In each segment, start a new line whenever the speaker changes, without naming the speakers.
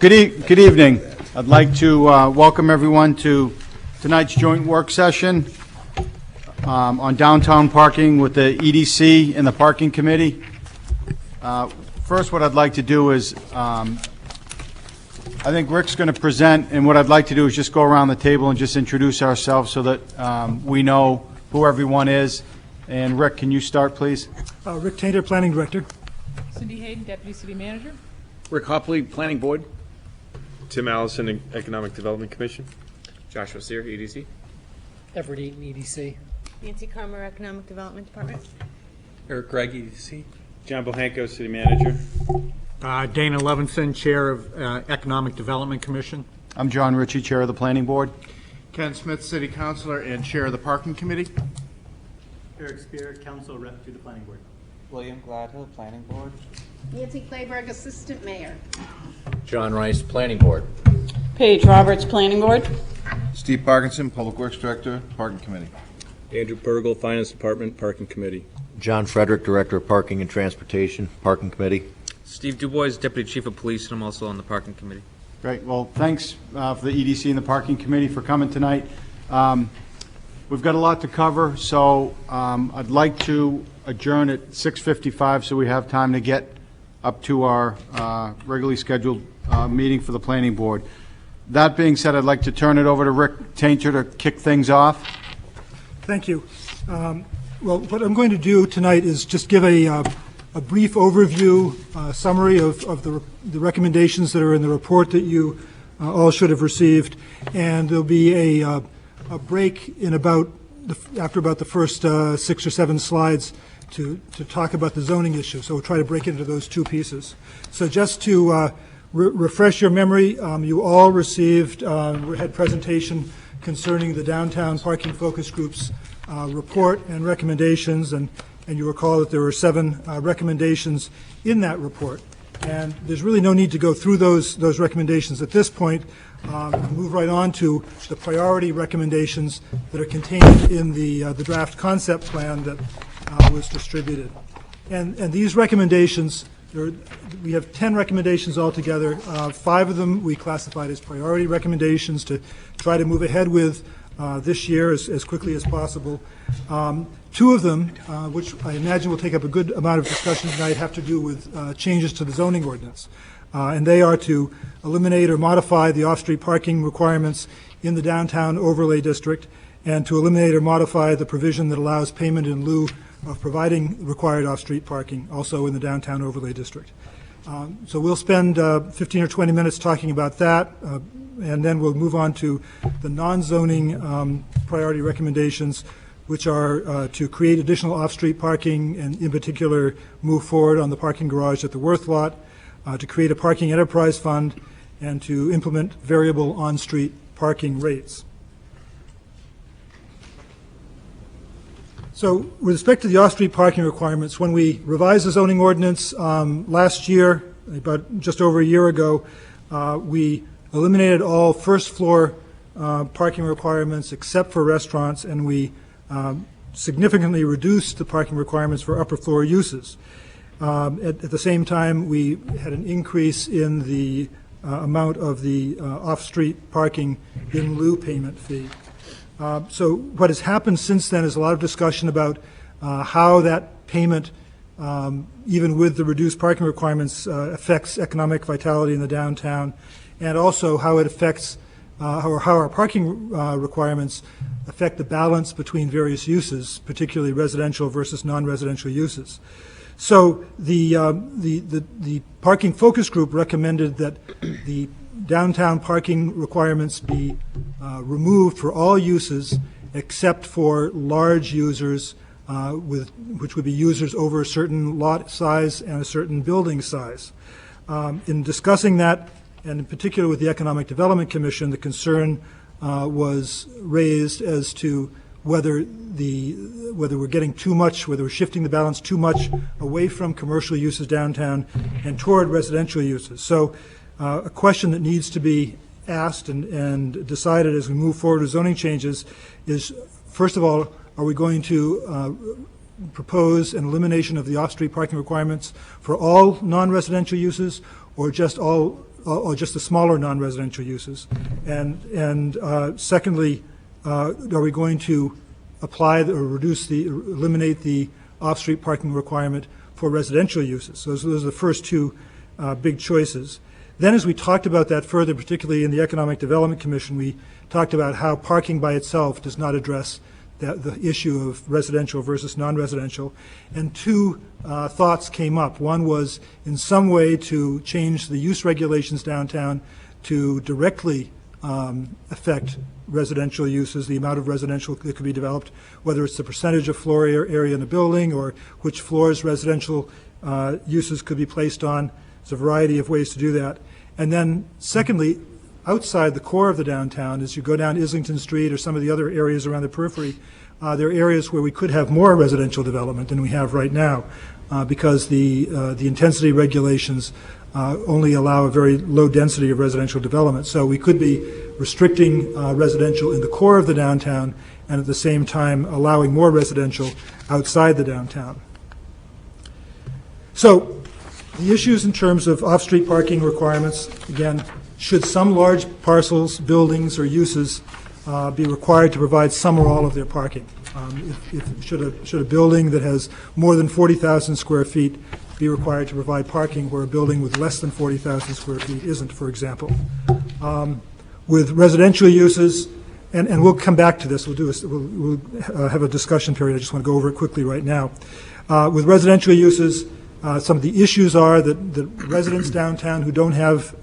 Good evening. I'd like to welcome everyone to tonight's joint work session on downtown parking with the EDC and the Parking Committee. First, what I'd like to do is, I think Rick's going to present, and what I'd like to do is just go around the table and just introduce ourselves so that we know who everyone is. And Rick, can you start, please?
Rick Tainter, Planning Director.
Cindy Hayden, Deputy City Manager.
Rick Hopley, Planning Board.
Tim Allison, Economic Development Commission.
Joshua Sear, EDC.
Everett Eaton, EDC.
Nancy Carmer, Economic Development Department.
Eric Gregg, EDC.
John Bohanko, City Manager.
Dana Levinson, Chair of Economic Development Commission.
I'm John Ritchie, Chair of the Planning Board.
Ken Smith, City Councilor and Chair of the Parking Committee.
Eric Spear, Council Rep to the Planning Board.
William Gladhill, Planning Board.
Nancy Clayberg, Assistant Mayor.
John Rice, Planning Board.
Paige Roberts, Planning Board.
Steve Parkinson, Public Works Director, Parking Committee.
Andrew Purgle, Finance Department, Parking Committee.
John Frederick, Director of Parking and Transportation, Parking Committee.
Steve Dubois, Deputy Chief of Police, and I'm also on the Parking Committee.
Great. Well, thanks for the EDC and the Parking Committee for coming tonight. We've got a lot to cover, so I'd like to adjourn at 6:55 so we have time to get up to our regularly scheduled meeting for the Planning Board. That being said, I'd like to turn it over to Rick Tainter to kick things off.
Thank you. Well, what I'm going to do tonight is just give a brief overview, summary of the recommendations that are in the report that you all should have received, and there'll be a break in after about the first 6 or 7 slides to talk about the zoning issue. So we'll try to break into those two pieces. So just to refresh your memory, you all received had presentation concerning the downtown parking focus group's report and recommendations, and you recall that there were 7 recommendations in that report. And there's really no need to go through those recommendations at this point. Move right on to the priority recommendations that are contained in the draft concept plan that was distributed. And these recommendations, we have 10 recommendations altogether. 5 of them we classified as priority recommendations to try to move ahead with this year as quickly as possible. 2 of them, which I imagine will take up a good amount of discussion tonight, have to do with changes to the zoning ordinance. And they are to eliminate or modify the off-street parking requirements in the downtown overlay district, and to eliminate or modify the provision that allows payment in lieu of providing required off-street parking, also in the downtown overlay district. So we'll spend 15 or 20 minutes talking about that, and then we'll move on to the non-zoning priority recommendations, which are to create additional off-street parking, and in particular move forward on the parking garage at the Worth lot, to create a parking enterprise fund, and to implement variable on-street parking rates. So with respect to the off-street parking requirements, when we revised the zoning ordinance last year, about just over a year ago, we eliminated all first-floor parking requirements except for restaurants, and we significantly reduced the parking requirements for upper-floor uses. At the same time, we had an increase in the amount of the off-street parking in lieu payment fee. So what has happened since then is a lot of discussion about how that payment, even with the reduced parking requirements, affects economic vitality in the downtown, and also how it affects how our parking requirements affect the balance between various uses, particularly residential versus non-residential uses. So the parking focus group recommended that the downtown parking requirements be removed for all uses except for large users, which would be users over a certain lot size and a certain building size. In discussing that, and in particular with the Economic Development Commission, the concern was raised as to whether we're getting too much, whether we're shifting the balance too much away from commercial uses downtown and toward residential uses. So a question that needs to be asked and decided as we move forward with zoning changes is, first of all, are we going to propose an elimination of the off-street parking requirements for all non-residential uses, or just or just the smaller non-residential uses? And secondly, are we going to apply or eliminate the off-street parking requirement for residential uses? So those are the first two big choices. Then as we talked about that further, particularly in the Economic Development Commission, we talked about how parking by itself does not address the issue of residential versus non-residential. And two thoughts came up. One was in some way to change the use regulations downtown to directly affect residential uses, the amount of residential that could be developed, whether it's the percentage of floor area in a building or which floors residential uses could be placed on. There's a variety of ways to do that. And then secondly, outside the core of the downtown, as you go down Islington Street or some of the other areas around the periphery, there are areas where we could have more residential development than we have right now because the intensity regulations only allow a very low density of residential development. So we could be restricting residential in the core of the downtown and at the same time allowing more residential outside the downtown. So the issues in terms of off-street parking requirements, again, should some large parcels, buildings, or uses be required to provide some or all of their parking? Should a building that has more than 40,000 square feet be required to provide parking where a building with less than 40,000 square feet isn't, for example? With residential uses, and we'll come back to this, we'll have a discussion period. I just want to go over it quickly right now. With residential uses, some of the issues are that residents downtown who don't have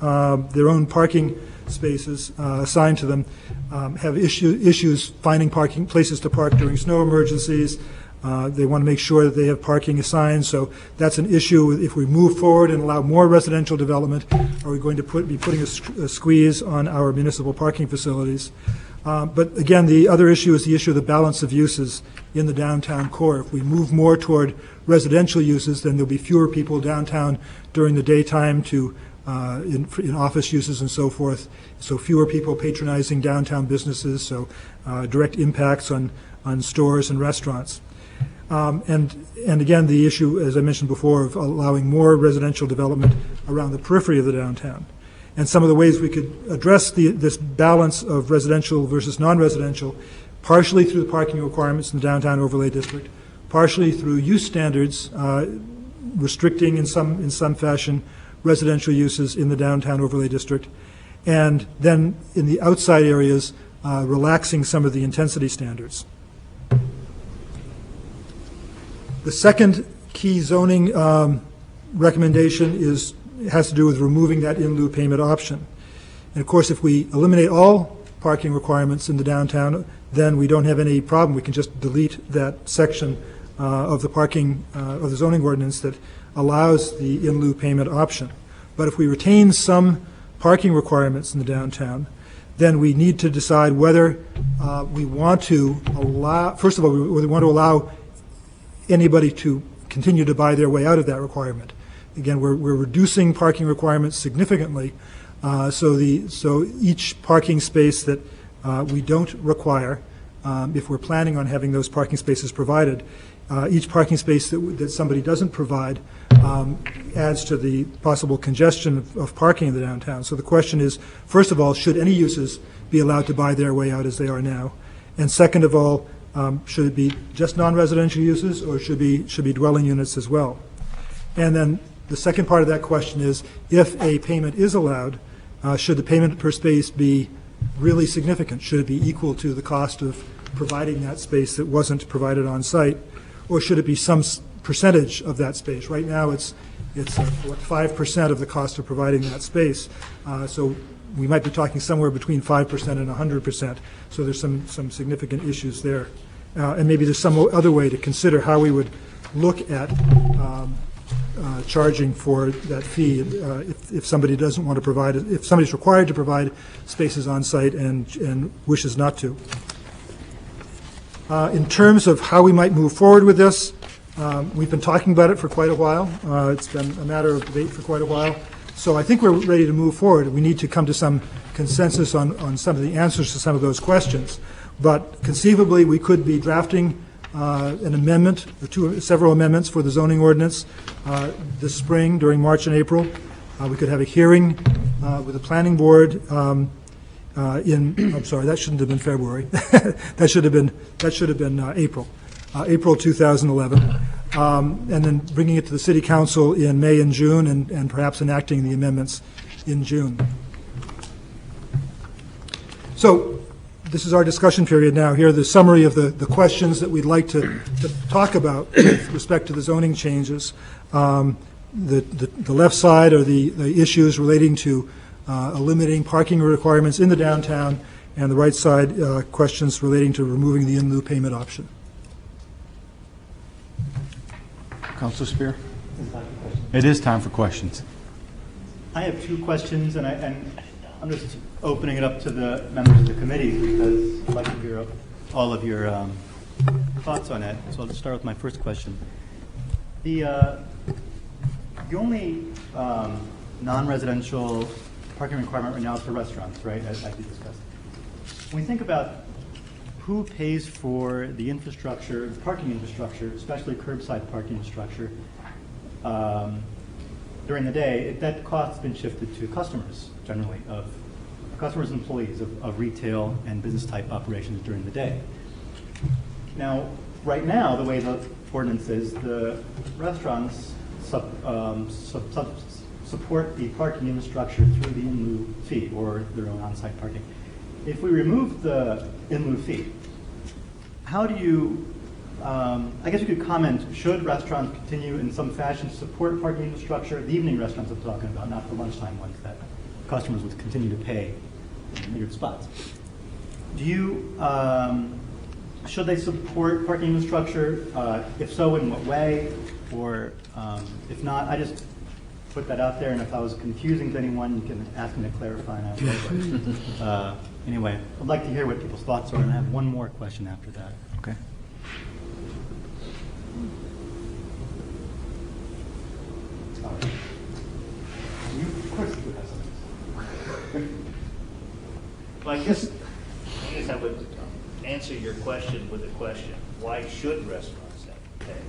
their own parking spaces assigned to them have issues finding parking places to park during snow emergencies. They want to make sure that they have parking assigned, so that's an issue. If we move forward and allow more residential development, are we going to be putting a squeeze on our municipal parking facilities? But again, the other issue is the issue of the balance of uses in the downtown core. If we move more toward residential uses, then there'll be fewer people downtown during the daytime in office uses and so forth. So fewer people patronizing downtown businesses, so direct impacts on stores and restaurants. And again, the issue, as I mentioned before, of allowing more residential development around the periphery of the downtown. And some of the ways we could address this balance of residential versus non-residential, partially through the parking requirements in the downtown overlay district, partially through use standards, restricting in some fashion residential uses in the downtown overlay district, and then in the outside areas, relaxing some of the intensity standards. The second key zoning recommendation has to do with removing that in lieu payment option. And of course, if we eliminate all parking requirements in the downtown, then we don't have any problem. We can just delete that section of the parking of the zoning ordinance that allows the in lieu payment option. But if we retain some parking requirements in the downtown, then we need to decide whether we want to allow, first of all, we want to allow anybody to continue to buy their way out of that requirement. Again, we're reducing parking requirements significantly, so each parking space that we don't require, if we're planning on having those parking spaces provided, each parking space that somebody doesn't provide adds to the possible congestion of parking in the downtown. So the question is, first of all, should any uses be allowed to buy their way out as they are now? And second of all, should it be just non-residential uses, or should be dwelling units as well? And then the second part of that question is, if a payment is allowed, should the payment per space be really significant? Should it be equal to the cost of providing that space that wasn't provided on site, or should it be some percentage of that space? Right now, it's 5% of the cost of providing that space. So we might be talking somewhere between 5% and 100%. So there's some significant issues there. And maybe there's some other way to consider how we would look at charging for that fee if somebody doesn't want to provide it, if somebody's required to provide spaces on site and wishes not to. In terms of how we might move forward with this, we've been talking about it for quite a while. It's been a matter of debate for quite a while. So I think we're ready to move forward. We need to come to some consensus on some of the answers to some of those questions. But conceivably, we could be drafting an amendment, several amendments for the zoning ordinance this spring during March and April. We could have a hearing with the planning board I'm sorry, that shouldn't have been February. That should have been April, April 2011. And then bringing it to the city council in May and June, and perhaps enacting the amendments in June. So this is our discussion period now. Here are the summary of the questions that we'd like to talk about with respect to the zoning changes. The left side are the issues relating to eliminating parking requirements in the downtown, and the right side questions relating to removing the in lieu payment option.
Councilor Spear? It is time for questions.
I have two questions, and I'm just opening it up to the members of the committee because I'd like to hear all of your thoughts on it. So I'll just start with my first question. The only non-residential parking requirement right now is for restaurants, right, as we discussed. When we think about who pays for the infrastructure, the parking infrastructure, especially curbside parking infrastructure, during the day, that cost has been shifted to customers, generally, of customers and employees of retail and business type operations during the day. Now, right now, the way the ordinance is, the restaurants support the parking infrastructure through the in lieu fee or their own on-site parking. If we remove the in lieu fee, how do you, I guess you could comment, should restaurants continue in some fashion to support parking infrastructure? The evening restaurants I'm talking about, not the lunchtime ones that customers would continue to pay in metered spots. Do you, should they support parking infrastructure? If so, in what way? Or if not, I just put that out there, and if I was confusing to anyone, you can ask me to clarify. Anyway, I'd like to hear what people's thoughts are, and I have one more question after that.
Okay.
Of course you have something.
Well, I guess I would answer your question with a question. Why should restaurants have to pay?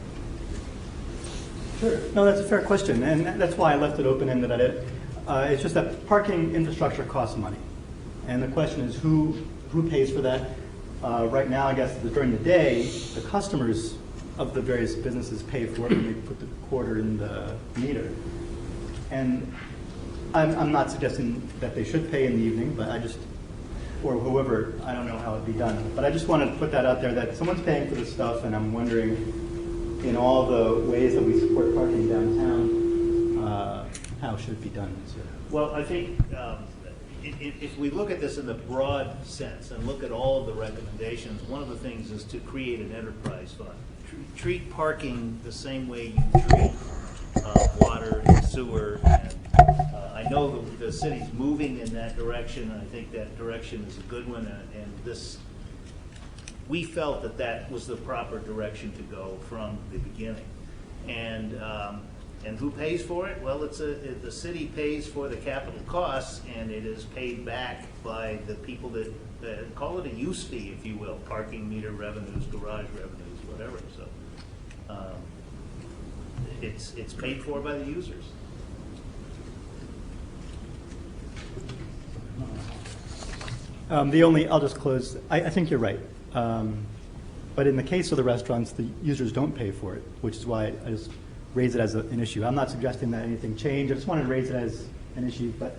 Sure. No, that's a fair question, and that's why I left it open-ended at it. It's just that parking infrastructure costs money, and the question is who pays for that? Right now, I guess during the day, the customers of the various businesses pay for it when they put the quarter in the meter. And I'm not suggesting that they should pay in the evening, but or whoever, I don't know how it'd be done. But I just wanted to put that out there that someone's paying for this stuff, and I'm wondering, in all the ways that we support parking downtown, how should it be done?
Well, I think if we look at this in the broad sense and look at all of the recommendations, one of the things is to create an enterprise fund. Treat parking the same way you treat water and sewer. And I know the city's moving in that direction, and I think that direction is a good one. And we felt that was the proper direction to go from the beginning. And who pays for it? Well, the city pays for the capital costs, and it is paid back by the people that call it a use fee, if you will, parking meter revenues, garage revenues, whatever. So it's paid for by the users.
I'll just close. I think you're right. But in the case of the restaurants, the users don't pay for it, which is why I just raise it as an issue. I'm not suggesting that anything changed. I just wanted to raise it as an issue. But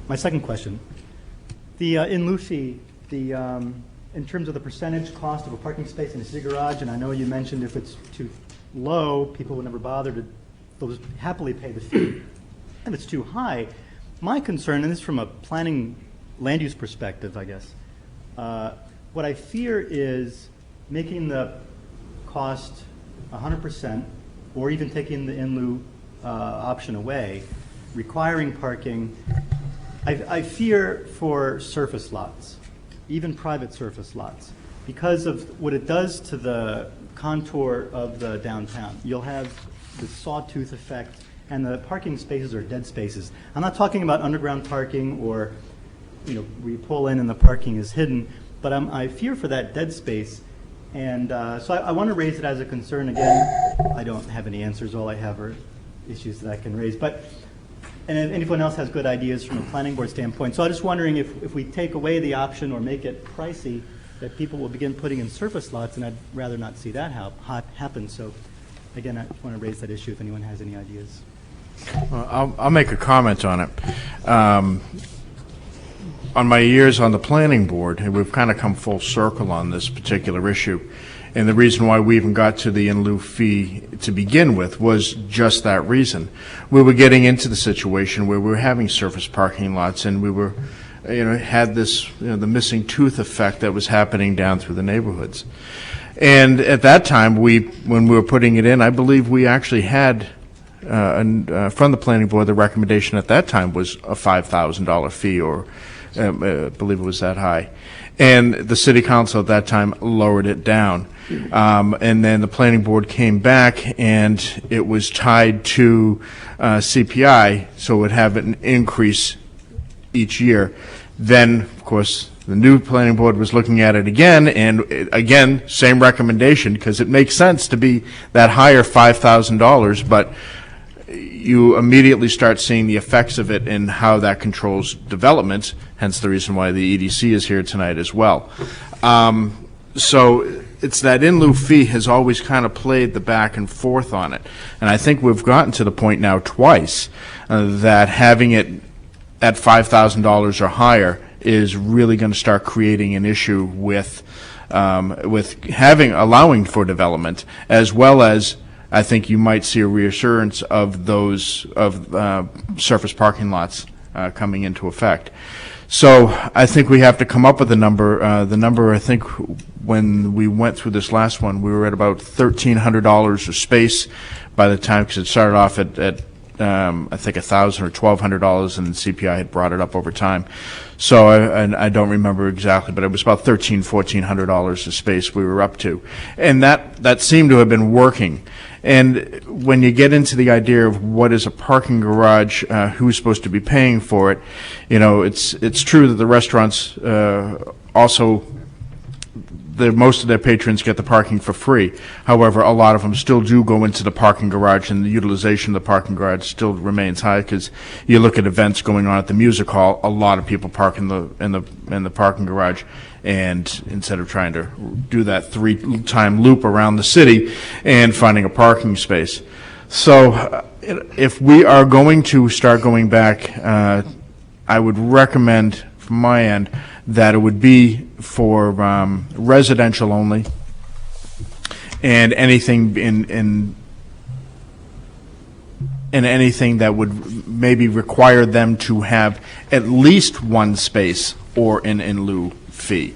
my second question, the in lieu fee, in terms of the percentage cost of a parking space in a city garage, and I know you mentioned if it's too low, people would never bother they'll just happily pay the fee. If it's too high, my concern, and this is from a planning land use perspective, I guess, what I fear is making the cost 100%, or even taking the in lieu option away, requiring parking. I fear for surface lots, even private surface lots, because of what it does to the contour of the downtown. You'll have the sawtooth effect, and the parking spaces are dead spaces. I'm not talking about underground parking or where you pull in and the parking is hidden, but I fear for that dead space. And so I want to raise it as a concern again. I don't have any answers. All I have are issues that I can raise. And if anyone else has good ideas from a planning board standpoint. So I'm just wondering if we take away the option or make it pricey, that people will begin putting in surface lots, and I'd rather not see that happen. So again, I want to raise that issue if anyone has any ideas.
I'll make a comment on it. On my years on the planning board, and we've kind of come full circle on this particular issue. And the reason why we even got to the in lieu fee to begin with was just that reason. We were getting into the situation where we were having surface parking lots, and we were, had this, the missing tooth effect that was happening down through the neighborhoods. And at that time, when we were putting it in, I believe we actually had, from the planning board, the recommendation at that time was a $5,000 fee, or I believe it was that high. And the city council at that time lowered it down. And then the planning board came back, and it was tied to CPI, so it would have an increase each year. Then, of course, the new planning board was looking at it again, and again, same recommendation, because it makes sense to be that higher $5,000, but you immediately start seeing the effects of it and how that controls development, hence the reason why the EDC is here tonight as well. So it's that in lieu fee has always kind of played the back and forth on it. And I think we've gotten to the point now twice that having it at $5,000 or higher is really going to start creating an issue with allowing for development, as well as I think you might see a reassurance of those surface parking lots coming into effect. So I think we have to come up with a number. The number, I think, when we went through this last one, we were at about $1,300 a space by the time, because it started off at I think $1,000 or $1,200, and CPI had brought it up over time. So I don't remember exactly, but it was about $1,400 a space we were up to, and that seemed to have been working. And when you get into the idea of what is a parking garage, who's supposed to be paying for it, it's true that the restaurants also, most of their patrons get the parking for free. However, a lot of them still do go into the parking garage, and the utilization of the parking garage still remains high, because you look at events going on at the music hall, a lot of people park in the parking garage, and instead of trying to do that 3-time loop around the city and finding a parking space. So if we are going to start going back, I would recommend from my end that it would be for residential only, and anything in anything that would maybe require them to have at least one space or an in lieu fee.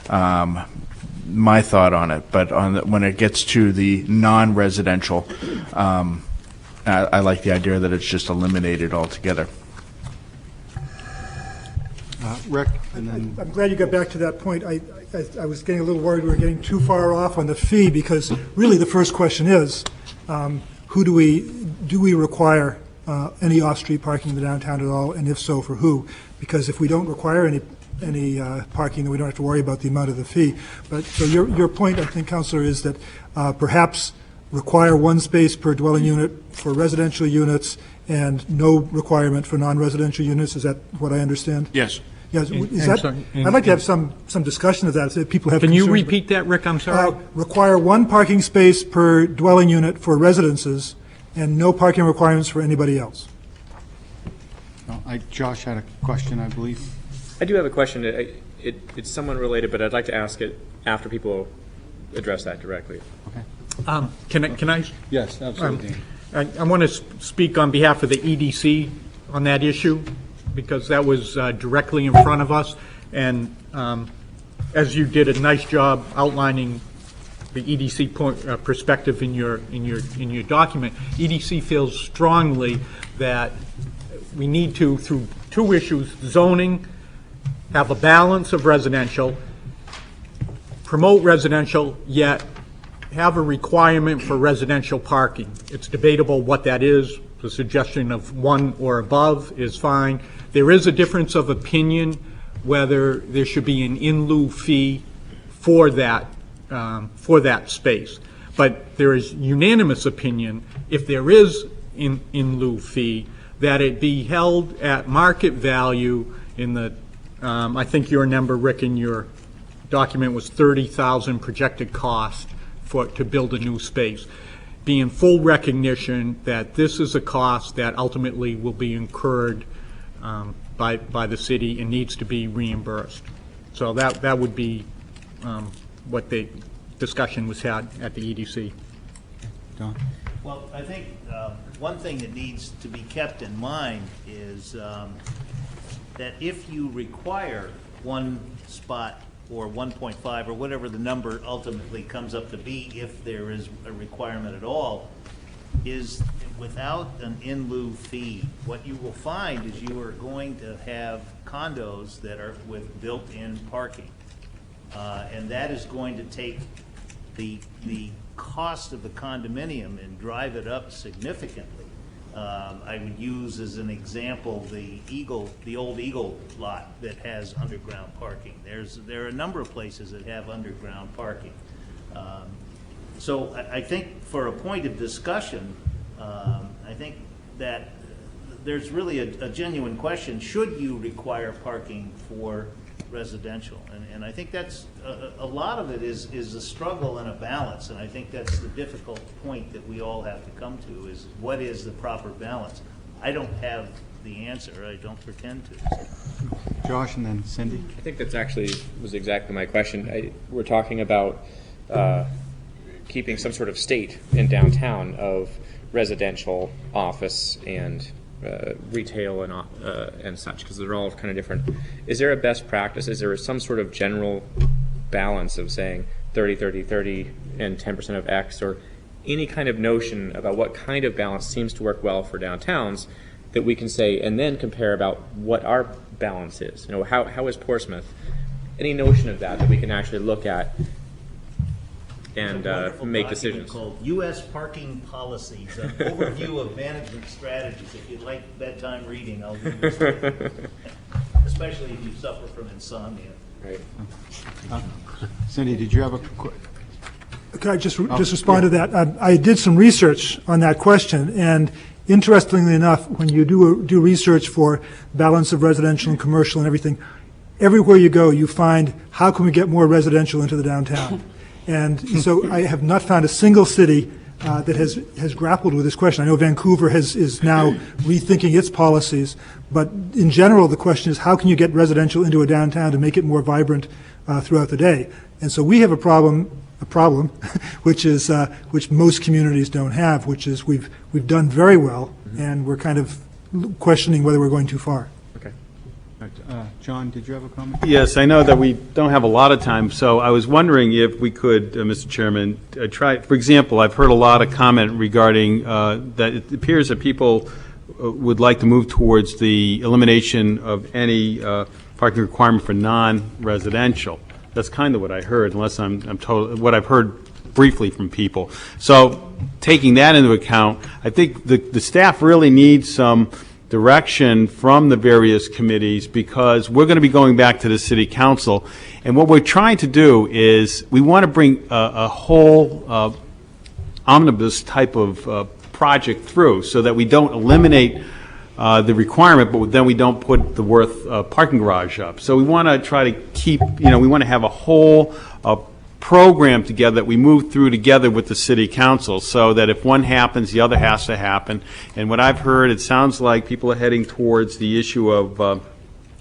My thought on it, but when it gets to the non-residential, I like the idea that it's just eliminated altogether.
Rick, and then
I'm glad you got back to that point. I was getting a little worried we were getting too far off on the fee, because really the first question is, do we require any off-street parking in the downtown at all, and if so, for who? Because if we don't require any parking, then we don't have to worry about the amount of the fee. But so your point, I think, Councillor, is that perhaps require one space per dwelling unit for residential units and no requirement for non-residential units. Is that what I understand?
Yes.
Yes. I'd like to have some discussion of that. If people have.
Can you
concerns,
repeat that, Rick? I'm sorry.
Require one parking space per dwelling unit for residences, and no parking requirements for anybody else.
Josh had a question, I believe.
I do have a question. It's somewhat related, but I'd like to ask it after people address that directly.
Okay.
Can I?
Yes, absolutely.
I want to speak on behalf of the EDC on that issue, because that was directly in front of us, and as you did a nice job outlining the EDC perspective in your document, EDC feels strongly that we need to, through two issues, zoning, have a balance of residential, promote residential, yet have a requirement for residential parking. It's debatable what that is. The suggestion of one or above is fine. There is a difference of opinion whether there should be an in lieu fee for that for that space. But there is unanimous opinion, if there is in lieu fee, that it be held at market value in the, I think your number, Rick, in your document was 30,000 projected cost to build a new space. Be in full recognition that this is a cost that ultimately will be incurred by the city and needs to be reimbursed. So that would be what the discussion was had at the EDC.
Don?
Well, I think one thing that needs to be kept in mind is that if you require one spot or 1.5 or whatever the number ultimately comes up to be, if there is a requirement at all, is without an in lieu fee, what you will find is you are going to have condos that are with built-in parking. And that is going to take the cost of the condominium and drive it up significantly. I would use as an example the old Eagle lot that has underground parking. There are a number of places that have underground parking. So I think for a point of discussion, I think that there's really a genuine question: should you require parking for residential? And I think that's a lot of it is a struggle and a balance, and I think that's the difficult point that we all have to come to, is what is the proper balance? I don't have the answer. I don't pretend to.
Josh and then Cindy.
I think that's actually was exactly my question. We're talking about keeping some sort of state in downtown of residential, office, and retail and such, because they're all kind of different. Is there a best practice? Is there some sort of general balance of saying 30, 30, 30, and 10% of X, or any kind of notion about what kind of balance seems to work well for downtowns that we can say, and then compare about what our balance is? You know, how is Portsmouth? Any notion of that we can actually look at and make decisions?
Called U.S. Parking Policies, an overview of management strategies. If you'd like bedtime reading, I'll do this. Especially if you suffer from insomnia.
Right.
Cindy, did you have a quick?
Could I just respond to that? I did some research on that question, and interestingly enough, when you do research for balance of residential and commercial and everything, everywhere you go, you find how can we get more residential into the downtown. And so I have not found a single city that has grappled with this question. I know Vancouver is now rethinking its policies, but in general, the question is how can you get residential into a downtown to make it more vibrant throughout the day? And so we have a problem, which is which most communities don't have, which is we've done very well, and we're kind of questioning whether we're going too far.
Okay.
John, did you have a comment?
Yes, I know that we don't have a lot of time, so I was wondering if we could, Mr. Chairman, try, for example, I've heard a lot of comment regarding that it appears that people would like to move towards the elimination of any parking requirement for non-residential. That's kind of what I heard, unless I'm told what I've heard briefly from people. So taking that into account, I think the staff really needs some direction from the various committees, because we're going to be going back to the city council, and what we're trying to do is we want to bring a whole omnibus type of project through, so that we don't eliminate the requirement, but then we don't put the Worth parking garage up. So we want to try to keep, we want to have a whole program together that we move through together with the city council, so that if one happens, the other has to happen. And what I've heard, it sounds like people are heading towards the issue of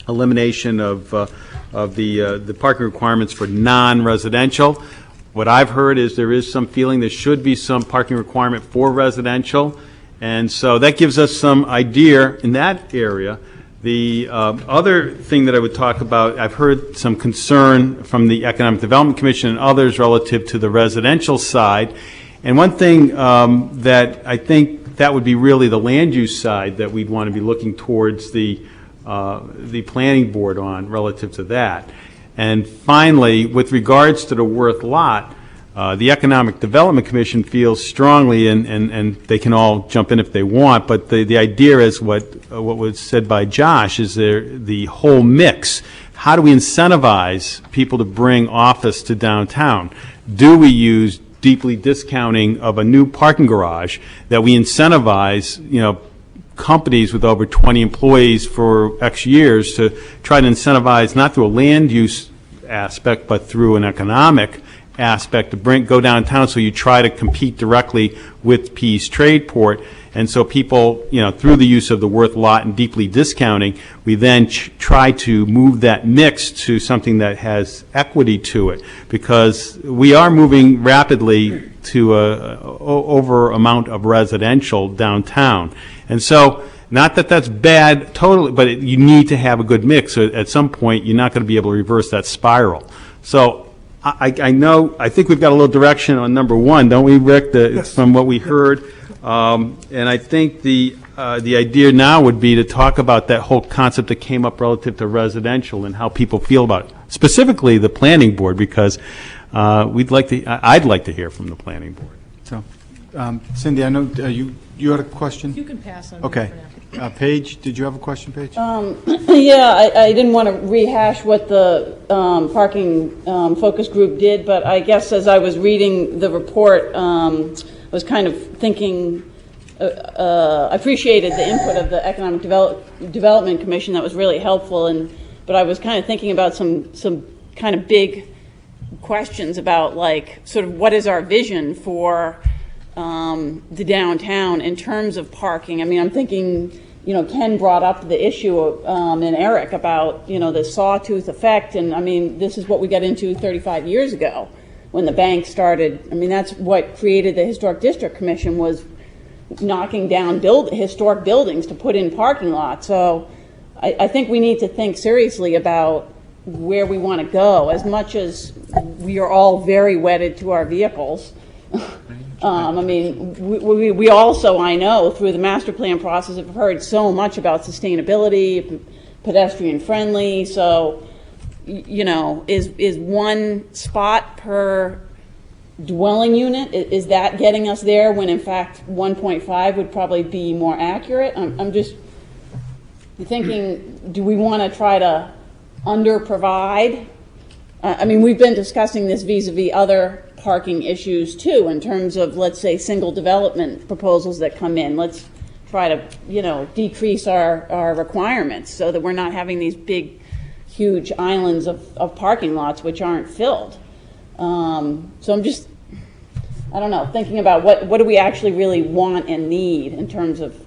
elimination of the parking requirements for non-residential. What I've heard is there is some feeling there should be some parking requirement for residential. And so that gives us some idea in that area. The other thing that I would talk about, I've heard some concern from the Economic Development Commission and others relative to the residential side. And one thing that I think that would be really the land use side that we'd want to be looking towards the planning board on relative to that. And finally, with regards to the Worth lot, the Economic Development Commission feels strongly, and they can all jump in if they want, but the idea is what was said by Josh, is the whole mix. How do we incentivize people to bring office to downtown? do we use deeply discounting of a new parking garage that we incentivize, companies with over 20 employees for X years to try to incentivize, not through a land use aspect, but through an economic aspect to go downtown, so you try to compete directly with Pease Tradeport. And so people, through the use of the worth lot and deeply discounting, we then try to move that mix to something that has equity to it, because we are moving rapidly to over amount of residential downtown. And so, not that that's bad totally, but you need to have a good mix. So at some point, you're not going to be able to reverse that spiral. So I think we've got a little direction on number one, don't we, Rick,
Yes.
from what we heard? And I think the idea now would be to talk about that whole concept that came up relative to residential and how people feel about it, specifically the planning board, because I'd like to hear from the planning board.
So, Cindy, I know you had a question?
You can pass on.
Okay. Paige, did you have a question, Paige?
Yeah, I didn't want to rehash what the parking focus group did, but I guess as I was reading the report, I was kind of thinking, I appreciated the input of the Economic Development Commission. That was really helpful, but I was kind of thinking about some kind of big questions about, like, sort of what is our vision for the downtown in terms of parking. I mean, I'm thinking, Ken brought up the issue and Eric about, the sawtooth effect. And I mean, this is what we got into 35 years ago when the bank started. I mean, that's what created the Historic District Commission, was knocking down historic buildings to put in parking lots. So I think we need to think seriously about where we want to go, as much as we are all very wedded to our vehicles. I mean, we also, I know, through the master plan process, have heard so much about sustainability, pedestrian friendly. So, is one spot per dwelling unit, is that getting us there, when in fact 1.5 would probably be more accurate? I'm just thinking, do we want to try to under provide? I mean, we've been discussing this vis-a-vis other parking issues too, in terms of, let's say, single development proposals that come in. Let's try to, decrease our requirements so that we're not having these big, huge islands of parking lots which aren't filled. So I'm just, I don't know, thinking about what do we actually really want and need in terms of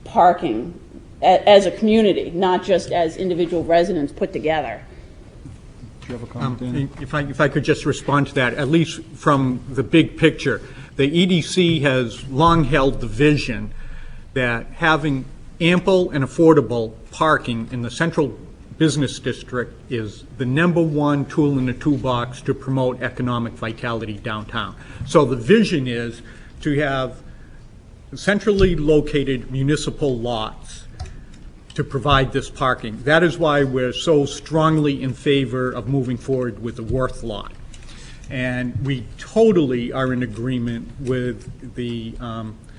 parking as a community, not just as individual residents put together.
Do you have a comment, Dan?
If I could just respond to that, at least from the big picture, the EDC has long held the vision that having ample and affordable parking in the central business district is the #1 tool in the toolbox to promote economic vitality downtown. So the vision is to have centrally located municipal lots to provide this parking. That is why we're so strongly in favor of moving forward with the Worth lot. And we totally are in agreement with the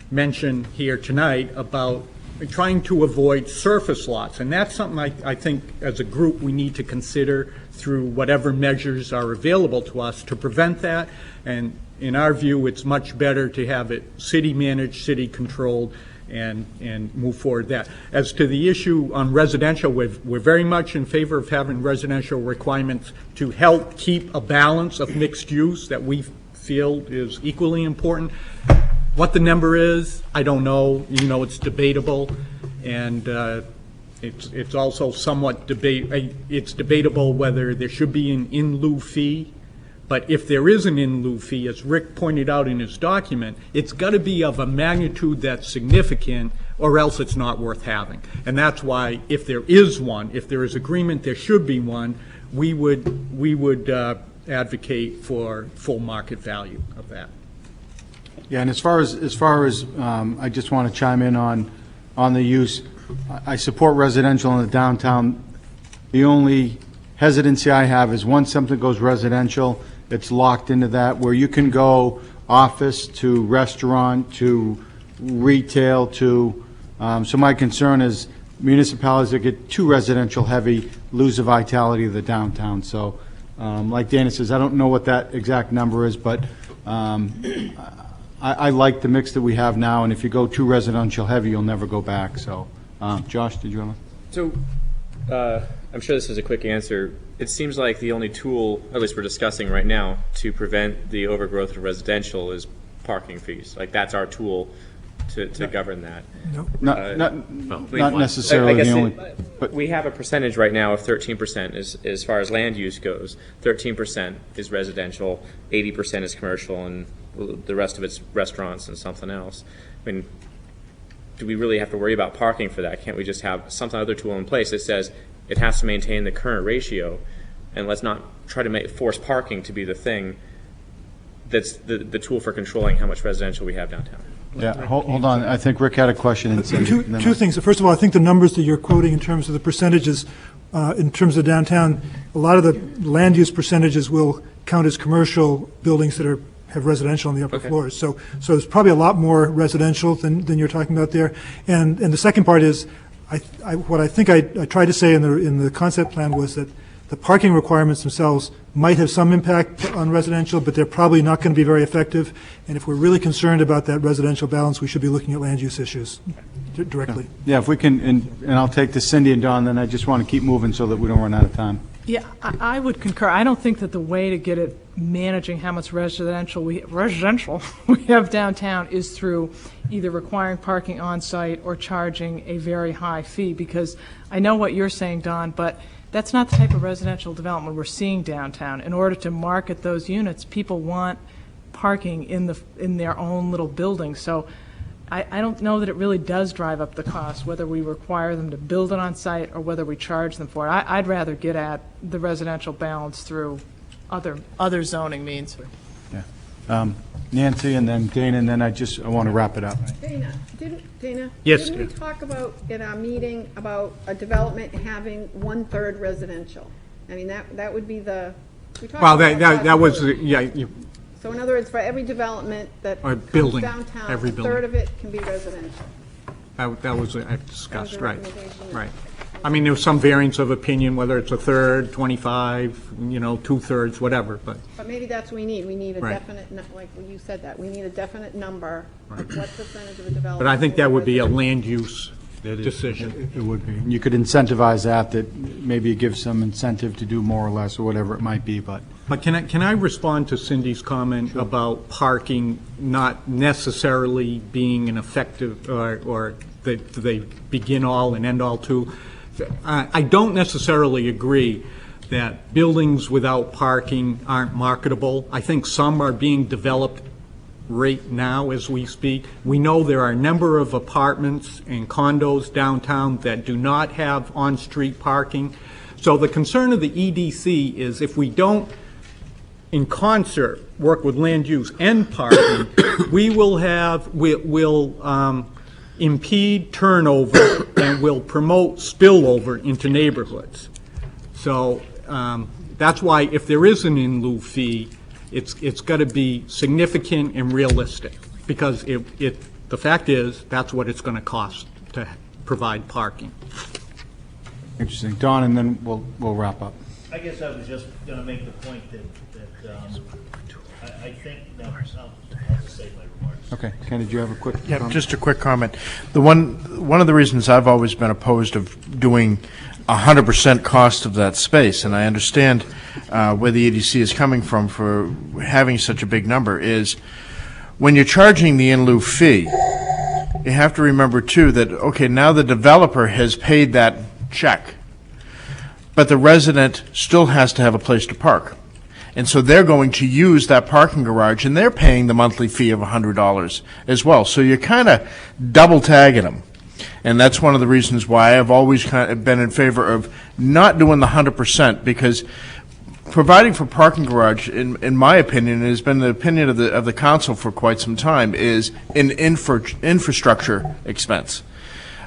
mention here tonight about trying to avoid surface lots. And that's something I think as a group we need to consider through whatever measures are available to us to prevent that. And in our view, it's much better to have it city managed, city controlled, and move forward that. As to the issue on residential, we're very much in favor of having residential requirements to help keep a balance of mixed use that we feel is equally important. What the number is, I don't know. It's debatable, and it's also somewhat it's debatable whether there should be an in lieu fee. But if there is an in lieu fee, as Rick pointed out in his document, it's got to be of a magnitude that's significant, or else it's not worth having. And that's why, if there is one, if there is agreement there should be one, we would advocate for full market value of that.
Yeah, and as far as I just want to chime in on the use. I support residential in the downtown. The only hesitancy I have is once something goes residential, it's locked into that, where you can go office to restaurant to retail to. So my concern is municipalities that get too residential heavy lose the vitality of the downtown. So Like Dana says, I don't know what that exact number is, but I like the mix that we have now, and if you go too residential heavy, you'll never go back. So, Josh, did you want to?
So, I'm sure this is a quick answer. It seems like the only tool, at least we're discussing right now, to prevent the overgrowth of residential is parking fees. Like, that's our tool to govern that.
Not necessarily the only.
But we have a percentage right now of 13% as far as land use goes. 13% is residential, 80% is commercial, and the rest of it's restaurants and something else. I mean, do we really have to worry about parking for that? Can't we just have some other tool in place that says it has to maintain the current ratio, and let's not try to force parking to be the thing that's the tool for controlling how much residential we have downtown?
Yeah, hold on. I think Rick had a question.
Two things. First of all, I think the numbers that you're quoting in terms of the percentages, in terms of downtown, a lot of the land use percentages will count as commercial buildings that have residential on the upper floors. So there's probably a lot more residential than you're talking about there. And the second part is, what I think I tried to say in the concept plan was that the parking requirements themselves might have some impact on residential, but they're probably not going to be very effective. And if we're really concerned about that residential balance, we should be looking at land use issues directly.
Yeah, if we can, and I'll take to Cindy and Don, then I just want to keep moving so that we don't run out of time.
Yeah, I would concur. I don't think that the way to get it managing how much residential we have downtown is through either requiring parking on site or charging a very high fee, because I know what you're saying, Don, but that's not the type of residential development we're seeing downtown. In order to market those units, people want parking in their own little buildings. So I don't know that it really does drive up the cost, whether we require them to build it on site or whether we charge them for it. I'd rather get at the residential balance through other zoning means.
Yeah. Nancy, and then Dana, and then I want to wrap it up.
Dana,
Yes,
didn't we talk about in our meeting about a development having 1/3 residential? I mean, that would be the. We talked
Well,
about
that was,
So in other words, for every development that
Or
comes
building,
downtown,
every
a third
building.
of it can be residential.
that was discussed,
That was a
right,
recommendation.
right. I mean, there was some variance of opinion, whether it's a third, 25, 2/3, whatever, but.
But maybe that's what we need. We need a
Right.
definite, like you said that, we need a definite number of what percentage of a development.
But I think that would be a
residential.
land use decision.
It would be. And you could incentivize that maybe you give some incentive to do more or less, or whatever it might be, but.
But can I respond to Cindy's comment about parking not necessarily being an effective, or that they begin all and end all too? I don't necessarily agree that buildings without parking aren't marketable. I think some are being developed right now as we speak. We know there are a number of apartments and condos downtown that do not have on-street parking. So the concern of the EDC is if we don't, in concert, work with land use and parking, we'll impede turnover and will promote spillover into neighborhoods. So that's why if there is an in lieu fee, it's got to be significant and realistic, because the fact is that's what it's going to cost to provide parking.
Interesting. Don, and then we'll wrap up.
I guess I was just going to make the point that I think, no, I'll just say my remarks.
Okay. Ken, did you have a quick
Yeah,
comment?
just a quick comment. One of the reasons I've always been opposed of doing 100% cost of that space, and I understand where the EDC is coming from for having such a big number, is when you're charging the in lieu fee, you have to remember too that, okay, now the developer has paid that check, but the resident still has to have a place to park. And so they're going to use that parking garage, and they're paying the monthly fee of $100 as well. So you're kind of double tagging them. And that's one of the reasons why I've always kind of been in favor of not doing the 100%, because providing for parking garage, in my opinion, and has been the opinion of the council for quite some time, is an infrastructure expense.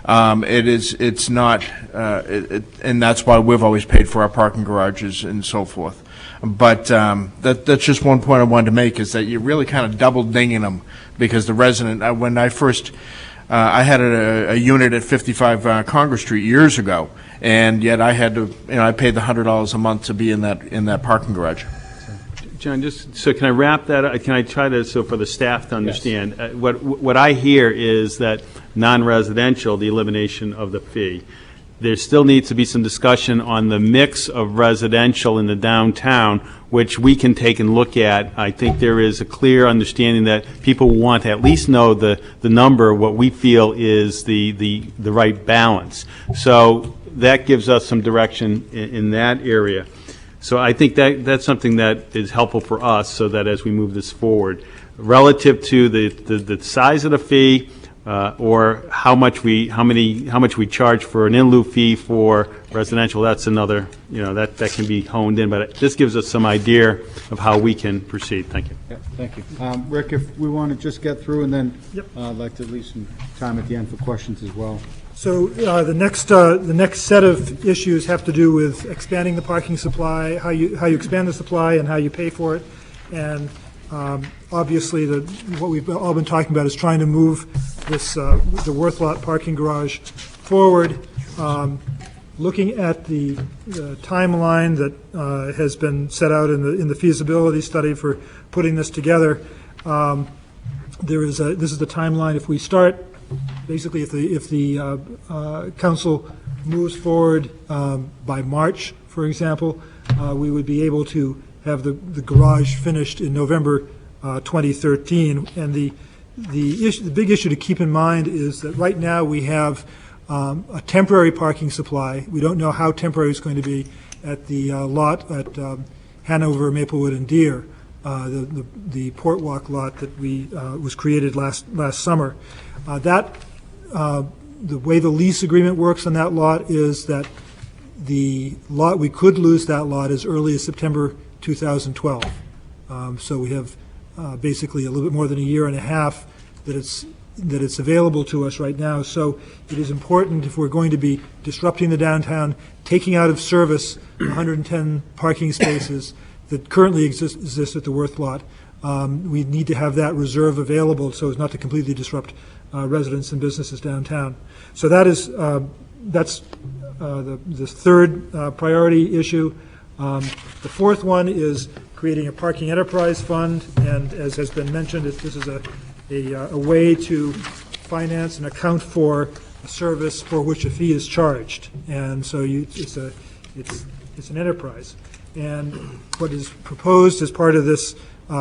It's not, and that's why we've always paid for our parking garages and so forth. But that's just one point I wanted to make, is that you're really kind of double dinging them, because the resident, when I first I had a unit at 55 Congress Street years ago, and yet I had to, I paid the $100 a month to be in that parking garage.
John, just, so can I wrap that up? Can I try to, so for the staff to understand, what I hear is that non-residential, the elimination of the fee. There still needs to be some discussion on the mix of residential in the downtown, which we can take and look at. I think there is a clear understanding that people want to at least know the number, what we feel is the right balance. So that gives us some direction in that area. So I think that's something that is helpful for us, so that as we move this forward, relative to the size of the fee, or how much we charge for an in lieu fee for residential, that's another, that can be honed in. But this gives us some idea of how we can proceed. Thank you.
Yeah, thank you. Rick, if we want to just get through, and then I'd like to leave some time at the end for questions as well.
So the next set of issues have to do with expanding the parking supply, how you expand the supply and how you pay for it. And obviously, what we've all been talking about is trying to move this the Worth Lot parking garage forward. Looking at the timeline that has been set out in the feasibility study for putting this together, this is the timeline. If we start, basically, if the council moves forward by March, for example, we would be able to have the garage finished in November 2013. And the big issue to keep in mind is that right now we have a temporary parking supply. We don't know how temporary it's going to be at the lot at Hanover, Maplewood, and Deer, the Port Walk lot that was created last summer. The way the lease agreement works on that lot is that the lot, we could lose that lot as early as September 2012. So we have basically a little bit more than a year and a half that it's available to us right now. So it is important, if we're going to be disrupting the downtown, taking out of service 110 parking spaces that currently exist at the Worth lot, we need to have that reserve available so as not to completely disrupt residents and businesses downtown. So that's the third priority issue. The fourth one is creating a parking enterprise fund, and as has been mentioned, this is a way to finance and account for a service for which a fee is charged, and so it's an enterprise. And what is proposed as part of this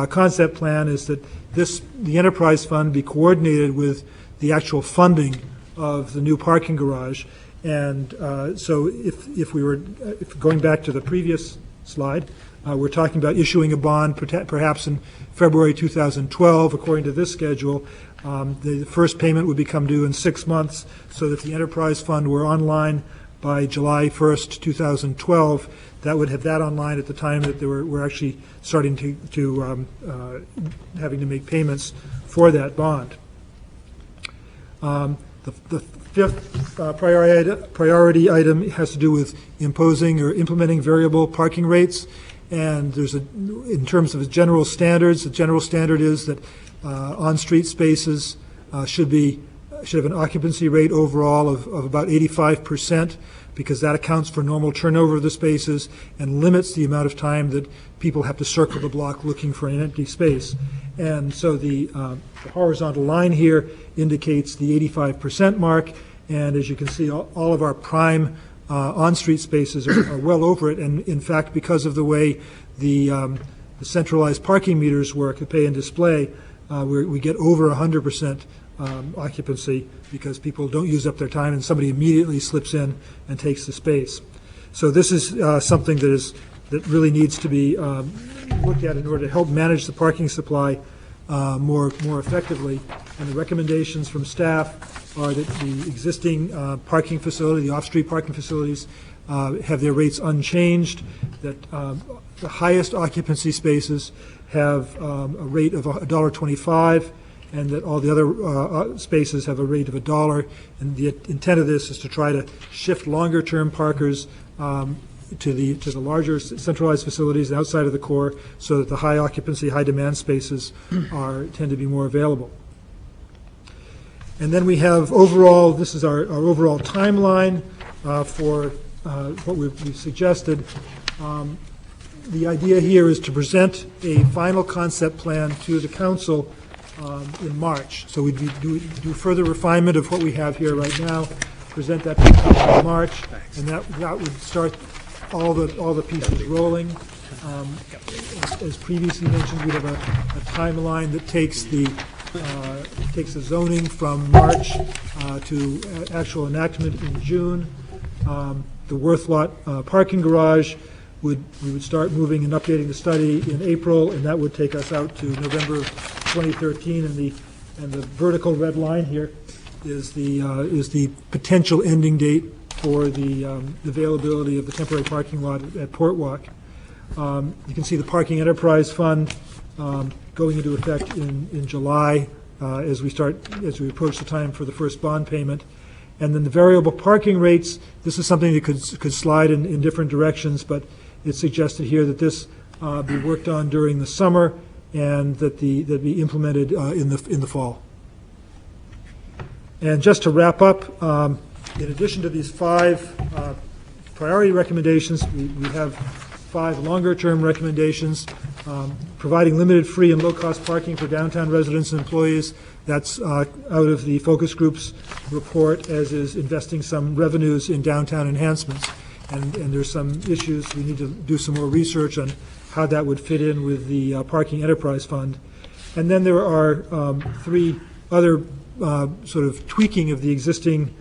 concept plan is that the enterprise fund be coordinated with the actual funding of the new parking garage. And so if going back to the previous slide, we're talking about issuing a bond perhaps in February 2012, according to this schedule. The first payment would become due in 6 months, so that the enterprise fund were online by July 1st, 2012. That would have that online at the time that we're actually starting to having to make payments for that bond. The fifth priority item has to do with imposing or implementing variable parking rates. And in terms of general standards, the general standard is that on-street spaces should have an occupancy rate overall of about 85%, because that accounts for normal turnover of the spaces and limits the amount of time that people have to circle the block looking for an empty space. And so the horizontal line here indicates the 85% mark, and as you can see, all of our prime on-street spaces are well over it, and in fact, because of the way the centralized parking meters work, the pay and display, we get over 100% occupancy because people don't use up their time and somebody immediately slips in and takes the space. So this is something that really needs to be looked at in order to help manage the parking supply more effectively. And the recommendations from staff are that the existing parking facility, the off-street parking facilities, have their rates unchanged, that the highest occupancy spaces have a rate of $1.25, and that all the other spaces have a rate of $1. And the intent of this is to try to shift longer-term parkers to the larger centralized facilities outside of the core, so that the high occupancy, high demand spaces tend to be more available. And then we have overall, this is our overall timeline for what we've suggested. The idea here is to present a final concept plan to the council in March. So we'd do further refinement of what we have here right now, present that to the council in March, and that would start all the pieces rolling. As previously mentioned, we have a timeline that takes the zoning from March to actual enactment in June. The Worth Lot parking garage, we would start moving and updating the study in April, and that would take us out to November of 2013. And the vertical red line here is the potential ending date for the availability of the temporary parking lot at Portwalk. You can see the Parking Enterprise Fund going into effect in July as we approach the time for the first bond payment. And then the variable parking rates, this is something that could slide in different directions, but it's suggested here that this be worked on during the summer and that be implemented in the fall. And just to wrap up, in addition to these 5 priority recommendations, we have 5 longer-term recommendations, providing limited free and low-cost parking for downtown residents and employees. That's out of the focus group's report, as is investing some revenues in downtown enhancements. And there's some issues. We need to do some more research on how that would fit in with the Parking Enterprise Fund. And then there are 3 other sort of tweaking of the existing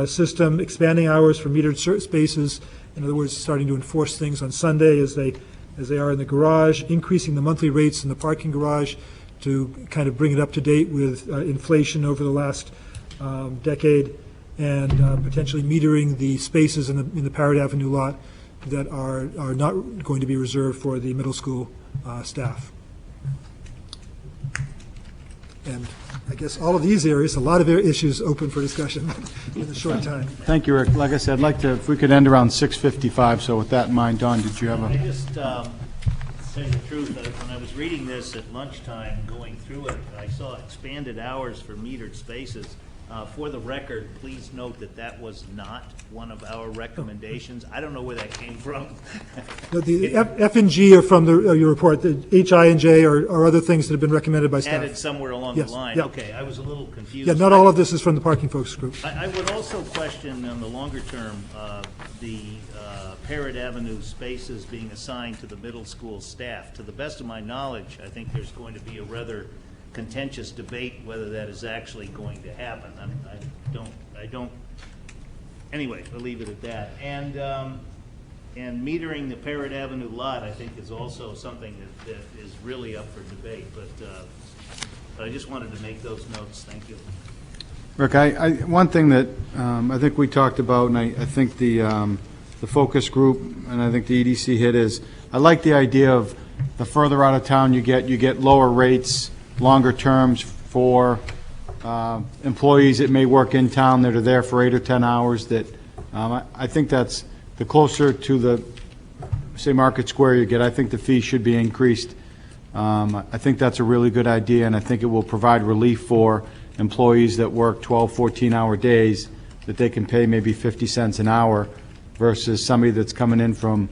system, expanding hours for metered spaces. In other words, starting to enforce things on Sunday as they are in the garage, increasing the monthly rates in the parking garage to kind of bring it up to date with inflation over the last decade, and potentially metering the spaces in the Parrott Avenue lot that are not going to be reserved for the middle school staff. And I guess all of these areas, a lot of issues open for discussion in a short time.
Thank you, Rick. Like I said, I'd like to, if we could end around 6:55. So with that in mind, Don, did you have
I just tell you the truth, when I was reading this at lunchtime, going through it, I saw expanded hours for metered spaces. For the record, please note that was not one of our recommendations. I don't know where that came from.
No, the F and G are from your report. The H, I, and J are other things that have been recommended by staff.
Added somewhere along the line.
Yeah.
Okay, I was a little confused.
Yeah, not all of this is from the parking focus group.
I would also question on the longer term the Parrott Avenue spaces being assigned to the middle school staff. To the best of my knowledge, I think there's going to be a rather contentious debate whether that is actually going to happen. I don't. Anyway, I'll leave it at that. And metering the Parrott Avenue lot, I think, is also something that is really up for debate. But I just wanted to make those notes. Thank you.
Rick, one thing that I think we talked about, and I think the focus group, and I think the EDC hit, is I like the idea of the further out of town you get lower rates, longer terms for employees that may work in town that are there for 8 or 10 hours. That I think that's the closer to the, say, Market Square you get, I think the fee should be increased. I think that's a really good idea, and I think it will provide relief for employees that work 12, 14-hour days, that they can pay maybe 50 cents an hour versus somebody that's coming in from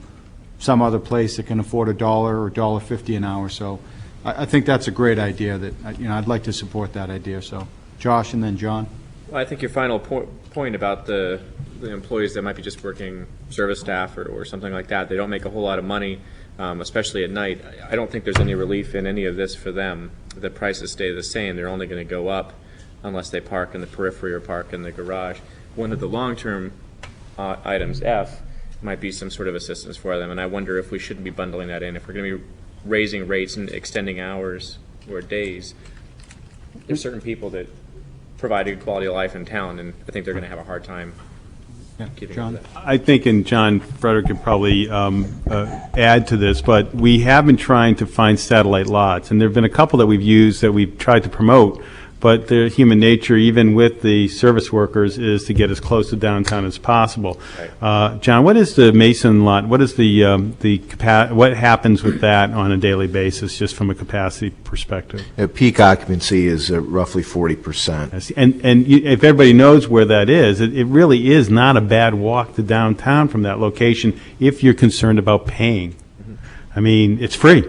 some other place that can afford $1 or $1.50 an hour. So I think that's a great idea. That I'd like to support that idea. So Josh and then John.
Well, I think your final point about the employees that might be just working service staff or something like that, they don't make a whole lot of money, especially at night. I don't think there's any relief in any of this for them. The prices stay the same. They're only going to go up unless they park in the periphery or park in the garage. One of the long-term items, F, might be some sort of assistance for them, and I wonder if we shouldn't be bundling that in. If we're going to be raising rates and extending hours or days, there's certain people that provide a good quality of life in town, and I think they're going to have a hard time keeping up with that.
I think, and John Frederick could probably add to this, but we have been trying to find satellite lots, and there have been a couple that we've used that we've tried to promote but the human nature, even with the service workers, is to get as close to downtown as possible. John, what is the Mason lot? What is what happens with that on a daily basis, just from a capacity perspective?
Peak occupancy is roughly 40%.
And if everybody knows where that is, it really is not a bad walk to downtown from that location if you're concerned about paying. I mean, it's free.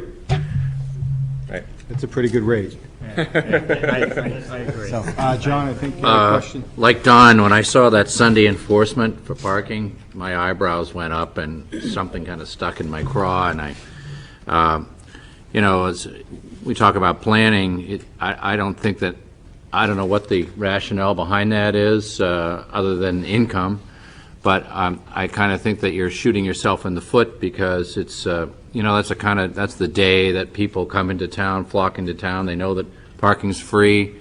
Right.
It's a pretty good rate.
I agree.
So, John, I think you had a question.
Like Don, when I saw that Sunday enforcement for parking, my eyebrows went up and something kind of stuck in my craw. And as we talk about planning, I don't know what the rationale behind that is, other than income. But I kind of think that you're shooting yourself in the foot, because it's that's the day that people come into town, flock into town. They know that parking's free,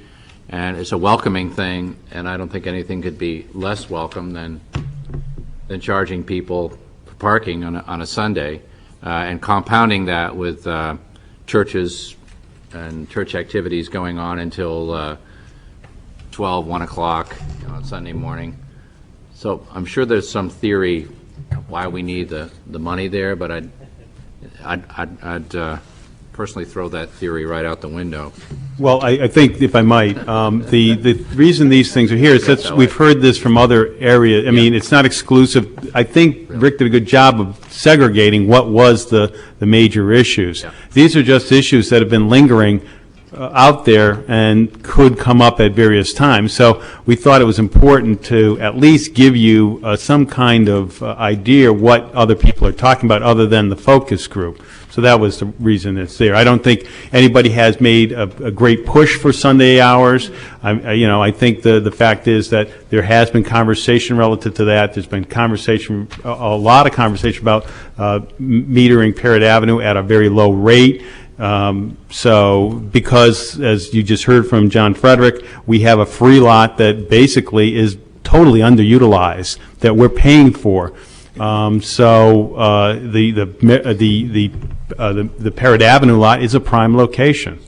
and it's a welcoming thing. And I don't think anything could be less welcome than charging people for parking on a Sunday, and compounding that with churches and church activities going on until 12, 1 o'clock on Sunday morning. So I'm sure there's some theory why we need the money there, but I'd personally throw that theory right out the window.
Well, I think, if I might, the reason these things are here is that we've heard this from other areas. I mean, it's not exclusive. I think Rick did a good job of segregating what was the major issues. Yeah. These are just issues that have been lingering out there and could come up at various times. So we thought it was important to at least give you some kind of idea what other people are talking about other than the focus group. So that was the reason it's there. I don't think anybody has made a great push for Sunday hours. I think the fact is that there has been conversation relative to that. There's been conversation, a lot of conversation about metering Parrott Avenue at a very low rate. So because, as you just heard from John Frederick, we have a free lot that basically is totally underutilized that we're paying for. So the Parrott Avenue lot is a prime location.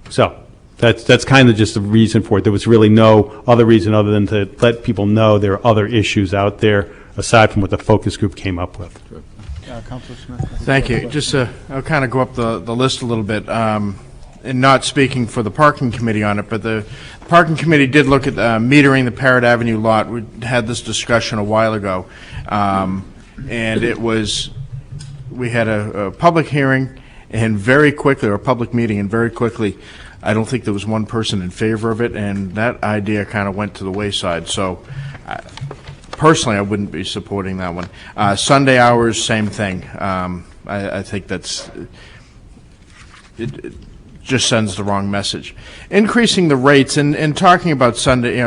So that's kind of just the reason for it. There was really no other reason other than to let people know there are other issues out there aside from what the focus group came up with.
Councilor Smith.
Thank you. Just I'll kind of go up the list a little bit, and not speaking for the parking committee on it, but the parking committee did look at metering the Parrott Avenue lot. We had this discussion a while ago, and we had a public hearing, and very quickly, or a public meeting, and very quickly, I don't think there was one person in favor of it, and that idea kind of went to the wayside. So personally, I wouldn't be supporting that one. Sunday hours, same thing. I think it just sends the wrong message. Increasing the rates and talking about Sunday,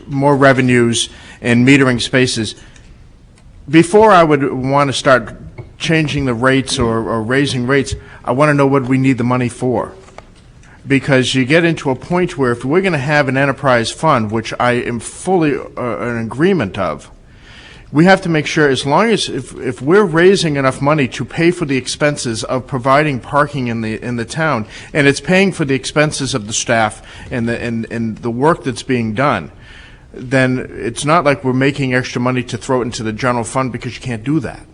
more revenues and metering spaces. Before I would want to start changing the rates or raising rates, I want to know what we need the money for. Because you get into a point where if we're going to have an enterprise fund, which I am fully in agreement of, we have to make sure, as long as if we're raising enough money to pay for the expenses of providing parking in the town, and it's paying for the expenses of the staff and the work that's being done, then it's not like we're making extra money to throw it into the general fund, because you can't do that.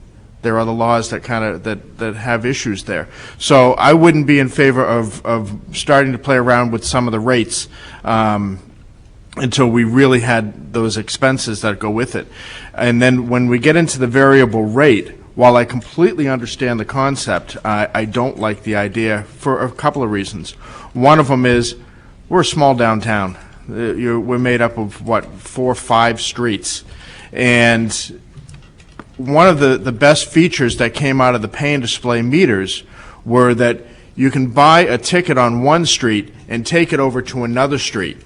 There are other laws that that have issues there. So I wouldn't be in favor of starting to play around with some of the rates until we really had those expenses that go with it. And then when we get into the variable rate, while I completely understand the concept, I don't like the idea for a couple of reasons. One of them is we're a small downtown. We're made up of, 4 or 5 streets. And one of the best features that came out of the pay and display meters were that you can buy a ticket on one street and take it over to another street.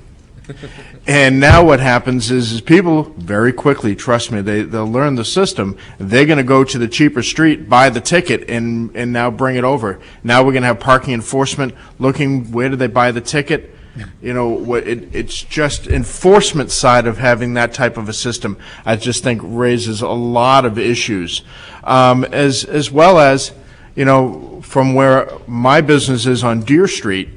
And now what happens is people very quickly, trust me, they'll learn the system. They're going to go to the cheaper street, buy the ticket, and now bring it over. Now we're going to have parking enforcement looking, where did they buy the ticket? It's just enforcement side of having that type of a system, I just think raises a lot of issues. As well as, from where my business is on Deer Street,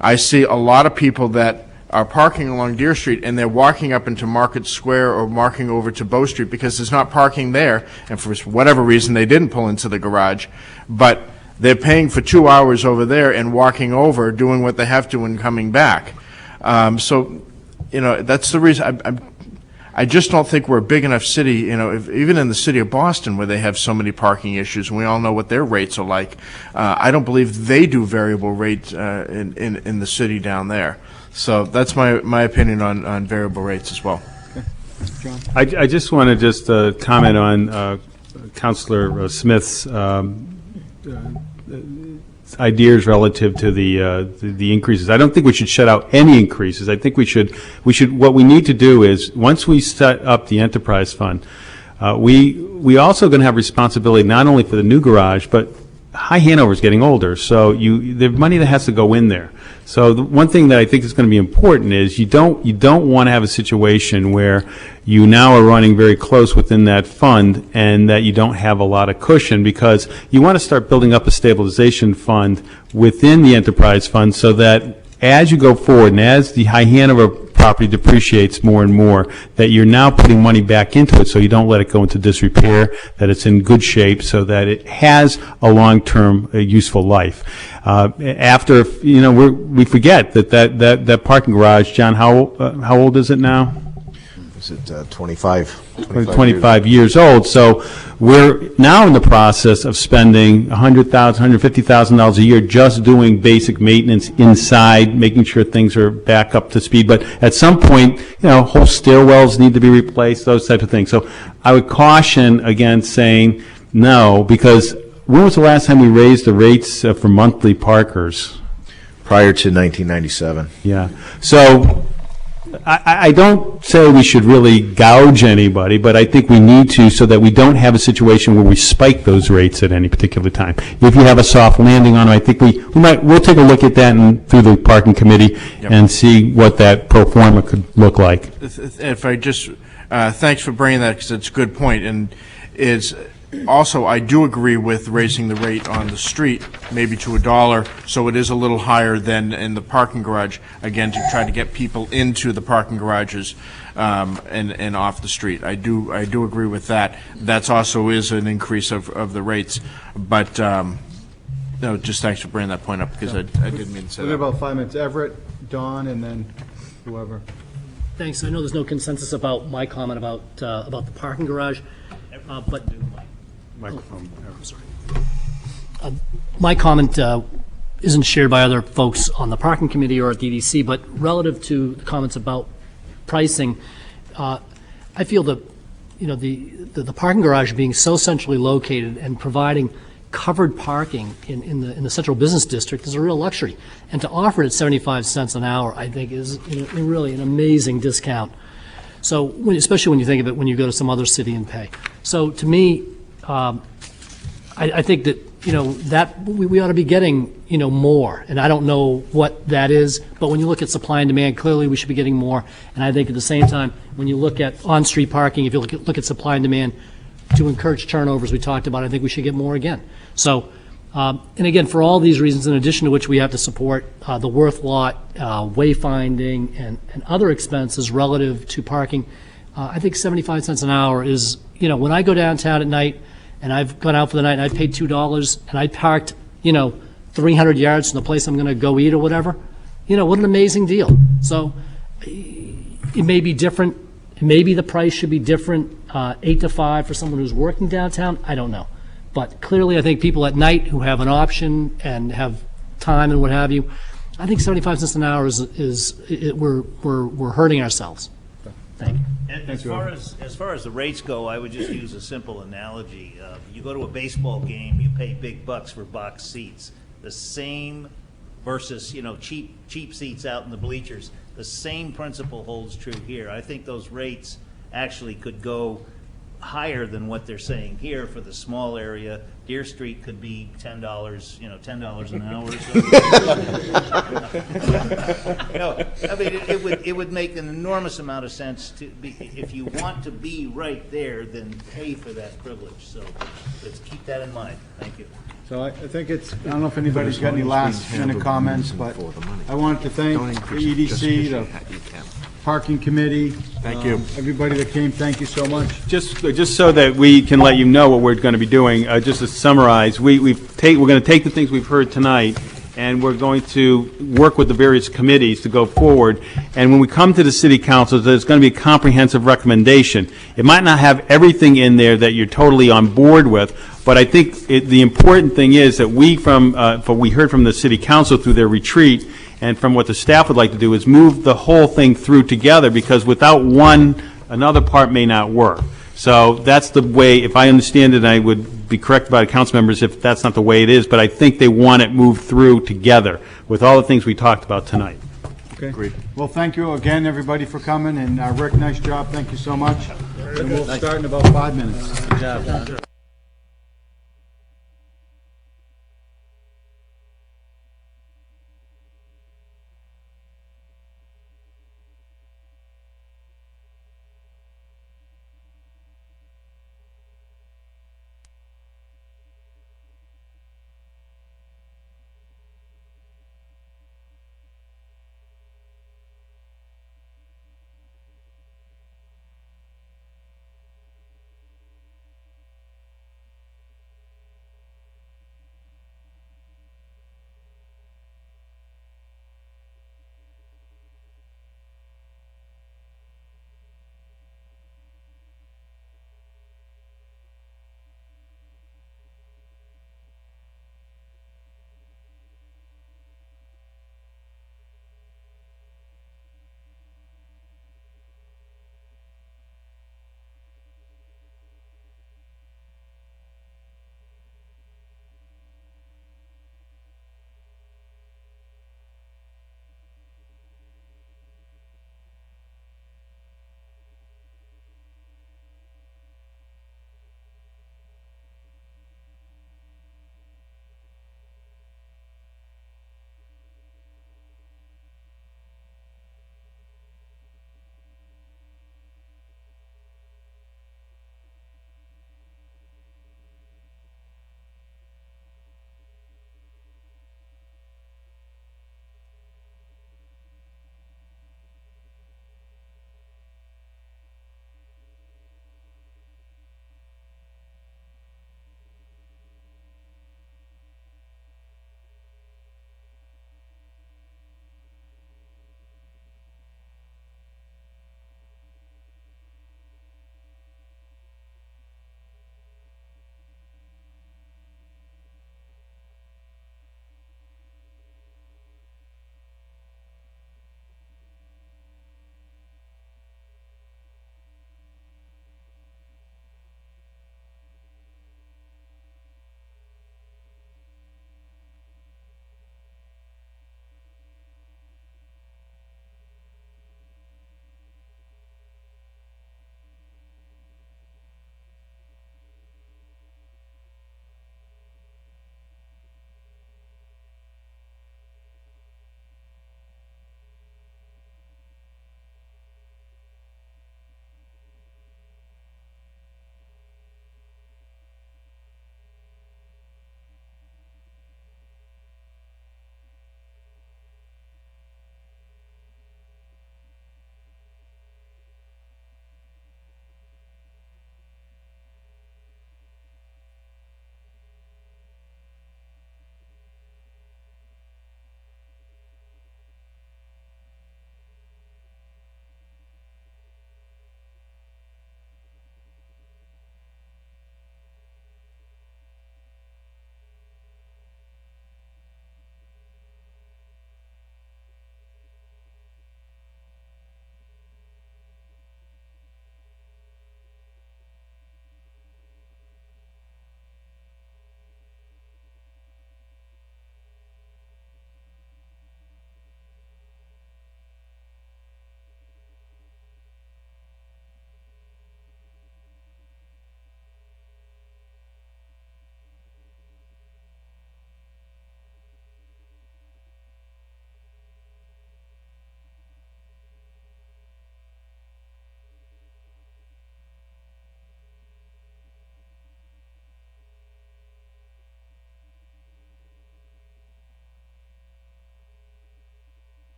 I see a lot of people that are parking along Deer Street and they're walking up into Market Square or walking over to Bow Street because there's not parking there, and for whatever reason they didn't pull into the garage, but they're paying for 2 hours over there and walking over, doing what they have to and coming back. So, that's the reason. I just don't think we're a big enough city, even in the city of Boston where they have so many parking issues, and we all know what their rates are like. I don't believe they do variable rates in the city down there. So that's my opinion on variable rates as well.
John?
I just want to comment on Councilor Smith's ideas relative to the increases. I don't think we should shut out any increases. I think we should, what we need to do is, once we set up the enterprise fund, we also going to have responsibility not only for the new garage, but High Hanover is getting older, so the money that has to go in there. So the one thing that I think is going to be important is you don't want to have a situation where you now are running very close within that fund and that you don't have a lot of cushion, because you want to start building up a stabilization fund within the enterprise fund so that as you go forward and as the High Hanover property depreciates more and more, that you're now putting money back into it so you don't let it go into disrepair, that it's in good shape so that it has a long-term useful life. After, we forget that parking garage, John, how old is it now?
Is it 25?
25 years old. So we're now in the process of spending $100,000, $150,000 a year just doing basic maintenance inside, making sure things are back up to speed. But at some point, whole stairwells need to be replaced, those types of things. So I would caution against saying no, because when was the last time we raised the rates for monthly parkers?
Prior to 1997.
Yeah. So I don't say we should really gouge anybody, but I think we need to, so that we don't have a situation where we spike those rates at any particular time. If you have a soft landing on them, I think we'll take a look at that through the parking committee and see what that pro forma could look like.
If I just, thanks for bringing that, because it's a good point, and also, I do agree with raising the rate on the street, maybe to $1, so it is a little higher than in the parking garage, again, to try to get people into the parking garages and off the street. I do agree with that. That's also is an increase of the rates, but no, just thanks for bringing that point up, because I didn't mean to say that.
We have about 5 minutes. Everett, Don, and then whoever.
Thanks. I know there's no consensus about my comment about the parking garage, but
microphone.
I'm sorry. My comment isn't shared by other folks on the parking committee or at DDC, but relative to the comments about pricing, I feel that the parking garage being so centrally located and providing covered parking in the central business district is a real luxury, and to offer it at 75 cents an hour, I think, is really an amazing discount. So, especially when you think of it, when you go to some other city and pay. So, to me, I think that that we ought to be getting more, and I don't know what that is, but when you look at supply and demand, clearly we should be getting more. And I think at the same time, when you look at on-street parking, if you look at supply and demand to encourage turnovers, we talked about, I think we should get more again. So, and again, for all these reasons, in addition to which we have to support the Worth lot, wayfinding, and other expenses relative to parking, I think 75 cents an hour is, when I go downtown at night, and I've gone out for the night and I've paid $2 and I parked, 300 yards from the place I'm going to go eat or whatever, what an amazing deal. So it may be different. Maybe the price should be different, 8 to 5 for someone who's working downtown. I don't know. But clearly I think people at night who have an option and have time and what have you, I think 75 cents an hour we're hurting ourselves. Thank you.
And as far as the rates go, I would just use a simple analogy. You go to a baseball game, you pay big bucks for box seats. The same versus cheap seats out in the bleachers. The same principle holds true here. I think those rates actually could go higher than what they're saying here for the small area. Deer Street could be $10, $10 an hour. No, I mean it would make an enormous amount of sense to be, if you want to be right there, then pay for that privilege. So let's keep that in mind. Thank you.
So I think it's, I don't know if anybody's got any last minute comments, but I wanted to thank the EDC, the parking committee.
Thank you.
Everybody that came, thank you so much.
Just so that we can let you know what we're going to be doing, just to summarize, we're going to take the things we've heard tonight, and we're going to work with the various committees to go forward. And when we come to the city council, there's going to be a comprehensive recommendation. It might not have everything in there that you're totally on board with, but I think the important thing is that what we heard from the city council through their retreat, and from what the staff would like to do, is move the whole thing through together, because without one, another part may not work. So that's the way, if I understand it, and I would be corrected by the council members if that's not the way it is, but I think they want it moved through together with all the things we talked about tonight.
Okay. Great. Well, thank you again, everybody, for coming, and Rick, nice job. Thank you so much. And we'll start in about 5 minutes.
Good job, John.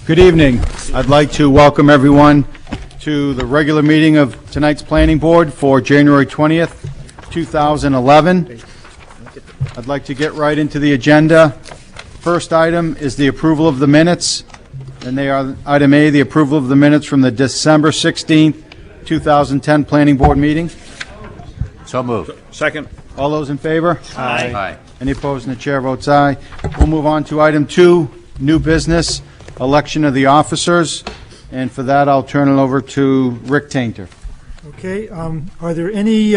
Good evening. I'd like to welcome everyone to the regular meeting of tonight's Planning Board for January 20th, 2011. I'd like to get right into the agenda. First item is the approval of the minutes, and they are item A, the approval of the minutes from the December 16th, 2010 Planning Board meeting.
So moved.
Second.
All those in favor?
Aye.
Any opposed? And the chair votes aye. We'll move on to item 2, new business, election of the officers. And for that, I'll turn it over to Rick Tainter.
Okay, are there any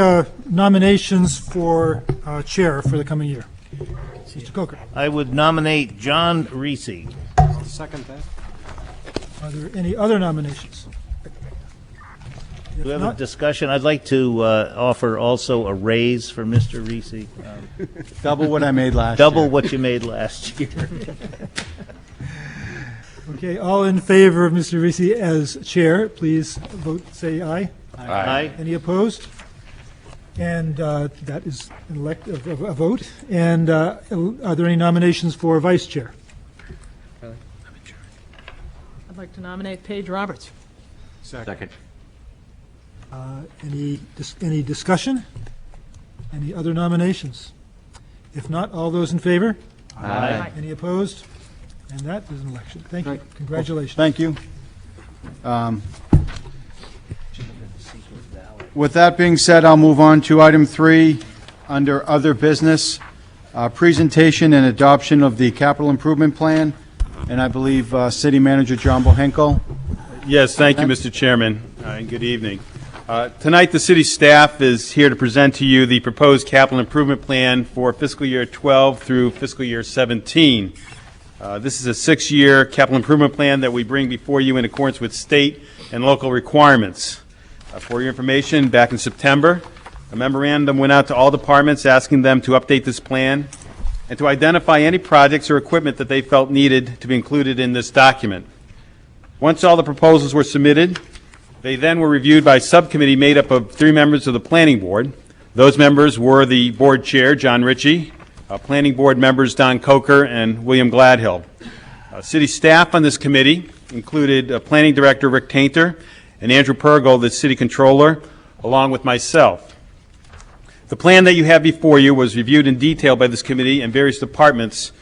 nominations for chair for the coming year? Mr. Coker.
I would nominate John Reese.
Second that.
Are there any other nominations?
Do we have a discussion? I'd like to offer also a raise for Mr. Reese.
Double what I made last
Double
year.
what you made last year.
Okay, all in favor of Mr. Reese as chair, please vote, say aye.
Aye.
Any opposed? And that is a vote. And are there any nominations for vice chair?
I'd like to nominate Paige Roberts.
Second.
Any discussion? Any other nominations? If not, all those in favor?
Aye.
Any opposed? And that is an election. Thank you. Congratulations.
Thank you. With that being said, I'll move on to item 3 under other business, presentation and adoption of the capital improvement plan. And I believe City Manager John Bohenkel.
Yes, thank you, Mr. Chairman, and good evening. Tonight, the city staff is here to present to you the proposed capital improvement plan for fiscal year 12 through fiscal year 17. This is a 6-year capital improvement plan that we bring before you in accordance with state and local requirements. For your information, back in September, a memorandum went out to all departments asking them to update this plan and to identify any projects or equipment that they felt needed to be included in this document. Once all the proposals were submitted, they then were reviewed by a subcommittee made up of 3 members of the Planning Board. Those members were the Board Chair, John Ritchie, Planning Board members Don Coker and William Gladhill. City staff on this committee included Planning Director Rick Tainter and Andrew Purgle, the City Controller, along with myself. The plan that you have before you was reviewed in detail by this committee and various departments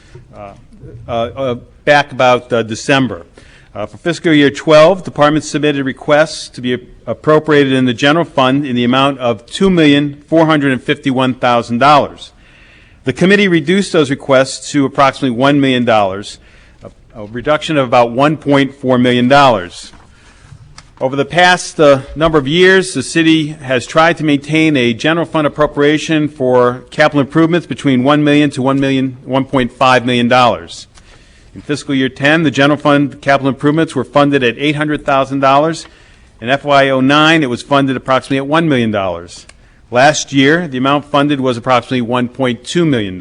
back about December. For fiscal year 12, departments submitted requests to be appropriated in the general fund in the amount of $2,451,000. The committee reduced those requests to approximately $1 million, a reduction of about $1.4 million. Over the past number of years, the city has tried to maintain a general fund appropriation for capital improvements between $1 million to $1.5 million. In fiscal year 10, the general fund capital improvements were funded at $800,000. In FY09, it was funded approximately at $1 million. Last year, the amount funded was approximately $1.2 million.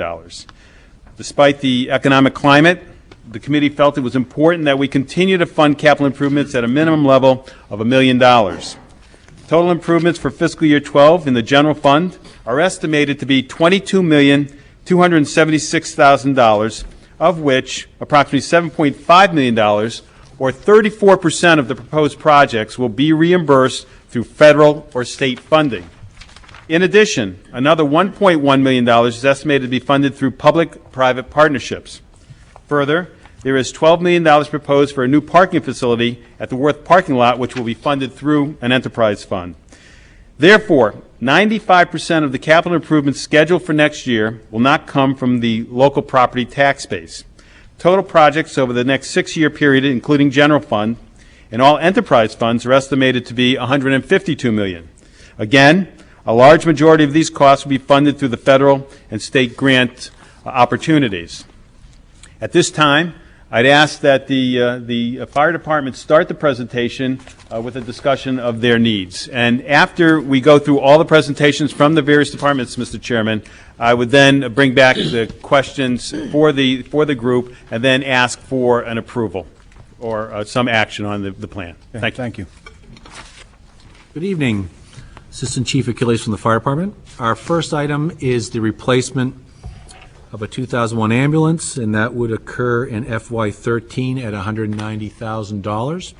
Despite the economic climate, the committee felt it was important that we continue to fund capital improvements at a minimum level of $1 million. Total improvements for fiscal year 12 in the general fund are estimated to be $22,276,000, of which approximately $7.5 million, or 34% of the proposed projects, will be reimbursed through federal or state funding. In addition, another $1.1 million is estimated to be funded through public-private partnerships. Further, there is $12 million proposed for a new parking facility at the Worth parking lot, which will be funded through an enterprise fund. Therefore, 95% of the capital improvements scheduled for next year will not come from the local property tax base. Total projects over the next 6-year period, including general fund and all enterprise funds, are estimated to be $152 million. Again, a large majority of these costs will be funded through the federal and state grant opportunities. At this time, I'd ask that the fire department start the presentation with a discussion of their needs. And after we go through all the presentations from the various departments, Mr. Chairman, I would then bring back the questions for the group and then ask for an approval or some action on the plan.
Okay, thank you.
Good evening. Assistant Chief Achilles from the Fire Department. Our first item is the replacement of a 2001 ambulance, and that would occur in FY13 at $190,000.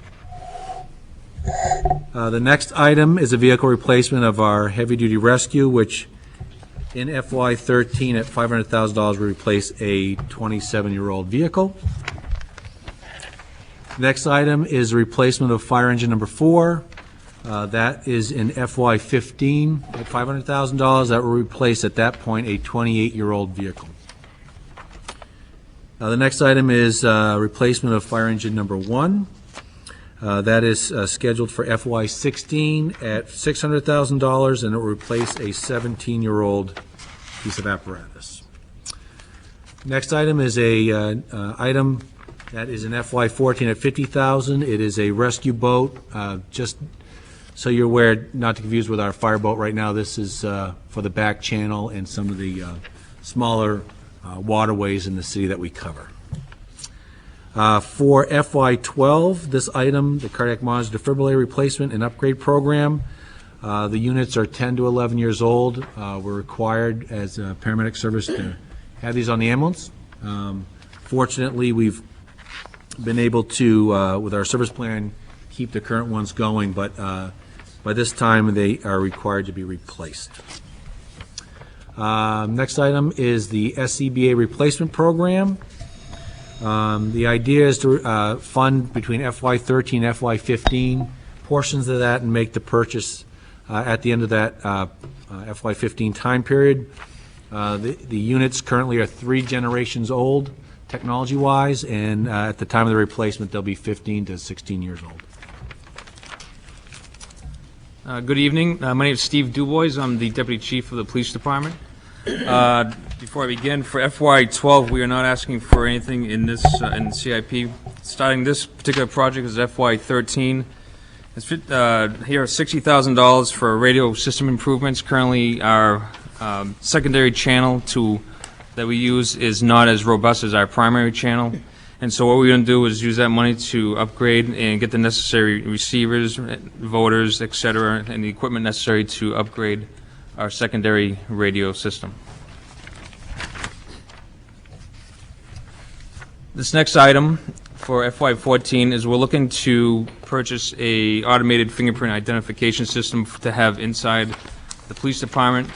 The next item is a vehicle replacement of our heavy-duty rescue, which in FY13 at $500,000 will replace a 27-year-old vehicle. Next item is a replacement of fire engine number 4. That is in FY15 at $500,000. That will replace at that point a 28-year-old vehicle. The next item is replacement of fire engine number 1. That is scheduled for FY16 at $600,000, and it will replace a 17-year-old piece of apparatus. Next item is a item that is in FY14 at $50,000. It is a rescue boat. Just so you're aware, not to confuse with our fireboat right now, this is for the back channel and some of the smaller waterways in the city that we cover. For FY12, this item, the cardiac monitor defibrillator replacement and upgrade program, the units are 10 to 11 years old. We're required as a paramedic service to have these on the ambulance. Fortunately, we've been able to, with our service plan, keep the current ones going, but by this time they are required to be replaced. Next item is the SCBA replacement program. The idea is to fund between FY13 and FY15 portions of that and make the purchase at the end of that FY15 time period. The units currently are 3 generations old technology-wise, and at the time of the replacement they'll be 15 to 16 years old.
Good evening. My name is Steve Dubois. I'm the Deputy Chief of the Police Department. Before I begin, for FY12, we are not asking for anything in this in CIP. Starting this particular project is FY13. It's here $60,000 for radio system improvements. Currently, our secondary channel that we use is not as robust as our primary channel. And so what we're going to do is use that money to upgrade and get the necessary receivers, voters, et cetera, and the equipment necessary to upgrade our secondary radio system. This next item for FY14 is we're looking to purchase a automated fingerprint identification system to have inside the police department.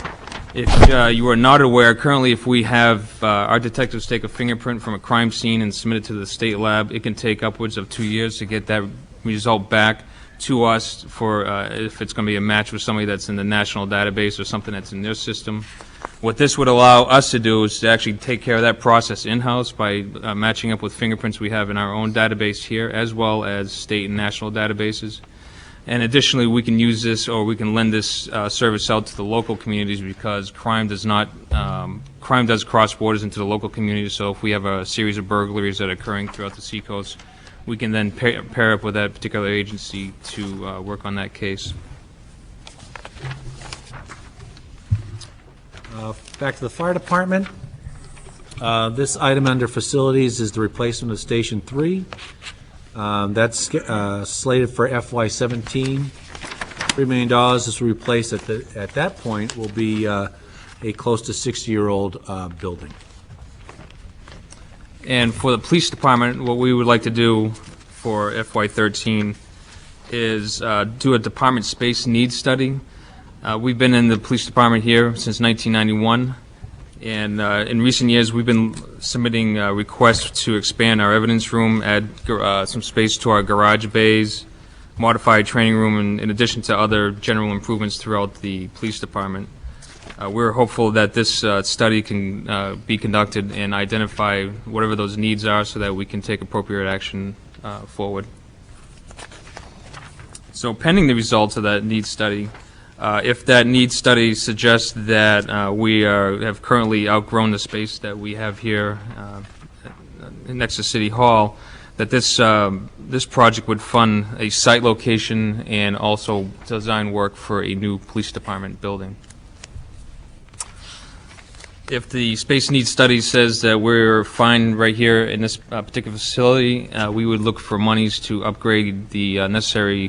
If you are not aware, currently if we have our detectives take a fingerprint from a crime scene and submit it to the state lab, it can take upwards of 2 years to get that result back to us for if it's going to be a match with somebody that's in the national database or something that's in their system. What this would allow us to do is to actually take care of that process in-house by matching up with fingerprints we have in our own database here, as well as state and national databases. And additionally, we can use this, or we can lend this service out to the local communities, because crime does cross borders into the local communities. So if we have a series of burglaries that are occurring throughout the seacoast, we can then pair up with that particular agency to work on that case.
Back to the fire department. This item under facilities is the replacement of Station 3. That's slated for FY17. $3 million. This will replace at that point will be a close to 60-year-old building.
And for the police department, what we would like to do for FY13 is do a department space needs study. We've been in the police department here since 1991, and in recent years we've been submitting requests to expand our evidence room, add some space to our garage bays, modified training room, and in addition to other general improvements throughout the police department. We're hopeful that this study can be conducted and identify whatever those needs are so that we can take appropriate action forward. So pending the results of that needs study, if that needs study suggests that we have currently outgrown the space that we have here next to City Hall, that this project would fund a site location and also design work for a new police department building. If the space needs study says that we're fine right here in this particular facility, we would look for monies to upgrade the necessary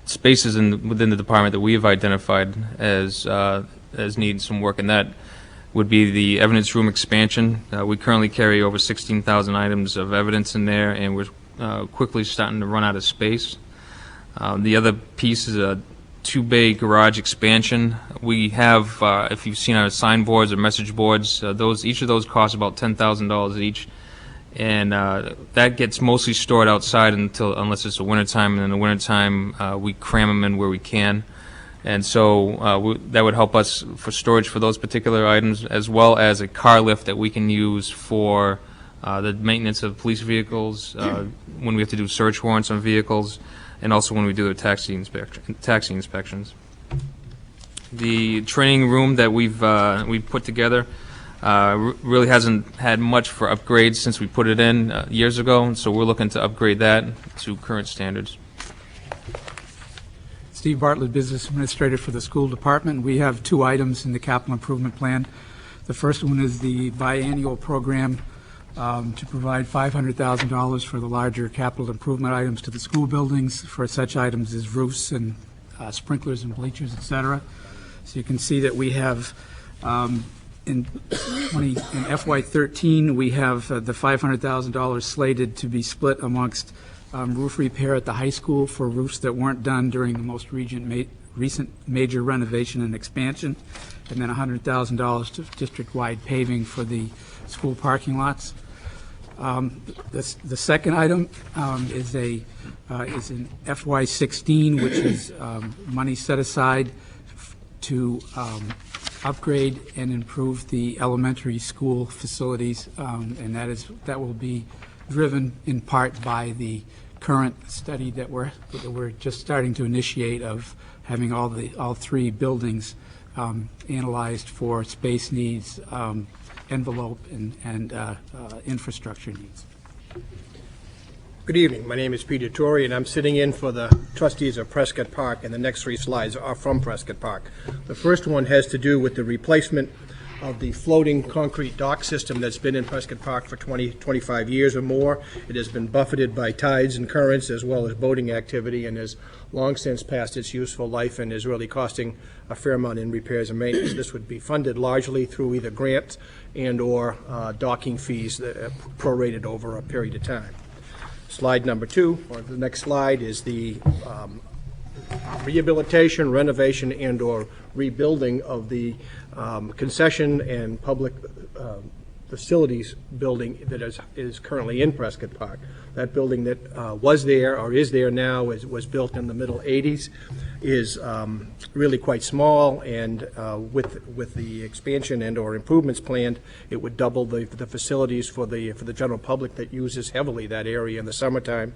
spaces within the department that we have identified as needing some work, and that would be the evidence room expansion. We currently carry over 16,000 items of evidence in there, and we're quickly starting to run out of space. The other piece is a two-bay garage expansion. We have, if you've seen our signboards or message boards, each of those cost about $10,000 each, and that gets mostly stored outside unless it's the wintertime, and in the wintertime we cram them in where we can. And so that would help us for storage for those particular items, as well as a car lift that we can use for the maintenance of police vehicles, when we have to do search warrants on vehicles, and also when we do the taxi inspections. The training room that we've put together really hasn't had much for upgrades since we put it in years ago, and so we're looking to upgrade that to current standards.
Steve Bartlett, Business Administrator for the School Department. We have two items in the capital improvement plan. The first one is the biannual program to provide $500,000 for the larger capital improvement items to the school buildings. For such items as roofs and sprinklers and bleachers, etc. So you can see that we have in FY13 we have the $500,000 slated to be split amongst roof repair at the high school for roofs that weren't done during the most recent major renovation and expansion, and then $100,000 to district-wide paving for the school parking lots. The second item is in FY16, which is money set aside to upgrade and improve the elementary school facilities, and that will be driven in part by the current study that we're just starting to initiate of having all three buildings analyzed for space needs, envelope, and infrastructure needs.
Good evening. My name is Peter Torrey, and I'm sitting in for the trustees of Prescott Park, and the next three slides are from Prescott Park. The first one has to do with the replacement of the floating concrete dock system that's been in Prescott Park for 25 years or more. It has been buffeted by tides and currents as well as boating activity, and has long since passed its useful life and is really costing a fair amount in repairs and maintenance. This would be funded largely through either grants and or docking fees that are prorated over a period of time. Slide number 2, or the next slide, is the rehabilitation, renovation, and or rebuilding of the concession and public facilities building that is currently in Prescott Park. That building that was there or is there now was built in the middle 80s, is really quite small, and with the expansion and or improvements planned, it would double the facilities for the general public that uses heavily that area in the summertime,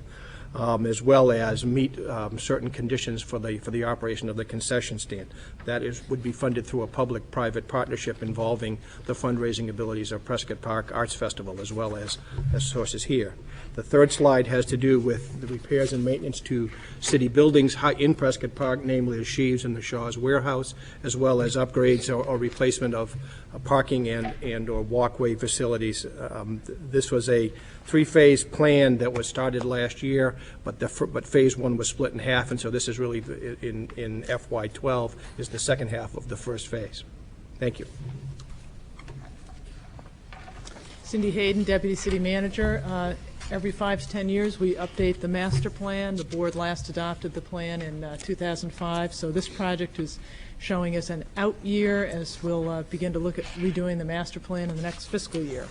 as well as meet certain conditions for the operation of the concession stand. That would be funded through a public-private partnership involving the fundraising abilities of Prescott Park Arts Festival as well as sources here. The third slide has to do with the repairs and maintenance to city buildings in Prescott Park, namely the Sheaves and the Shaw's Warehouse, as well as upgrades or replacement of parking and or walkway facilities. This was a three-phase plan that was started last year, but phase 1 was split in half, and so this is really in FY12 is the second half of the first phase. Thank you.
Cindy Hayden, Deputy City Manager. Every 5 to 10 years, we update the master plan. The board last adopted the plan in 2005, so this project is showing us an out year as we'll begin to look at redoing the master plan in the next fiscal year.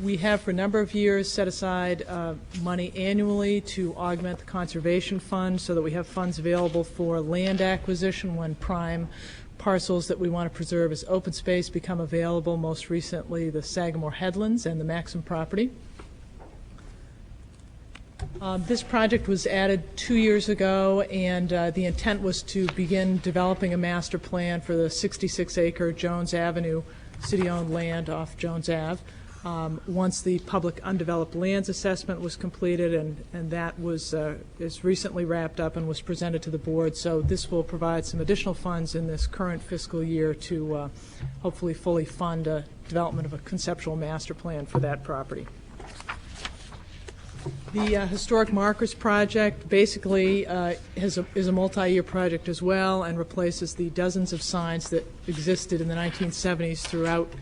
We have for a number of years set aside money annually to augment the conservation fund so that we have funds available for land acquisition when prime parcels that we want to preserve as open space become available, most recently the Sagamore Headlands and the Maxim property. This project was added 2 years ago, and the intent was to begin developing a master plan for the 66-acre Jones Avenue city-owned land off Jones Ave. Once the public undeveloped lands assessment was completed, and that is recently wrapped up and was presented to the board. So this will provide some additional funds in this current fiscal year to hopefully fully fund development of a conceptual master plan for that property. The Historic Markers Project basically is a multi-year project as well and replaces the dozens of signs that existed in the 1970s throughout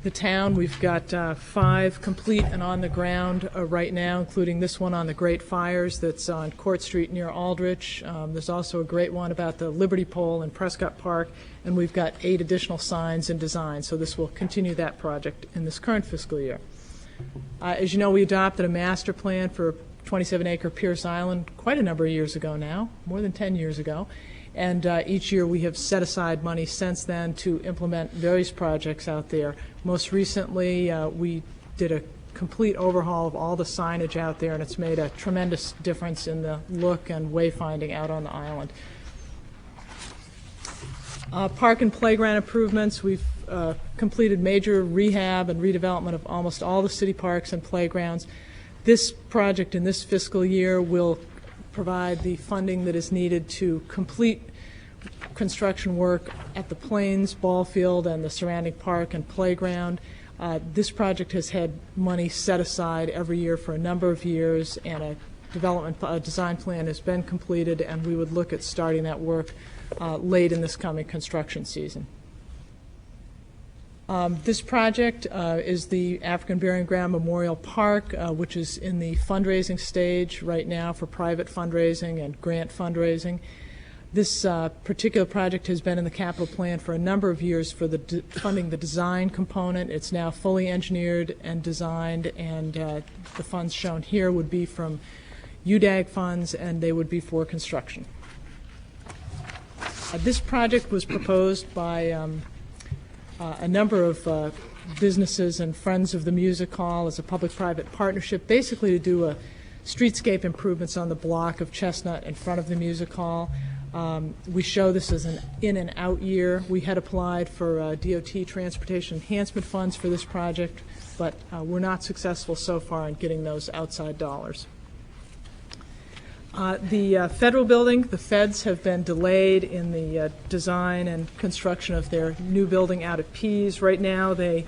the town. We've got 5 complete and on the ground right now, including this one on the Great Fires that's on Court Street near Aldrich. There's also a great one about the Liberty Pole in Prescott Park, and we've got 8 additional signs in design, so this will continue that project in this current fiscal year. As you know, we adopted a master plan for 27-acre Pierce Island quite a number of years ago now, more than 10 years ago. And each year we have set aside money since then to implement various projects out there. Most recently, we did a complete overhaul of all the signage out there, and it's made a tremendous difference in the look and wayfinding out on the island. Park and playground improvements. We've completed major rehab and redevelopment of almost all the city parks and playgrounds. This project in this fiscal year will provide the funding that is needed to complete construction work at the Plains ball field and the surrounding park and playground. This project has had money set aside every year for a number of years, and a design plan has been completed, and we would look at starting that work late in this coming construction season. This project is the African Burying Ground Memorial Park, which is in the fundraising stage right now for private fundraising and grant fundraising. This particular project has been in the capital plan for a number of years for funding the design component. It's now fully engineered and designed, and the funds shown here would be from UDAG funds, and they would be for construction. This project was proposed by a number of businesses and friends of the music hall as a public-private partnership, basically to do streetscape improvements on the block of Chestnut in front of the music hall. We show this as an in and out year. We had applied for DOT transportation enhancement funds for this project, but we're not successful so far in getting those outside dollars. The federal building, the feds have been delayed in the design and construction of their new building out at Pease. Right now they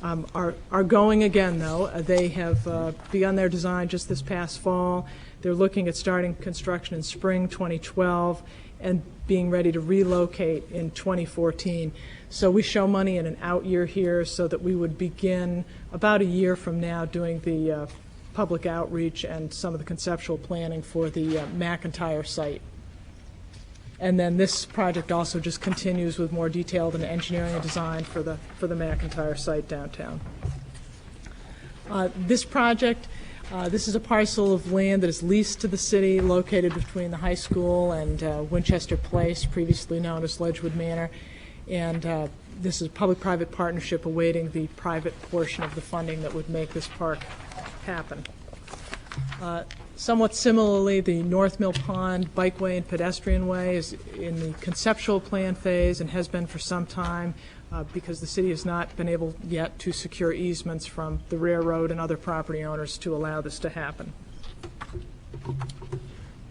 are going again, though. They have begun their design just this past fall. They're looking at starting construction in spring 2012 and being ready to relocate in 2014. So we show money in an out year here so that we would begin about a year from now doing the public outreach and some of the conceptual planning for the McIntyre site. And then this project also just continues with more detailed and engineering and design for the McIntyre site downtown. This project, this is a parcel of land that is leased to the city, located between the high school and Winchester Place, previously known as Ledgewood Manor. And this is a public-private partnership awaiting the private portion of the funding that would make this park happen. Somewhat similarly, the North Mill Pond Bikeway and Pedestrian Way is in the conceptual plan phase and has been for some time because the city has not been able yet to secure easements from the railroad and other property owners to allow this to happen.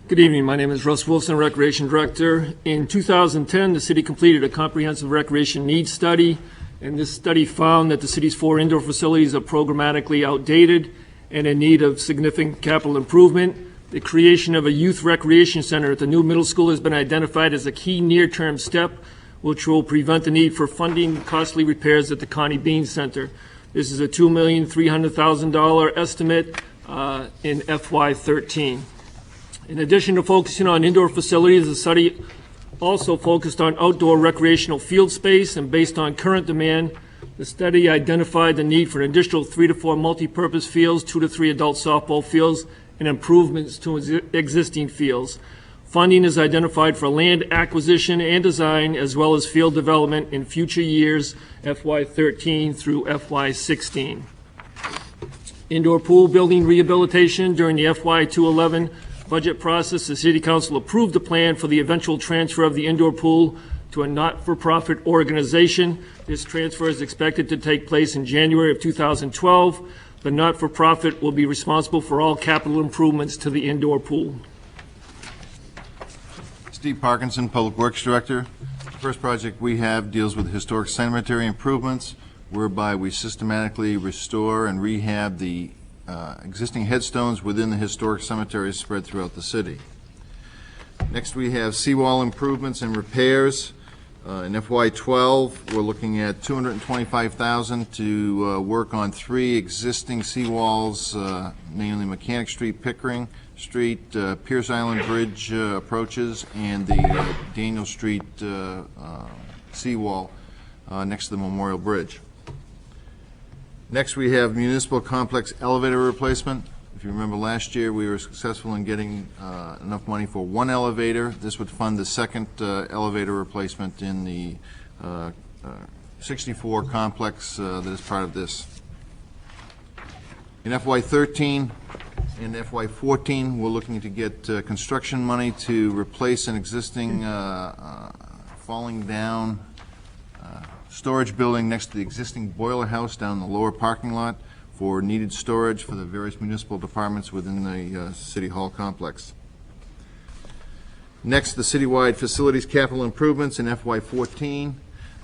Good evening. My name is Russ Wilson, Recreation Director. In 2010, the city completed a comprehensive recreation needs study, and this study found that the city's 4 indoor facilities are programmatically outdated and in need of significant capital improvement. The creation of a youth recreation center at the new middle school has been identified as a key near-term step, which will prevent the need for funding costly repairs at the Connie Bean Center. This is a $2,300,000 estimate in FY13. In addition to focusing on indoor facilities, the study also focused on outdoor recreational field space, and based on current demand, the study identified the need for an additional 3 to 4 multi-purpose fields, 2 to 3 adult softball fields, and improvements to existing fields. Funding is identified for land acquisition and design, as well as field development in future years, FY13 through FY16. Indoor pool building rehabilitation. During the FY211 budget process, the City Council approved the plan for the eventual transfer of the indoor pool to a not-for-profit organization. This transfer is expected to take place in January of 2012. The not-for-profit will be responsible for all capital improvements to the indoor pool.
Steve Parkinson, Public Works Director. The first project we have deals with historic cemetery improvements, whereby we systematically restore and rehab the existing headstones within the historic cemeteries spread throughout the city. Next, we have seawall improvements and repairs. In FY12, we're looking at $225,000 to work on 3 existing seawalls, namely Mechanic Street, Pickering Street, Pierce Island Bridge approaches, and the Daniel Street seawall next to the Memorial Bridge. Next, we have municipal complex elevator replacement. If you remember last year, we were successful in getting enough money for 1 elevator. This would fund the 2nd elevator replacement in the 64 complex that is part of this. In FY13 and FY14, we're looking to get construction money to replace an existing falling down storage building next to the existing boiler house down in the lower parking lot for needed storage for the various municipal departments within the City Hall complex. Next, the citywide facilities capital improvements in FY14.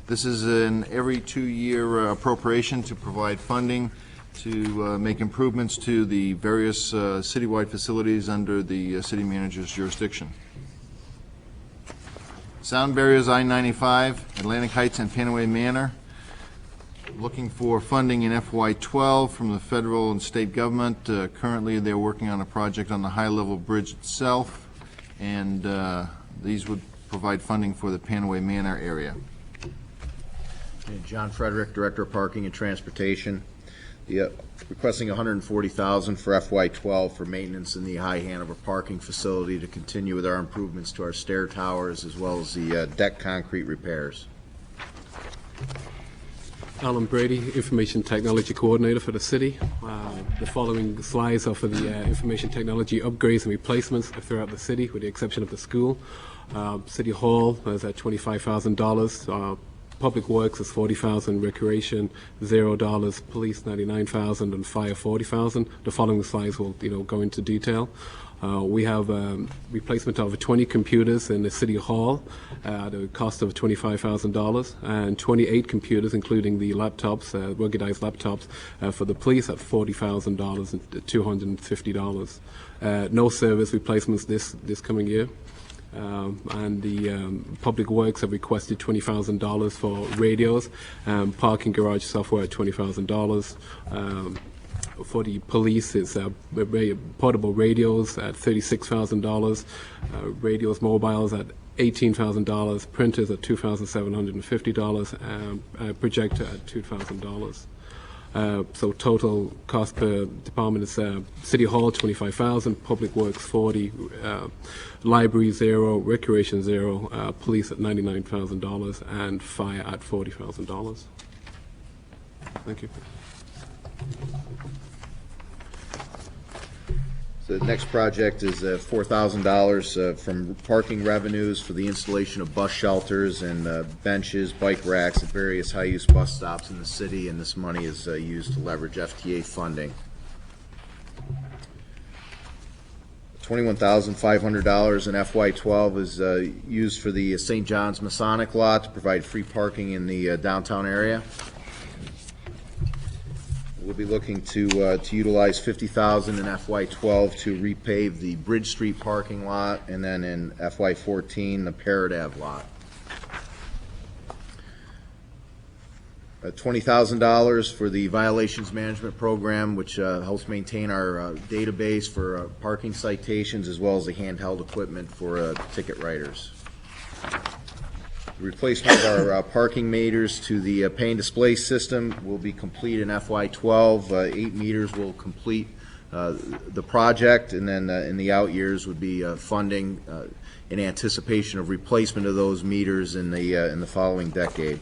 This is an every 2-year appropriation to provide funding to make improvements to the various citywide facilities under the city manager's jurisdiction. Sound barriers, I-95, Atlantic Heights and Panaway Manor. Looking for funding in FY12 from the federal and state government. Currently, they're working on a project on the high-level bridge itself, and these would provide funding for the Panaway Manor area.
John Frederick, Director of Parking and Transportation. Requesting $140,000 for FY12 for maintenance in the High Hanover parking facility to continue with our improvements to our stair towers as well as the deck concrete repairs.
Alan Brady, Information Technology Coordinator for the city. The following slides are for the information technology upgrades and replacements throughout the city, with the exception of the school. City Hall is at $25,000. Public Works is $40,000, Recreation $0, Police $99,000, and Fire $40,000. The following slides will, go into detail. We have replacement of 20 computers in the City Hall at a cost of $25,000, and 28 computers, including the laptops, ruggedized laptops, for the police at $40,000 and $250. No service replacements this coming year. And the Public Works have requested $20,000 for radios, parking garage software at $20,000. For the police, it's portable radios at $36,000, radios mobiles at $18,000, printers at $2,750, and projector at $2,000. So total cost per department is City Hall $25,000, Public Works $40,000, Library $0, Recreation $0, Police at $99,000, and Fire at $40,000. Thank you.
So the next project is $4,000 from parking revenues for the installation of bus shelters and benches, bike racks at various high-use bus stops in the city, and this money is used to leverage FTA funding. $21,500 in FY12 is used for the St. John's Masonic lot to provide free parking in the downtown area. We'll be looking to utilize $50,000 in FY12 to repave the Bridge Street parking lot, and then in FY14 the Parrot Ave lot. $20,000 for the violations management program, which helps maintain our database for parking citations as well as the handheld equipment for ticket writers. The replacement of our parking meters to the pay and display system will be complete in FY12. 8 meters will complete the project, and then in the out years would be funding in anticipation of replacement of those meters in the following decade.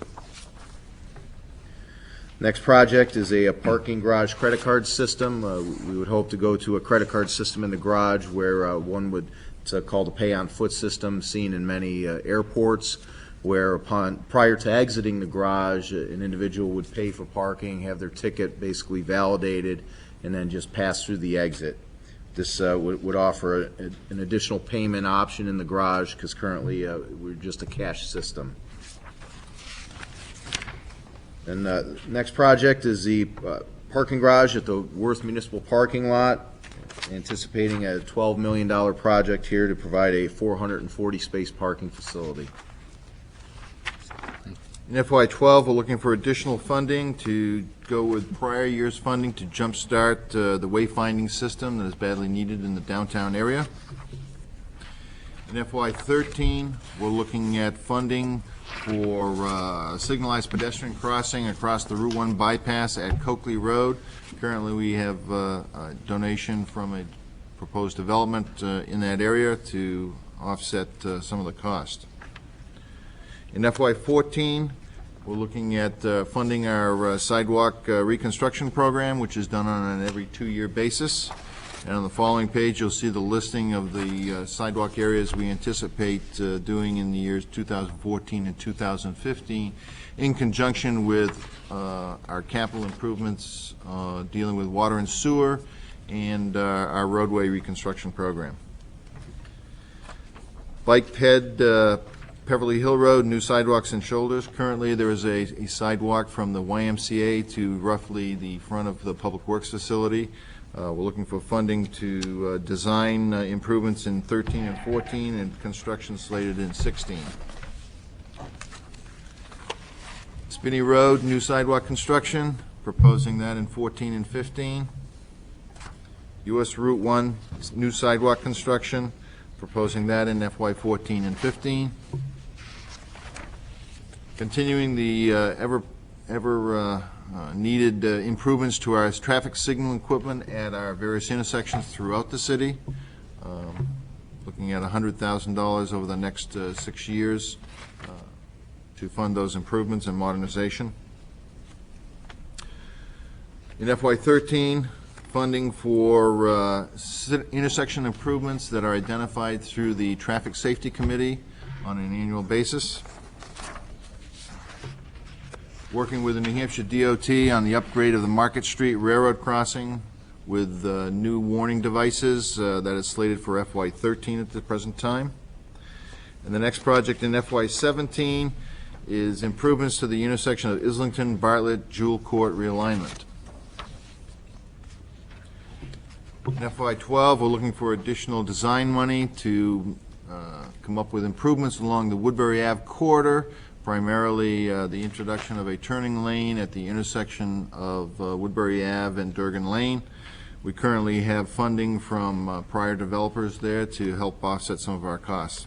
Next project is a parking garage credit card system. We would hope to go to a credit card system in the garage where one would, it's called a pay-on-foot system seen in many airports, where prior to exiting the garage, an individual would pay for parking, have their ticket basically validated, and then just pass through the exit. This would offer an additional payment option in the garage because currently we're just a cash system. And next project is the parking garage at the Worth Municipal Parking Lot, anticipating a $12 million project here to provide a 440-space parking facility. In FY12, we're looking for additional funding to go with prior year's funding to jumpstart the wayfinding system that is badly needed in the downtown area. In FY13, we're looking at funding for signalized pedestrian crossing across the Route 1 bypass at Coakley Road. Currently, we have a donation from a proposed development in that area to offset some of the cost. In FY14, we're looking at funding our sidewalk reconstruction program, which is done on an every 2-year basis. And on the following page, you'll see the listing of the sidewalk areas we anticipate doing in the years 2014 and 2015 in conjunction with our capital improvements dealing with water and sewer and our roadway reconstruction program. Bike ped Beverly Hill Road, new sidewalks and shoulders. Currently, there is a sidewalk from the YMCA to roughly the front of the Public Works facility. We're looking for funding to design improvements in 13 and 14 and construction slated in 16. Spinney Road, new sidewalk construction, proposing that in 14 and 15. US Route 1, new sidewalk construction, proposing that in FY 14 and 15. Continuing the ever needed improvements to our traffic signal equipment at our various intersections throughout the city. Looking at $100,000 over the next 6 years to fund those improvements and modernization. In FY13, funding for intersection improvements that are identified through the Traffic Safety Committee on an annual basis. Working with the New Hampshire DOT on the upgrade of the Market Street Railroad crossing with new warning devices that is slated for FY13 at the present time. And the next project in FY17 is improvements to the intersection of Islington, Bartlett, Jewel Court realignment. In FY12, we're looking for additional design money to come up with improvements along the Woodbury Ave corridor, primarily the introduction of a turning lane at the intersection of Woodbury Ave and Durgan Lane. We currently have funding from prior developers there to help offset some of our costs.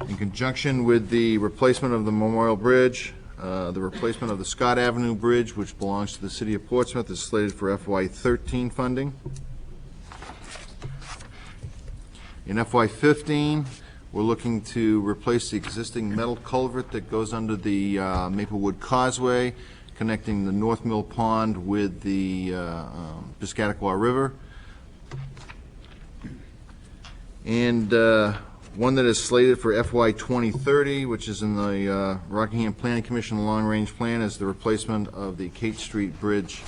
In conjunction with the replacement of the Memorial Bridge, the replacement of the Scott Avenue Bridge, which belongs to the City of Portsmouth, is slated for FY13 funding. In FY15, we're looking to replace the existing metal culvert that goes under the Maplewood Causeway, connecting the North Mill Pond with the Piscataqua River. And one that is slated for FY 2030, which is in the Rockingham Planning Commission long-range plan, is the replacement of the Kate Street Bridge.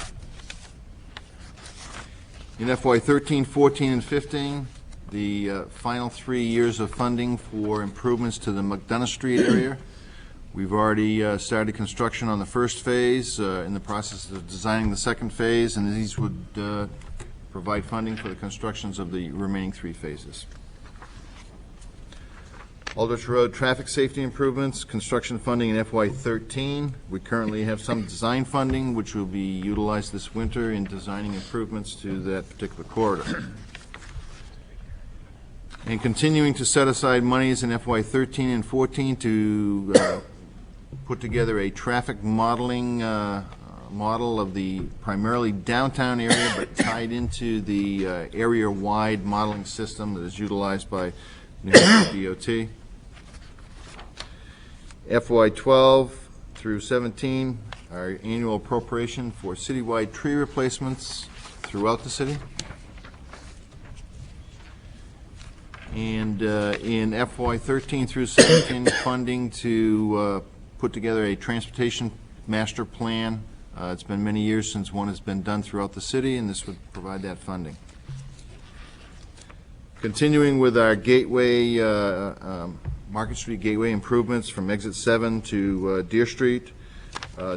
In FY 13, 14, and 15, the final 3 years of funding for improvements to the McDonough Street area. We've already started construction on the first phase, in the process of designing the second phase, and these would provide funding for the constructions of the remaining 3 phases. Aldrich Road traffic safety improvements, construction funding in FY 13. We currently have some design funding, which will be utilized this winter in designing improvements to that particular corridor. And continuing to set aside monies in FY 13 and 14 to put together a traffic modeling model of the primarily downtown area, but tied into the area-wide modeling system that is utilized by New Hampshire DOT. FY 12 through 17, our annual appropriation for citywide tree replacements throughout the city. And in FY 13 through 17, funding to put together a transportation master plan. It's been many years since one has been done throughout the city, and this would provide that funding. Continuing with our gateway, Market Street Gateway improvements from Exit 7 to Deer Street,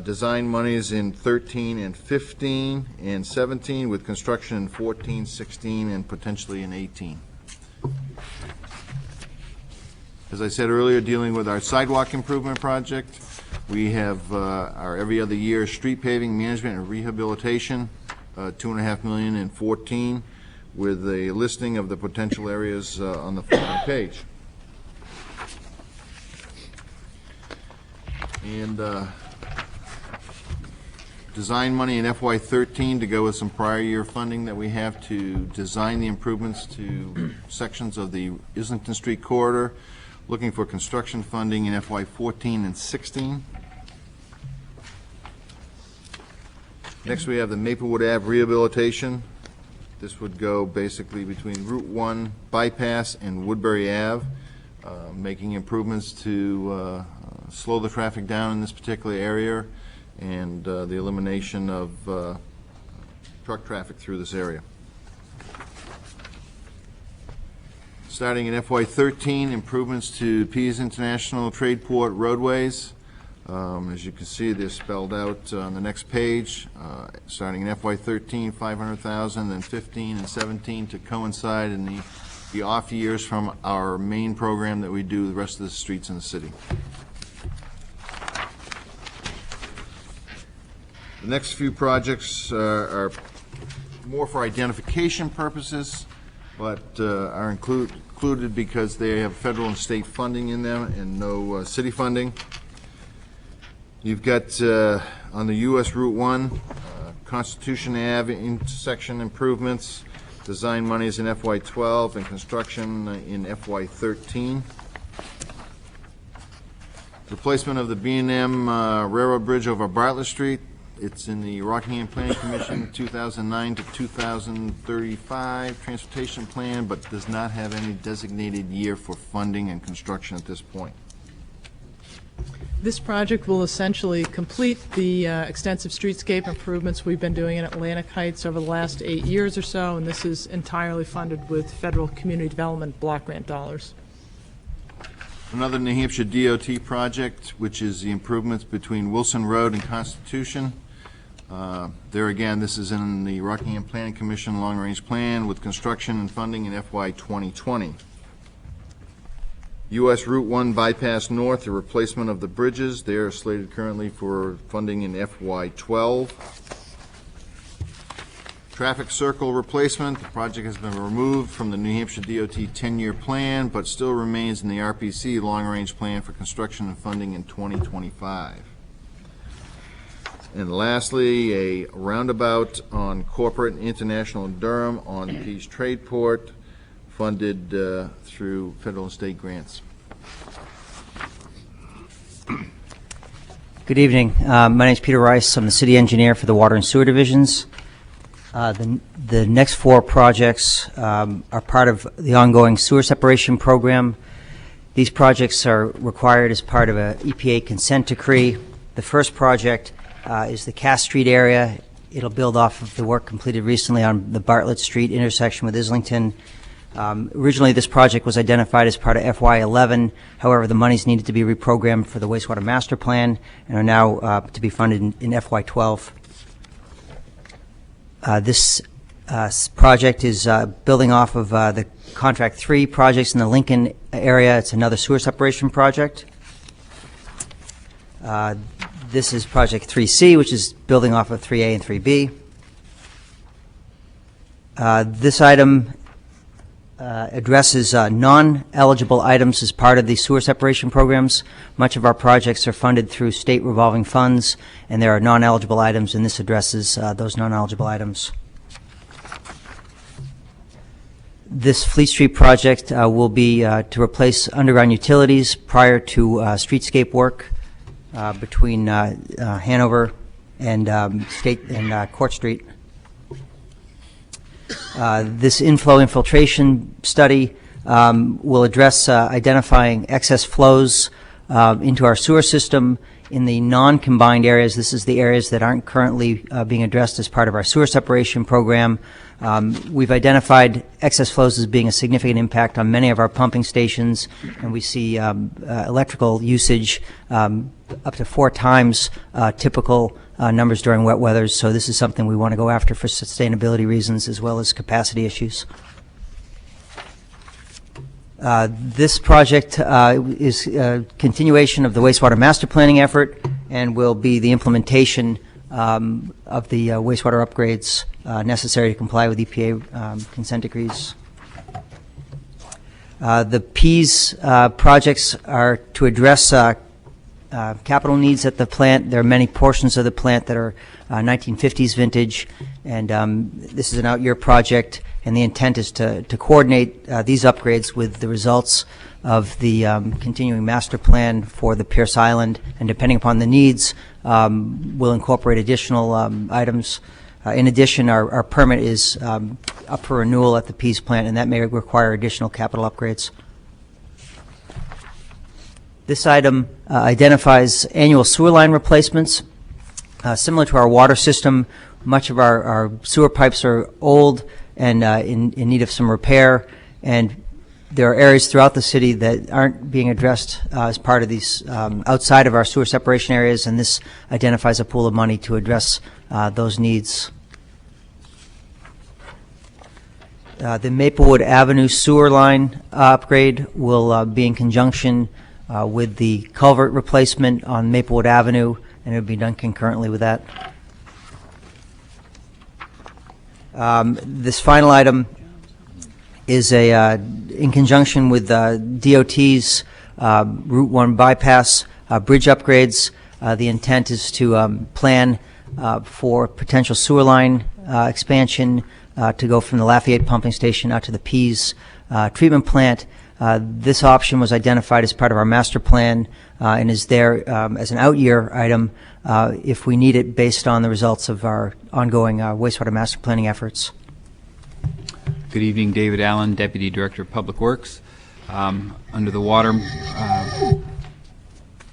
Design monies in 13 and 15 and 17, with construction in 14, 16, and potentially in 18. As I said earlier, dealing with our sidewalk improvement project, we have our every other year street paving management and rehabilitation, $2.5 million in 14, with a listing of the potential areas on the following page. And design money in FY13 to go with some prior year funding that we have to design the improvements to sections of the Islington Street corridor, looking for construction funding in FY14 and 16. Next, we have the Maplewood Ave rehabilitation. This would go basically between Route 1 bypass and Woodbury Ave, making improvements to slow the traffic down in this particular area and the elimination of truck traffic through this area. Starting in FY13, improvements to Pease International Trade Port roadways. As you can see, they're spelled out on the next page. Starting in FY13, $500,000, then 15 and 17 to coincide in the off years from our main program that we do the rest of the streets in the city. The next few projects are more for identification purposes, but are included because they have federal and state funding in them and no city funding. You've got on the U.S. Route 1, Constitution Ave intersection improvements, design monies in FY12, and construction in FY13. Replacement of the B&M Railroad Bridge over Bartlett Street. It's in the Rockingham Planning Commission 2009 to 2035 transportation plan, but does not have any designated year for funding and construction at this point.
This project will essentially complete the extensive streetscape improvements we've been doing in Atlantic Heights over the last 8 years or so, and this is entirely funded with federal community development block grant dollars.
Another New Hampshire DOT project, which is the improvements between Wilson Road and Constitution. There again, this is in the Rockingham Planning Commission long-range plan with construction and funding in FY 2020. U.S. Route 1 bypass north, the replacement of the bridges. They are slated currently for funding in FY 12. Traffic circle replacement. The project has been removed from the New Hampshire DOT 10-year plan, but still remains in the RPC long-range plan for construction and funding in 2025. And lastly, a roundabout on Corporate and International in Durham on Pease Trade Port, funded through federal and state grants.
Good evening. My name is Peter Rice. I'm the city engineer for the Water and Sewer Divisions. The next 4 projects are part of the ongoing sewer separation program. These projects are required as part of an EPA consent decree. The first project is the Cass Street area. It'll build off of the work completed recently on the Bartlett Street intersection with Islington. Originally, this project was identified as part of FY11. However, the monies needed to be reprogrammed for the wastewater master plan and are now to be funded in FY12. This project is building off of the Contract 3 projects in the Lincoln area. It's another sewer separation project. This is Project 3C, which is building off of 3A and 3B. This item addresses non-eligible items as part of the sewer separation programs. Much of our projects are funded through state revolving funds, and there are non-eligible items, and this addresses those non-eligible items. This Fleet Street project will be to replace underground utilities prior to streetscape work between Hanover and State and Court Street. This inflow infiltration study will address identifying excess flows into our sewer system In the non-combined areas, this is the areas that aren't currently being addressed as part of our sewer separation program. We've identified excess flows as being a significant impact on many of our pumping stations, and we see electrical usage up to 4 times typical numbers during wet weathers. So this is something we want to go after for sustainability reasons as well as capacity issues. This project is a continuation of the wastewater master planning effort and will be the implementation of the wastewater upgrades necessary to comply with EPA consent decrees. The PEAS projects are to address capital needs at the plant. There are many portions of the plant that are 1950s vintage, and this is an out-year project, and the intent is to coordinate these upgrades with the results of the continuing master plan for the Pierce Island, and depending upon the needs, we'll incorporate additional items. In addition, our permit is up for renewal at the PEAS plant, and that may require additional capital upgrades. This item identifies annual sewer line replacements. Similar to our water system, much of our sewer pipes are old and in need of some repair, and there are areas throughout the city that aren't being addressed as part of these outside of our sewer separation areas, and this identifies a pool of money to address those needs. The Maplewood Avenue sewer line upgrade will be in conjunction with the culvert replacement on Maplewood Avenue, and it will be done concurrently with that. This final item is in conjunction with DOT's Route 1 bypass bridge upgrades. The intent is to plan for potential sewer line expansion to go from the Lafayette pumping station out to the Pease treatment plant. This option was identified as part of our master plan and is there as an out-year item if we need it based on the results of our ongoing wastewater master planning efforts.
Good evening, David Allen, Deputy Director of Public Works. Under the water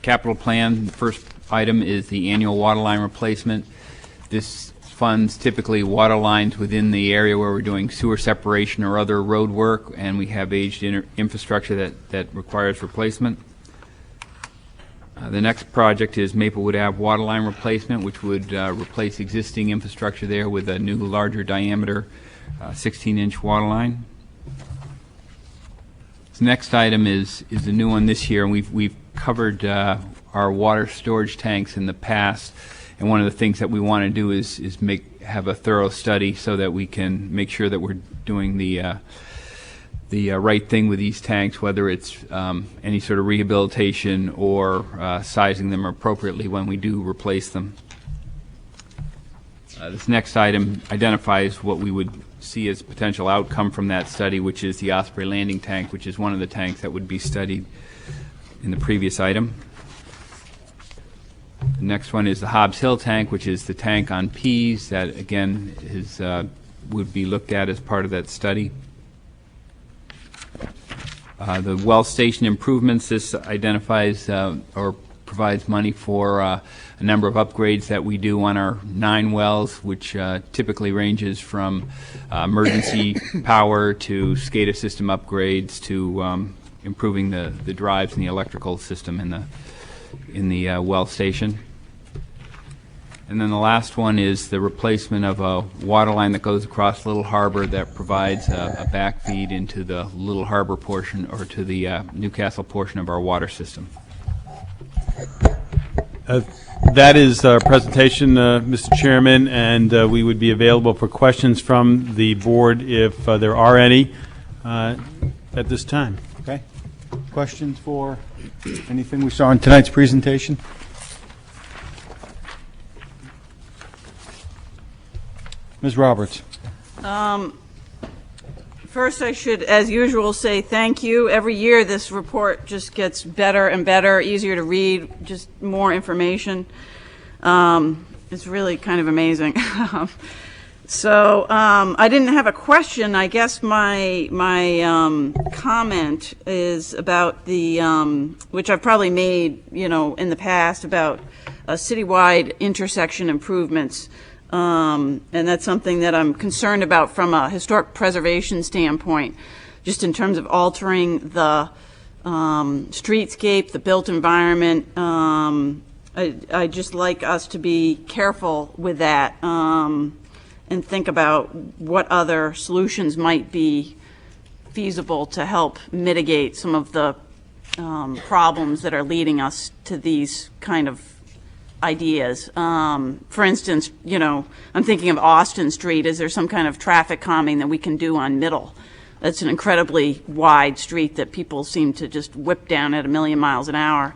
capital plan, the first item is the annual water line replacement. This funds typically water lines within the area where we're doing sewer separation or other road work, and we have aged infrastructure that requires replacement. The next project is Maplewood Ave water line replacement, which would replace existing infrastructure there with a new larger diameter 16-inch water line. This next item is a new one this year, and we've covered our water storage tanks in the past, and one of the things that we want to do is have a thorough study so that we can make sure that we're doing the right thing with these tanks, whether it's any sort of rehabilitation or sizing them appropriately when we do replace them. This next item identifies what we would see as potential outcome from that study, which is the Osprey Landing tank, which is one of the tanks that would be studied in the previous item. The next one is the Hobbs Hill tank, which is the tank on Pease that, again, is would be looked at as part of that study. The well station improvements, this identifies or provides money for a number of upgrades that we do on our 9 wells, which typically ranges from emergency power to SCADA system upgrades to improving the drives and the electrical system in the well station. And then the last one is the replacement of a water line that goes across Little Harbor that provides a backfeed into the Little Harbor portion or to the Newcastle portion of our water system.
That is our presentation, Mr. Chairman, and we would be available for questions from the board if there are any at this time.
Okay. Questions for anything we saw in tonight's presentation? Ms. Roberts.
First, I should, as usual, say thank you. Every year, this report just gets better and better, easier to read, just more information. It's really kind of amazing. So I didn't have a question. I guess my comment is about the which I've probably made, in the past, about citywide intersection improvements, and that's something that I'm concerned about from a historic preservation standpoint, just in terms of altering the streetscape, the built environment. I just like us to be careful with that. And think about what other solutions might be feasible to help mitigate some of the problems that are leading us to these kind of ideas. For instance, I'm thinking of Austin Street. Is there some kind of traffic calming that we can do on Middle? That's an incredibly wide street that people seem to just whip down at 1,000,000 miles an hour.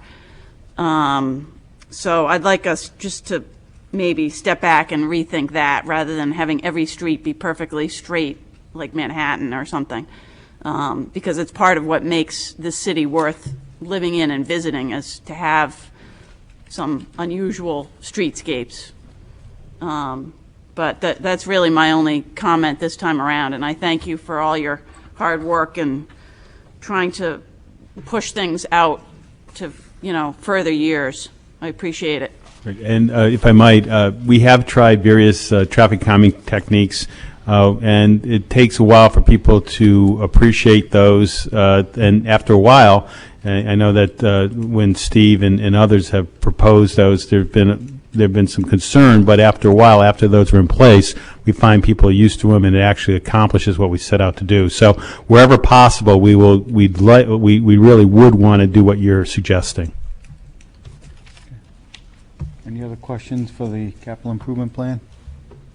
So I'd like us just to maybe step back and rethink that rather than having every street be perfectly straight like Manhattan or something, because it's part of what makes this city worth living in and visiting, is to have some unusual streetscapes. But that's really my only comment this time around, and I thank you for all your hard work and trying to push things out to further years. I appreciate it.
And if I might, we have tried various traffic calming techniques, and it takes a while for people to appreciate those. And after a while, I know that when Steve and others have proposed those, there have been some concern. But after a while, after those are in place, we find people are used to them, and it actually accomplishes what we set out to do. So wherever possible, we really would want to do what you're suggesting.
Any other questions for the capital improvement plan?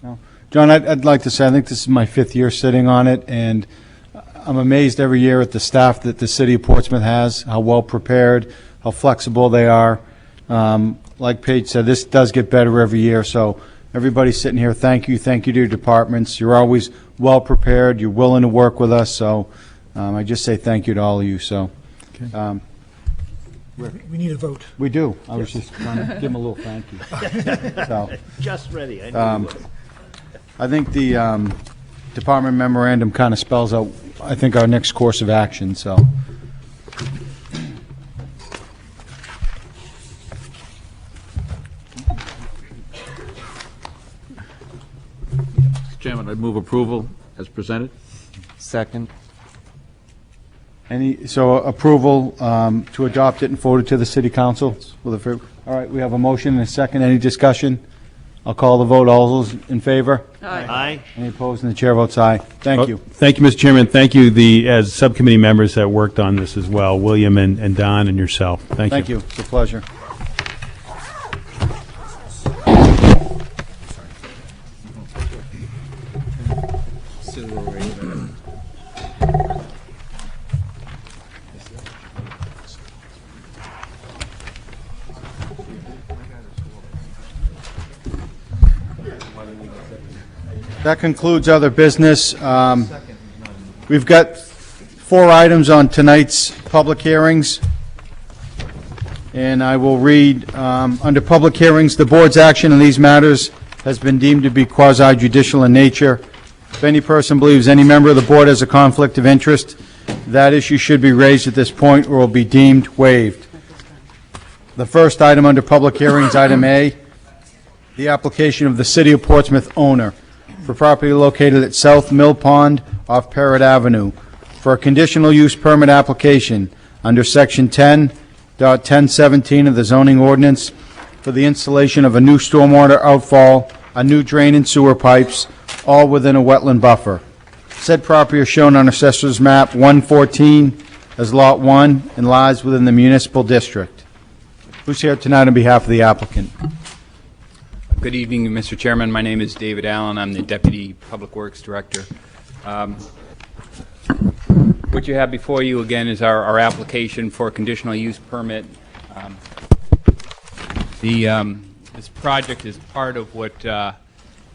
No? John, I'd like to say, I think this is my 5th year sitting on it, and I'm amazed every year at the staff that the city of Portsmouth has, how well prepared, how flexible they are. Like Paige said, this does get better every year, so everybody sitting here, thank you to your departments. You're always well prepared, you're willing to work with us, so I just say thank you to all of you. So.
Okay. We need a vote.
We do. I was just trying to give him a little thank you. So,
just ready. I knew you would.
I think the department memorandum kind of spells out, I think, our next course of action. So,
Mr. Chairman, I'd move approval as presented.
Second.
So approval to adopt it and forward it to the city council? All right, we have a motion and a second. Any discussion? I'll call the vote. All those in favor?
Aye.
Aye.
Any opposed? And the chair votes aye. Thank you.
Thank you, Mr. Chairman. Thank you, as subcommittee members that worked on this as well, William and Don and yourself. Thank you.
Thank you. It's a pleasure. That concludes other business. We've got 4 items on tonight's public hearings, and I will read. Under public hearings, the board's action in these matters has been deemed to be quasi-judicial in nature. If any person believes any member of the board has a conflict of interest, that issue should be raised at this point or will be deemed waived. The first item under public hearings, item A, the application of the City of Portsmouth owner for property located at South Mill Pond off Parrott Avenue for a conditional use permit application under Section 10.1017 of the zoning ordinance for the installation of a new stormwater outfall, a new drain and sewer pipes, all within a wetland buffer. Said property is shown on Assessor's Map 114 as Lot 1 and lies within the municipal district. Who's here tonight on behalf of the applicant?
Good evening, Mr. Chairman. My name is David Allen. I'm the Deputy Public Works Director. What you have before you, again, is our application for a conditional use permit. This project is part of what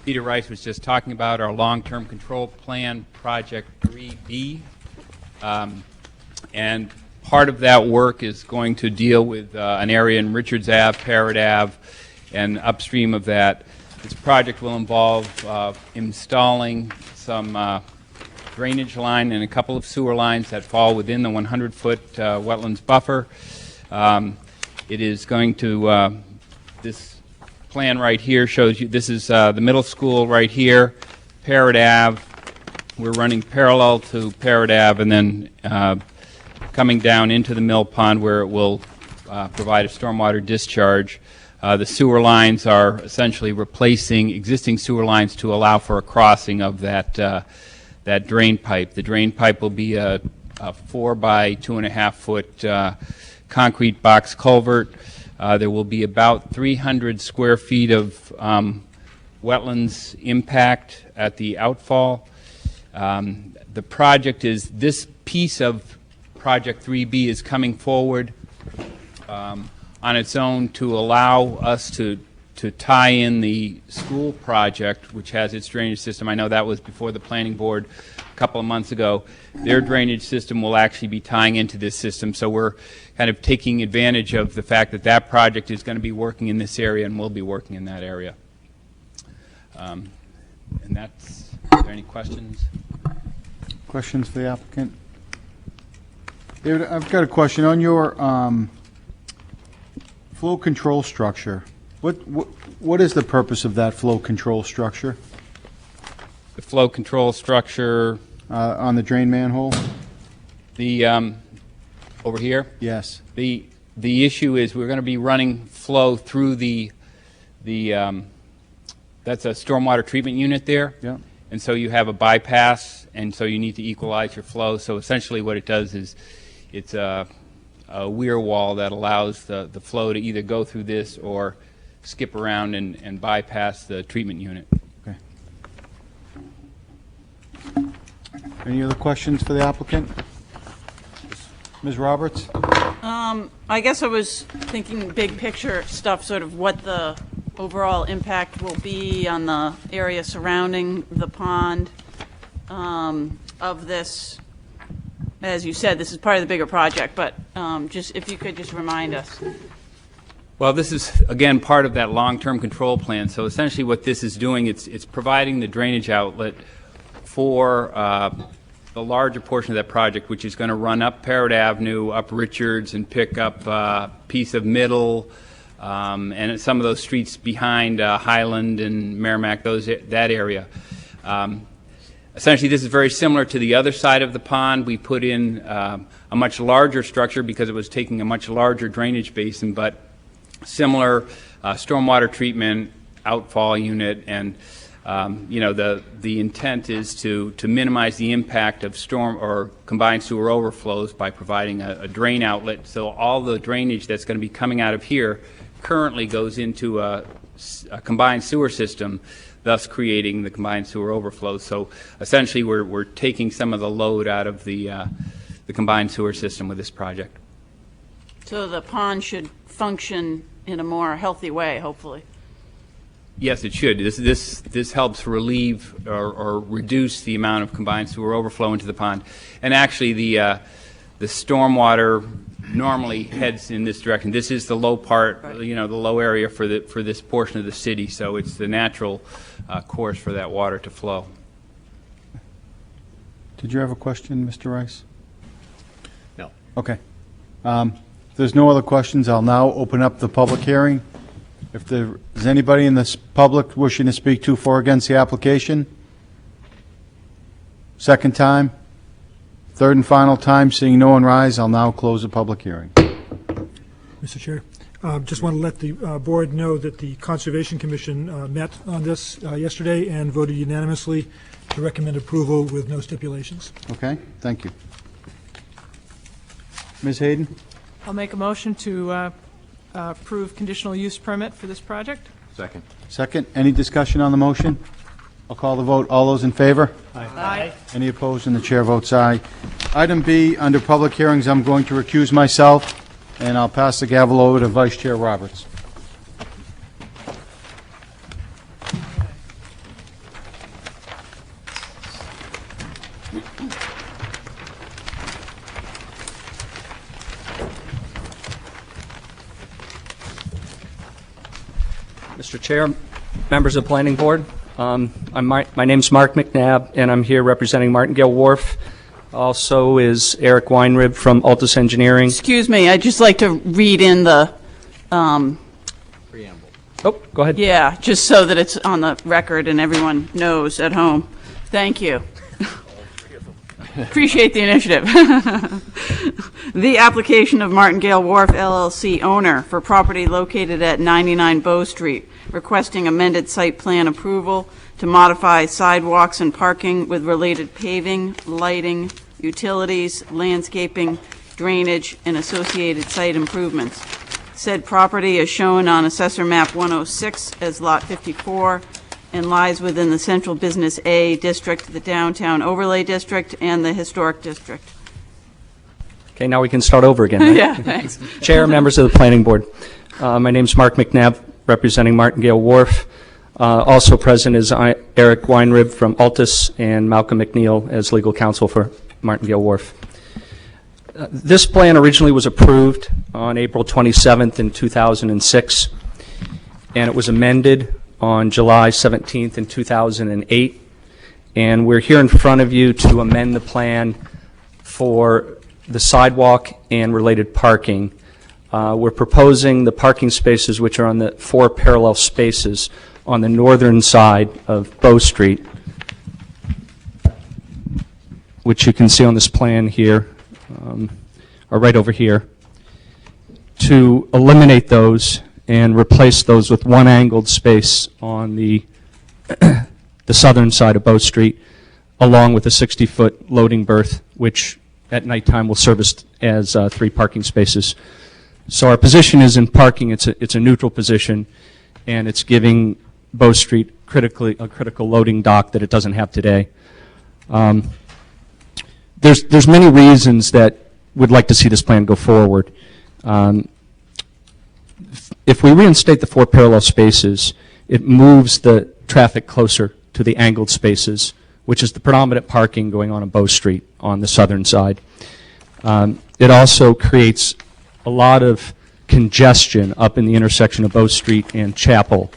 Peter Rice was just talking about, our long-term control plan, Project 3B. And part of that work is going to deal with an area in Richards Ave, Parrott Ave, and upstream of that, This project will involve installing some drainage line and a couple of sewer lines that fall within the 100-foot wetlands buffer. It is going to, this plan right here shows you, this is the middle school right here, Parrott Ave. We're running parallel to Parrott Ave and then coming down into the mill pond where it will provide a stormwater discharge. The sewer lines are essentially replacing existing sewer lines to allow for a crossing of that drain pipe. The drain pipe will be a 4 by 2.5 foot concrete box culvert. There will be about 300 square feet of wetlands impact at the outfall. The project is, this piece of Project 3B is coming forward on its own to allow us to tie in the school project, which has its drainage system. I know that was before the planning board a couple of months ago. Their drainage system will actually be tying into this system, so we're kind of taking advantage of the fact that that project is going to be working in this area and will be working in that area. And that's, are there any questions?
Questions for the applicant? David, I've got a question on your flow control structure. What is the purpose of that flow control structure?
The flow control structure
on the drain manhole?
The over here?
Yes.
The issue is we're going to be running flow through the that's a stormwater treatment unit there.
Yeah.
And so you have a bypass, and so you need to equalize your flow. So essentially what it does is it's a weir wall that allows the flow to either go through this or skip around and bypass the treatment unit.
Okay. Any other questions for the applicant? Ms. Roberts?
I guess I was thinking big picture stuff, sort of what the overall impact will be on the area surrounding the pond of this. As you said, this is part of the bigger project, but just if you could just remind us.
Well, this is, again, part of that long-term control plan. So essentially what this is doing, it's providing the drainage outlet for the larger portion of that project, which is going to run up Parrott Avenue, up Richards, and pick up a piece of Middle, and some of those streets behind Highland and Merrimack, that area. Essentially, this is very similar to the other side of the pond. We put in a much larger structure because it was taking a much larger drainage basin, but similar stormwater treatment, outfall unit, and the intent is to minimize the impact of storm or combined sewer overflows by providing a drain outlet. So all the drainage that's going to be coming out of here currently goes into a combined sewer system, thus creating the combined sewer overflows. So essentially we're taking some of the load out of the combined sewer system with this project.
So the pond should function in a more healthy way, hopefully.
Yes, it should. This helps relieve or reduce the amount of combined sewer overflow into the pond. And actually, the stormwater normally heads in this direction. This is the low part, right. The low area for this portion of the city. So it's the natural course for that water to flow.
Did you have a question, Mr. Rice?
No.
Okay. If there's no other questions, I'll now open up the public hearing. If there is anybody in this public wishing to speak to for or against the application, second time, third and final time, seeing no one rise, I'll now close the public hearing.
Mr. Chair, just want to let the board know that the Conservation Commission met on this yesterday and voted unanimously to recommend approval with no stipulations.
Okay, thank you. Ms. Hayden?
I'll make a motion to approve conditional use permit for this project.
Second.
Second. Any discussion on the motion? I'll call the vote. All those in favor?
Aye.
Any opposed? And the chair votes aye. Item B, under public hearings, I'm going to recuse myself, and I'll pass the gavel over to Vice Chair Roberts.
Mr. Chair, Members of the Planning Board, my name's Mark McNabb, and I'm here representing Martingale Wharf. Also is Eric Weinrib from Altus Engineering.
Excuse me, I'd just like to read in the
preamble. Oh, go ahead.
Yeah, just so that it's on the record and everyone knows at home. Thank you. Appreciate the initiative. The application of Martingale Wharf LLC owner for property located at 99 Bow Street, requesting amended site plan approval to modify sidewalks and parking with related paving, lighting, utilities, landscaping, drainage, and associated site improvements. Said property is shown on Assessor Map 106 as Lot 54 and lies within the Central Business A District, the Downtown Overlay District, and the Historic District.
Okay, now we can start over again. Right?
Yeah, thanks.
Chair, members of the Planning Board. My name's Mark McNabb, representing Martingale Wharf. Also present is Eric Weinrib from Altus and Malcolm McNeil as legal counsel for Martingale Wharf. This plan originally was approved on April 27th in 2006, and it was amended on July 17th in 2008. And we're here in front of you to amend the plan for the sidewalk and related parking. We're proposing the parking spaces, which are on the 4 parallel spaces on the northern side of Bow Street, which you can see on this plan here, or right over here, to eliminate those and replace those with one angled space on the the southern side of Bow Street, along with a 60-foot loading berth, which at nighttime will service as 3 parking spaces. So our position is in parking, it's a neutral position, and it's giving Bow Street a critical loading dock that it doesn't have today. There's many reasons that we'd like to see this plan go forward. If we reinstate the 4 parallel spaces, it moves the traffic closer to the angled spaces, which is the predominant parking going on Bow Street on the southern side. It also creates a lot of congestion up in the intersection of Bow Street and Chapel.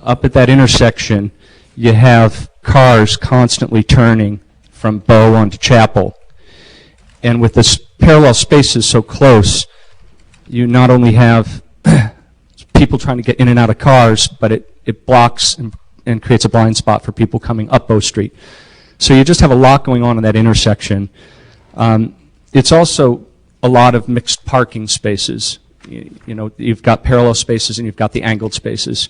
Up at that intersection, you have cars constantly turning from Bow onto Chapel. And with the parallel spaces so close, you not only have people trying to get in and out of cars, but it blocks and creates a blind spot for people coming up Bow Street. So you just have a lot going on in that intersection. It's also a lot of mixed parking spaces. You know, you've got parallel spaces and you've got the angled spaces.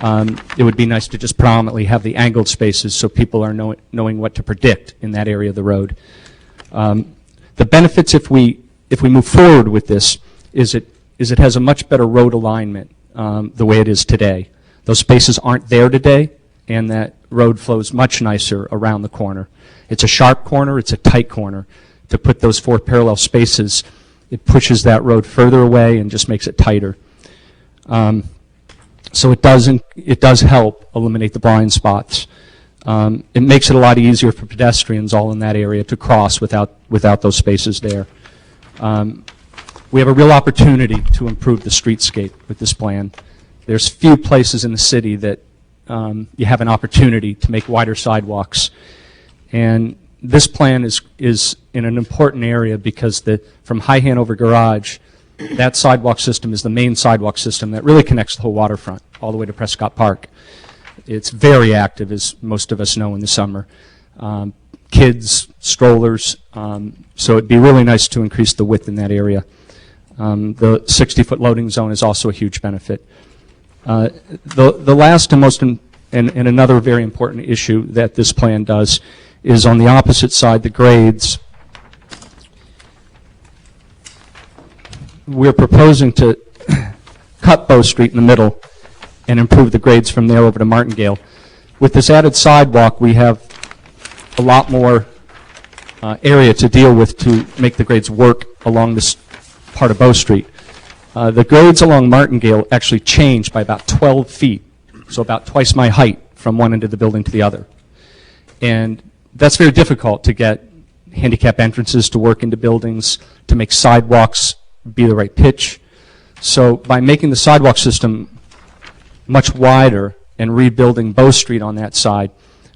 It would be nice to just predominantly have the angled spaces so people are knowing what to predict in that area of the road. The benefits if we move forward with this is it has a much better road alignment the way it is today. Those spaces aren't there today, and that road flows much nicer around the corner. It's a sharp corner, it's a tight corner. To put those 4 parallel spaces, it pushes that road further away and just makes it tighter. So it does help eliminate the blind spots. It makes it a lot easier for pedestrians all in that area to cross without those spaces there. We have a real opportunity to improve the streetscape with this plan. There's few places in the city that you have an opportunity to make wider sidewalks. And this plan is in an important area because from High Hanover Garage, that sidewalk system is the main sidewalk system that really connects the whole waterfront all the way to Prescott Park. It's very active, as most of us know, in the summer. Kids, strollers, so it'd be really nice to increase the width in that area. The 60-foot loading zone is also a huge benefit. The last and most and another very important issue that this plan does is on the opposite side, the grades. We're proposing to cut Bow Street in the middle and improve the grades from there over to Martingale. With this added sidewalk, we have a lot more area to deal with to make the grades work along this part of Bow Street. The grades along Martingale actually changed by about 12 feet, so about twice my height from one end of the building to the other. And that's very difficult to get handicap entrances to work into buildings, to make sidewalks be the right pitch. So by making the sidewalk system much wider and rebuilding Bow Street on that side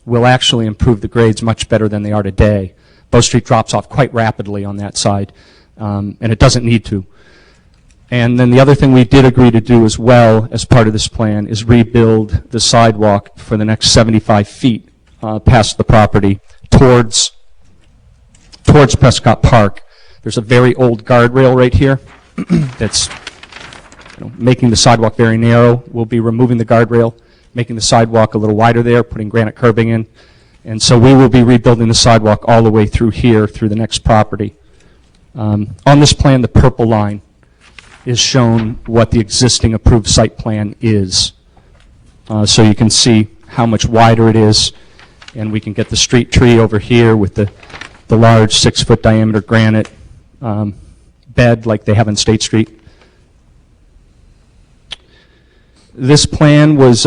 will actually improve the grades much better than they are today. Bow Street drops off quite rapidly on that side, and it doesn't need to. And then the other thing we did agree to do as well as part of this plan is rebuild the sidewalk for the next 75 feet past the property towards Prescott Park. There's a very old guardrail right here that's making the sidewalk very narrow. We'll be removing the guardrail, making the sidewalk a little wider there, putting granite curbing in. And so we will be rebuilding the sidewalk all the way through here, through the next property. On this plan, the purple line is shown what the existing approved site plan is. So you can see how much wider it is, and we can get the street tree over here with the large 6-foot diameter granite bed like they have on State Street. This plan was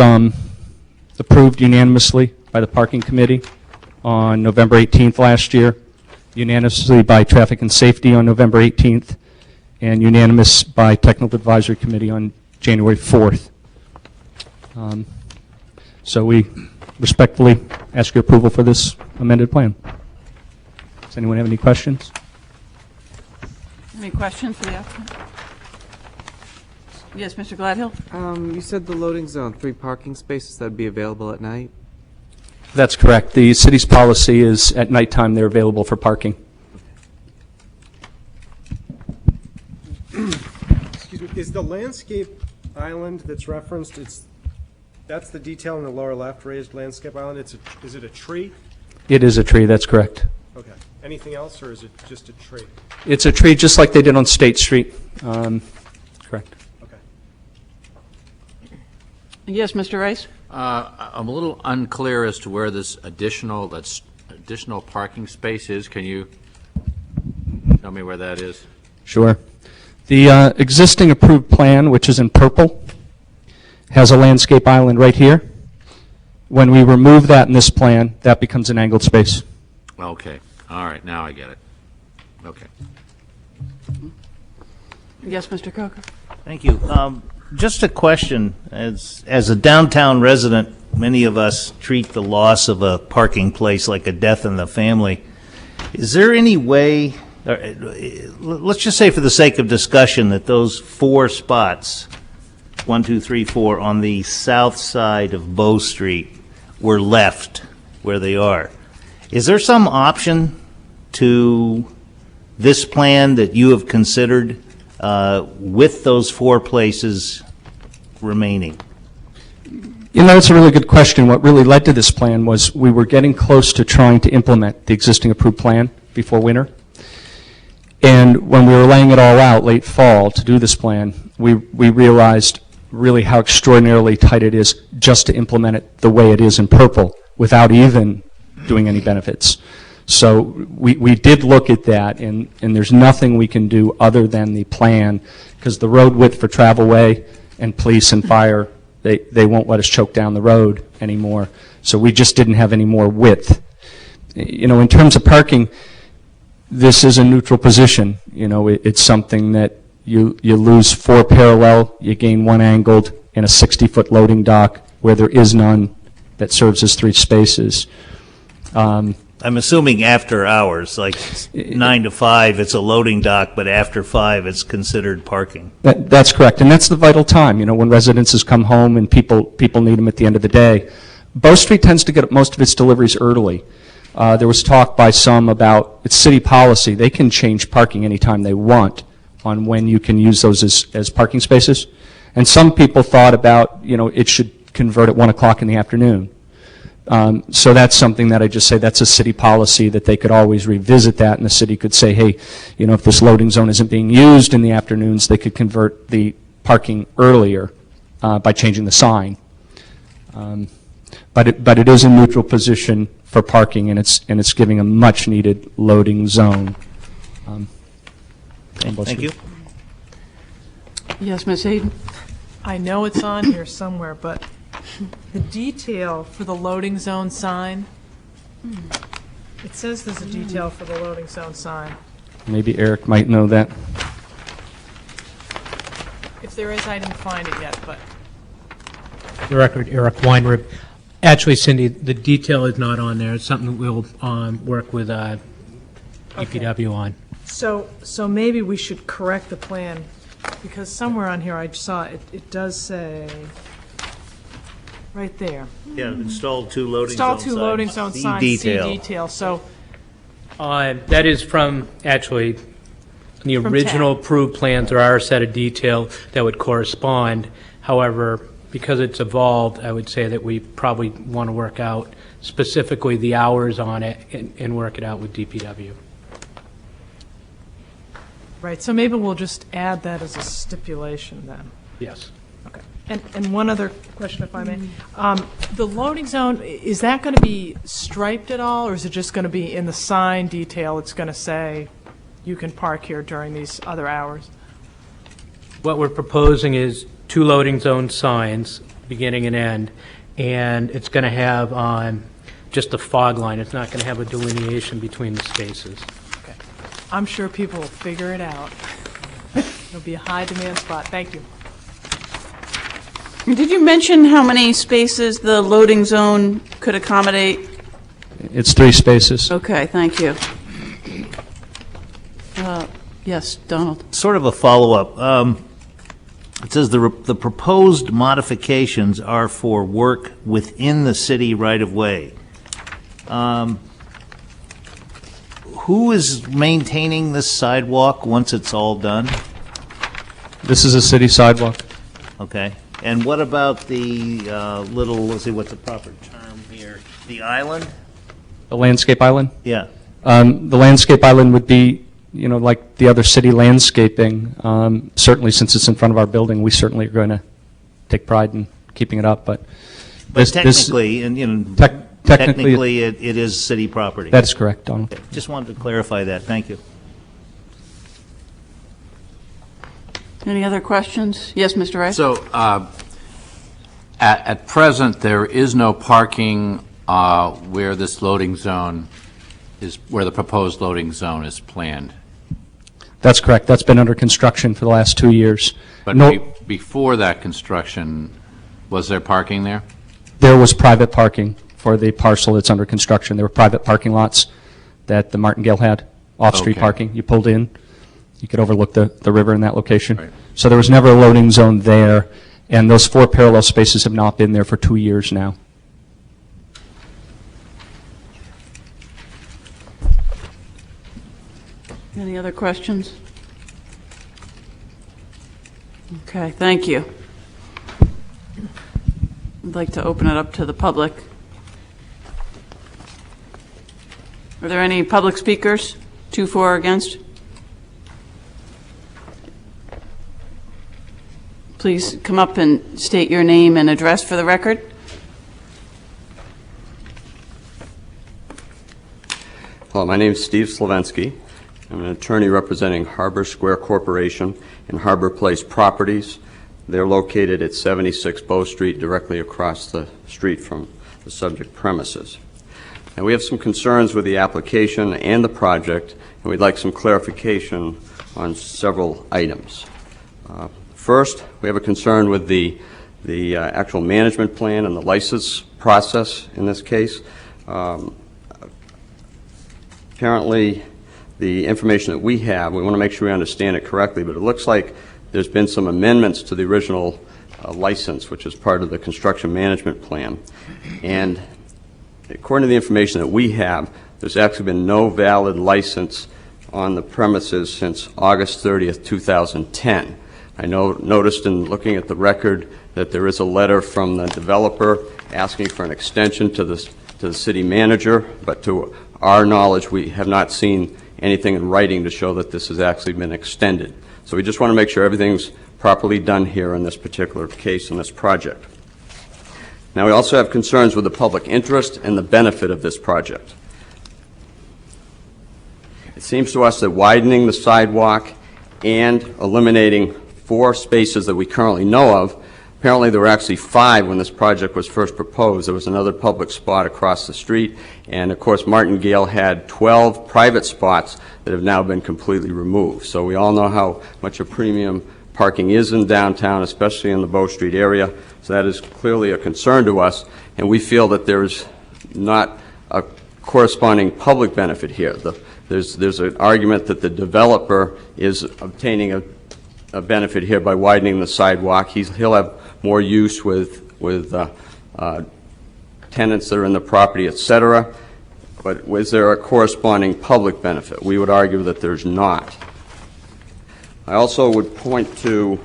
approved unanimously by the Parking Committee on November 18th last year, unanimously by Traffic and Safety on November 18th, and unanimous by Technical Advisory Committee on January 4th. So we respectfully ask your approval for this amended plan. Does anyone have any questions?
Any questions for the applicant? Yes, Mr. Gladhill?
You said the loading zone, 3 parking spaces that'd be available at night?
That's correct. The city's policy is at nighttime they're available for parking.
Excuse me, is the landscape island that's referenced, that's the detail in the lower left, raised landscape island, is it a tree?
It is a tree, that's correct.
Okay. Anything else, or is it just a tree?
It's a tree just like they did on State Street. Correct.
Yes, Mr. Rice?
I'm a little unclear as to where this additional parking space is. Can you tell me where that is?
Sure. The existing approved plan, which is in purple, has a landscape island right here. When we remove that in this plan, that becomes an angled space.
Okay. All right. Now I get it. Okay.
Yes, Mr. Coker?
Thank you. Just a question. As a downtown resident, many of us treat the loss of a parking place like a death in the family. Is there any way, let's just say for the sake of discussion, that those 4 spots, 1, 2, 3, 4, on the south side of Bow Street were left where they are. Is there some option to this plan that you have considered with those 4 places remaining?
You know, it's a really good question. What really led to this plan was we were getting close to trying to implement the existing approved plan before winter. And when we were laying it all out late fall to do this plan, we realized really how extraordinarily tight it is just to implement it the way it is in purple without even doing any benefits. So we did look at that, and there's nothing we can do other than the plan, because the road width for travelway and police and fire, they won't let us choke down the road anymore. So we just didn't have any more width. You know, in terms of parking, this is a neutral position. You know, it's something that you lose 4 parallel, you gain 1 angled, and a 60-foot loading dock where there is none that serves as 3 spaces.
I'm assuming after hours, like 9 to 5, it's a loading dock, but after 5, it's considered parking.
That's correct, and that's the vital time, you know, when residences come home and people need them at the end of the day. Bow Street tends to get most of its deliveries early. There was talk by some about it's city policy. They can change parking anytime they want on when you can use those as parking spaces. And some people thought about, you know, it should convert at 1 o'clock in the afternoon. So that's something that I just say that's a city policy that they could always revisit that, and the city could say, hey, you know, if this loading zone isn't being used in the afternoons, they could convert the parking earlier by changing the sign. But it is a neutral position for parking, and it's giving a much needed loading zone.
Thank you.
Yes, Ms. Hayden?
I know it's on here somewhere, but the detail for the loading zone sign, it says there's a detail for the loading zone sign.
Maybe Eric might know that.
If there is, I didn't find it yet, but
the record, Eric Weinrib. Actually, Cindy, the detail is not on there. It's something that we'll work with DPW on.
So maybe we should correct the plan, because somewhere on here I saw it does say, right there.
Yeah, install 2 loading zone signs.
Install 2 loading zone
See
signs,
detail.
see detail, so.
That is from, actually, the
From
original
TAP.
approved plans. There are a set of detail that would correspond. However, because it's evolved, I would say that we probably want to work out specifically the hours on it and work it out with DPW.
Right, so maybe we'll just add that as a stipulation then.
Yes.
Okay. And one other question, if I may. The loading zone, is that going to be striped at all, or is it just going to be in the sign detail? It's going to say, you can park here during these other hours?
What we're proposing is 2 loading zone signs, beginning and end, and it's going to have just a fog line. It's not going to have a delineation between the spaces.
Okay. I'm sure people will figure it out. It'll be a high-demand spot. Thank you.
Did you mention how many spaces the loading zone could accommodate?
It's 3 spaces.
Okay, thank you. Yes, Donald.
Sort of a follow-up. It says the proposed modifications are for work within the city right-of-way. Who is maintaining this sidewalk once it's all done?
This is a city sidewalk.
Okay. And what about the little, let's see, what's the proper term here? The island?
The landscape island?
Yeah.
The landscape island would be, like the other city landscaping. Certainly, since it's in front of our building, we certainly are going to take pride in keeping it up. But
technically, technically it is city property.
That is correct, Donald.
Okay. Just wanted to clarify that. Thank you.
Any other questions? Yes, Mr. Rice?
So, at present, there is no parking where this loading zone is, where the proposed loading zone is planned.
That's correct. That's been under construction for the last 2 years.
But before that construction, was there parking there?
There was private parking for the parcel that's under construction. There were private parking lots that the Martingale had, off-street
Okay.
parking. You pulled in, you could overlook the river in that location.
Right.
So there was never a loading zone there, and those 4 parallel spaces have not been there for 2 years now.
Any other questions? Okay, thank you. I'd like to open it up to the public. Are there any public speakers? 2 for or against? Please come up and state your name and address for the record.
Hello, my name is Steve Slavensky. I'm an attorney representing Harbor Square Corporation and Harbor Place Properties. They're located at 76 Bow Street, directly across the street from the subject premises. And we have some concerns with the application and the project, and we'd like some clarification on several items. First, we have a concern with the actual management plan and the license process in this case. Apparently, the information that we have, we want to make sure we understand it correctly, but it looks like there's been some amendments to the original license, which is part of the construction management plan. And according to the information that we have, there's actually been no valid license on the premises since August 30th, 2010. I noticed in looking at the record that there is a letter from the developer asking for an extension to the city manager, but to our knowledge, we have not seen anything in writing to show that this has actually been extended. So we just want to make sure everything's properly done here in this particular case in this project. Now, we also have concerns with the public interest and the benefit of this project. It seems to us that widening the sidewalk and eliminating 4 spaces that we currently know of, apparently there were actually 5 when this project was first proposed. There was another public spot across the street, and of course Martingale had 12 private spots that have now been completely removed. So we all know how much a premium parking is in downtown, especially in the Bow Street area. So that is clearly a concern to us, and we feel that there's not a corresponding public benefit here. There's an argument that the developer is obtaining a benefit here by widening the sidewalk. He'll have more use with tenants that are in the property, et cetera. But is there a corresponding public benefit? We would argue that there's not. I also would point to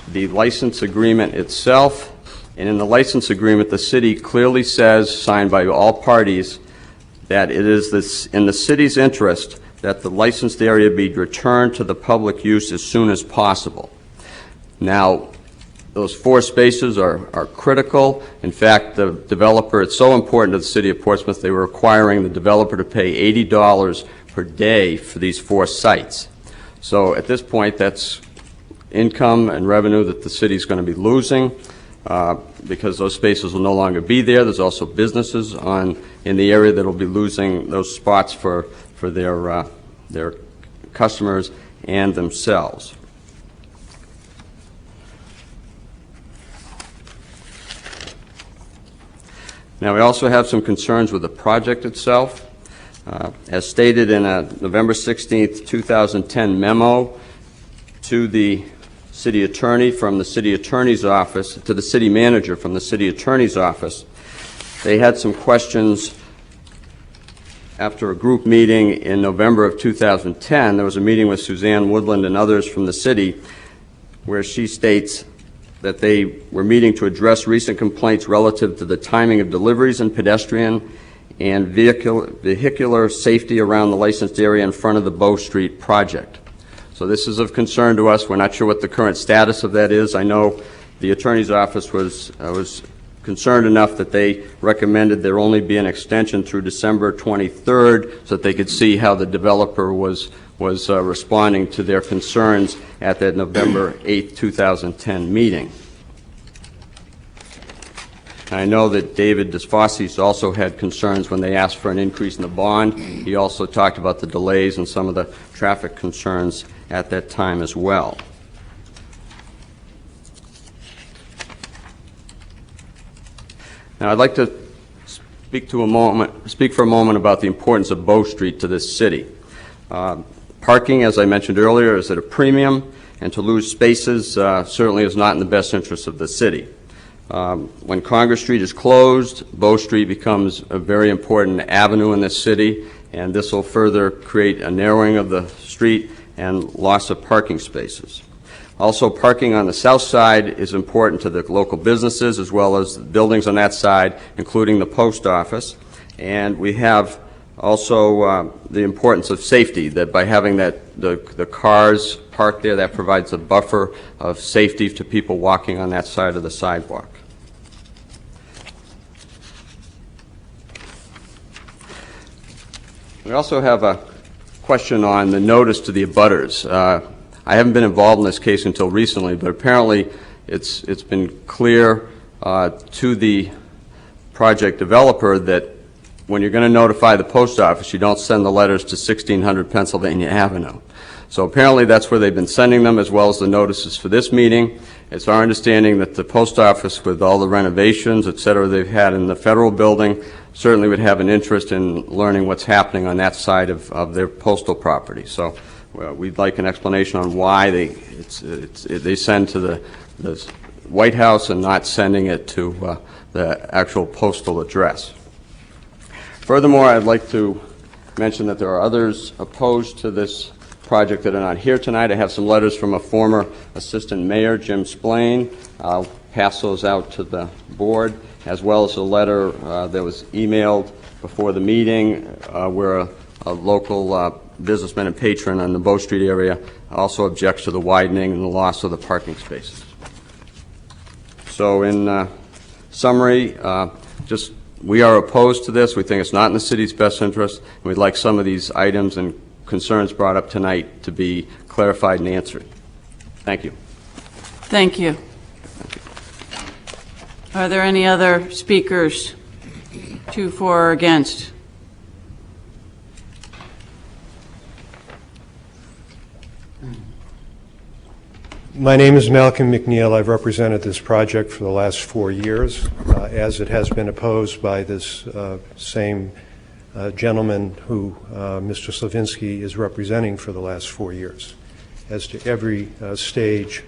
the license agreement itself. And in the license agreement, the city clearly says, signed by all parties, that it is in the city's interest that the licensed area be returned to the public use as soon as possible. Now, those 4 spaces are critical. In fact, the developer, it's so important to the city of Portsmouth, they were requiring the developer to pay $80 per day for these 4 sites. So at this point, that's income and revenue that the city is going to be losing because those spaces will no longer be there. There's also businesses in the area that will be losing those spots for their customers and themselves. Now, we also have some concerns with the project itself. As stated in a November 16th, 2010 memo to the city attorney from the city attorney's office, to the city manager from the city attorney's office, they had some questions after a group meeting in November of 2010. There was a meeting with Suzanne Woodland and others from the city where she states that they were meeting to address recent complaints relative to the timing of deliveries and pedestrian and vehicular safety around the licensed area in front of the Bow Street project. So this is of concern to us. We're not sure what the current status of that is. I know the attorney's office was concerned enough that they recommended there only be an extension through December 23rd so that they could see how the developer was responding to their concerns at that November 8th, 2010 meeting. And I know that David Desfossis also had concerns when they asked for an increase in the bond. He also talked about the delays and some of the traffic concerns at that time as well. Now, I'd like to speak for a moment about the importance of Bow Street to this city. Parking, as I mentioned earlier, is at a premium, and to lose spaces certainly is not in the best interest of the city. When Congress Street is closed, Bow Street becomes a very important avenue in this city, and this will further create a narrowing of the street and loss of parking spaces. Also, parking on the south side is important to the local businesses as well as the buildings on that side, including the post office. And we have also the importance of safety, that by having the cars parked there, that provides a buffer of safety to people walking on that side of the sidewalk. We also have a question on the notice to the abutters. I haven't been involved in this case until recently, but apparently it's been clear to the project developer that when you're going to notify the post office, you don't send the letters to 1600 Pennsylvania Avenue. So apparently that's where they've been sending them, as well as the notices for this meeting. It's our understanding that the post office, with all the renovations, et cetera, they've had in the federal building, certainly would have an interest in learning what's happening on that side of their postal property. So we'd like an explanation on why they send to the White House and not sending it to the actual postal address. Furthermore, I'd like to mention that there are others opposed to this project that are not here tonight. I have some letters from a former assistant mayor, Jim Splain. I'll pass those out to the board, as well as a letter that was emailed before the meeting where a local businessman and patron in the Bow Street area also objects to the widening and the loss of the parking spaces. So in summary, we are opposed to this. We think it's not in the city's best interest, and we'd like some of these items and concerns brought up tonight to be clarified and answered. Thank you.
Thank you. Are there any other speakers, to, for, or against?
My name is Malcolm McNeil. I've represented this project for the last 4 years, as it has been opposed by this same gentleman who Mr. Slavinsky is representing for the last 4 years, as to every stage,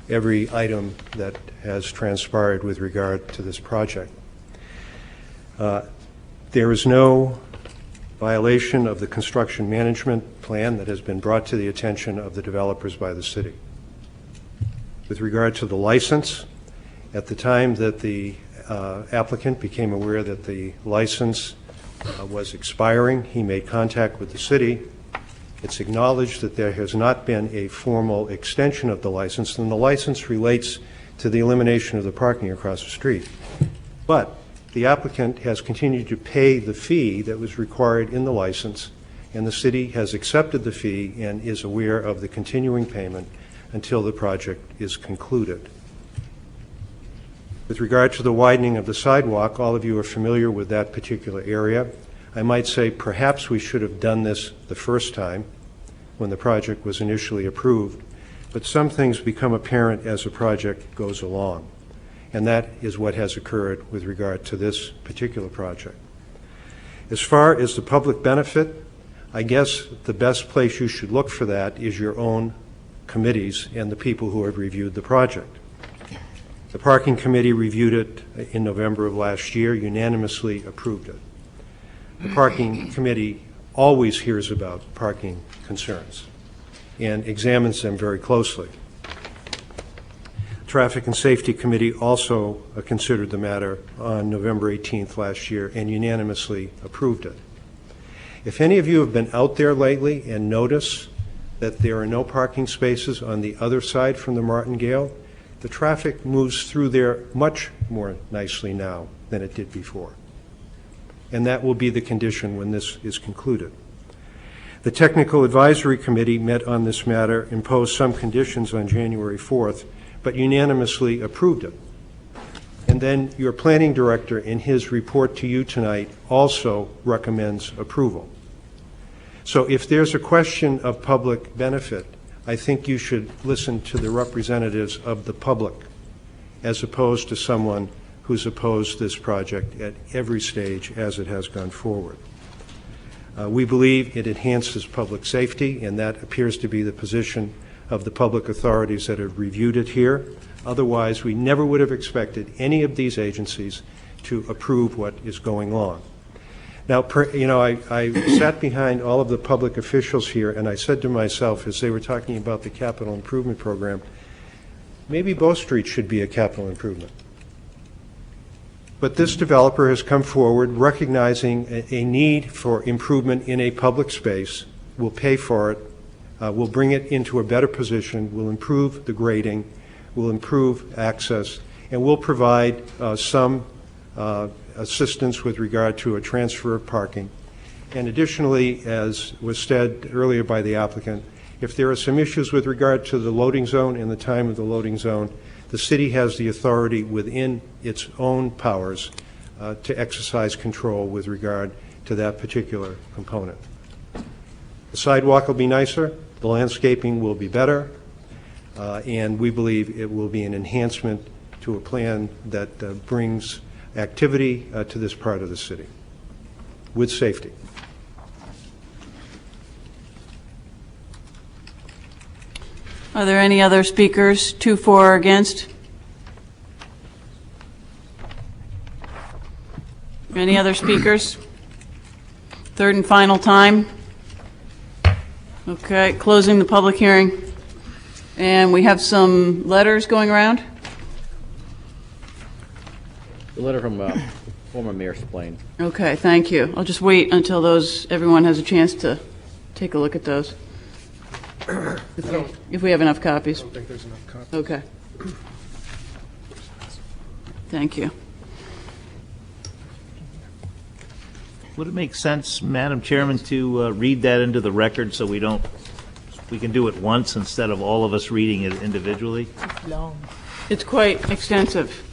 every item that has transpired with regard to this project. There is no violation of the construction management plan that has been brought to the attention of the developers by the city. With regard to the license, at the time that the applicant became aware that the license was expiring, he made contact with the city. It's acknowledged that there has not been a formal extension of the license, and the license relates to the elimination of the parking across the street. But the applicant has continued to pay the fee that was required in the license, and the city has accepted the fee and is aware of the continuing payment until the project is concluded. With regard to the widening of the sidewalk, all of you are familiar with that particular area. I might say perhaps we should have done this the first time when the project was initially approved, but some things become apparent as a project goes along, and that is what has occurred with regard to this particular project. As far as the public benefit, I guess the best place you should look for that is your own committees and the people who have reviewed the project. The parking committee reviewed it in November of last year, unanimously approved it. The parking committee always hears about parking concerns and examines them very closely. Traffic and Safety Committee also considered the matter on November 18th last year and unanimously approved it. If any of you have been out there lately and notice that there are no parking spaces on the other side from the Martingale, the traffic moves through there much more nicely now than it did before. And that will be the condition when this is concluded. The Technical Advisory Committee met on this matter, imposed some conditions on January 4th, but unanimously approved it. And then your planning director, in his report to you tonight, also recommends approval. So if there's a question of public benefit, I think you should listen to the representatives of the public as opposed to someone who's opposed this project at every stage as it has gone forward. We believe it enhances public safety, and that appears to be the position of the public authorities that have reviewed it here. Otherwise, we never would have expected any of these agencies to approve what is going on. Now, I sat behind all of the public officials here, and I said to myself, as they were talking about the capital improvement program, maybe Bow Street should be a capital improvement. But this developer has come forward recognizing a need for improvement in a public space, will pay for it, will bring it into a better position, will improve the grading, will improve access, and will provide some assistance with regard to a transfer of parking. And additionally, as was said earlier by the applicant, if there are some issues with regard to the loading zone and the time of the loading zone, the city has the authority within its own powers to exercise control with regard to that particular component. The sidewalk will be nicer, the landscaping will be better, and we believe it will be an enhancement to a plan that brings activity to this part of the city with safety.
Are there any other speakers, 2, 4, or against? Any other speakers? Third and final time. Okay, closing the public hearing. And we have some letters going around.
The letter from former Mayor Splain.
Okay, thank you. I'll just wait until everyone has a chance to take a look at those. If we have enough copies.
I don't think there's enough copies.
Okay. Thank you.
Would it make sense, Madam Chairman, to read that into the record so we can do it once instead of all of us reading it individually?
It's long.
It's quite extensive.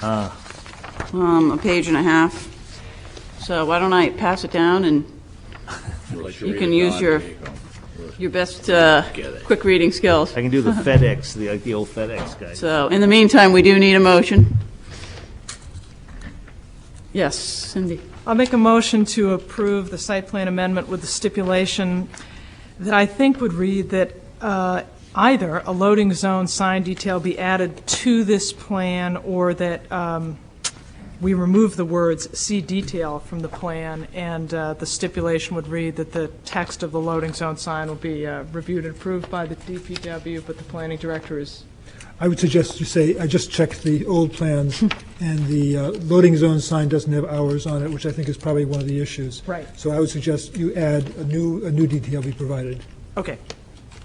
A page and a half. So why don't I pass it down and you can use your... your best quick reading skills.
I can do the FedEx, the old FedEx guy.
So, in the meantime, we do need a motion. Yes, Cindy.
I'll make a motion to approve the site plan amendment with the stipulation that I think would read that either a loading zone sign detail be added to this plan, or that we remove the words "see detail" from the plan, and the stipulation would read that the text of the loading zone sign will be reviewed and approved by the DPW, but the planning director is...
I would suggest you say, I just checked the old plans, and the loading zone sign doesn't have hours on it, which I think is probably one of the issues.
Right.
So I would suggest you add a new detail be provided.
Okay.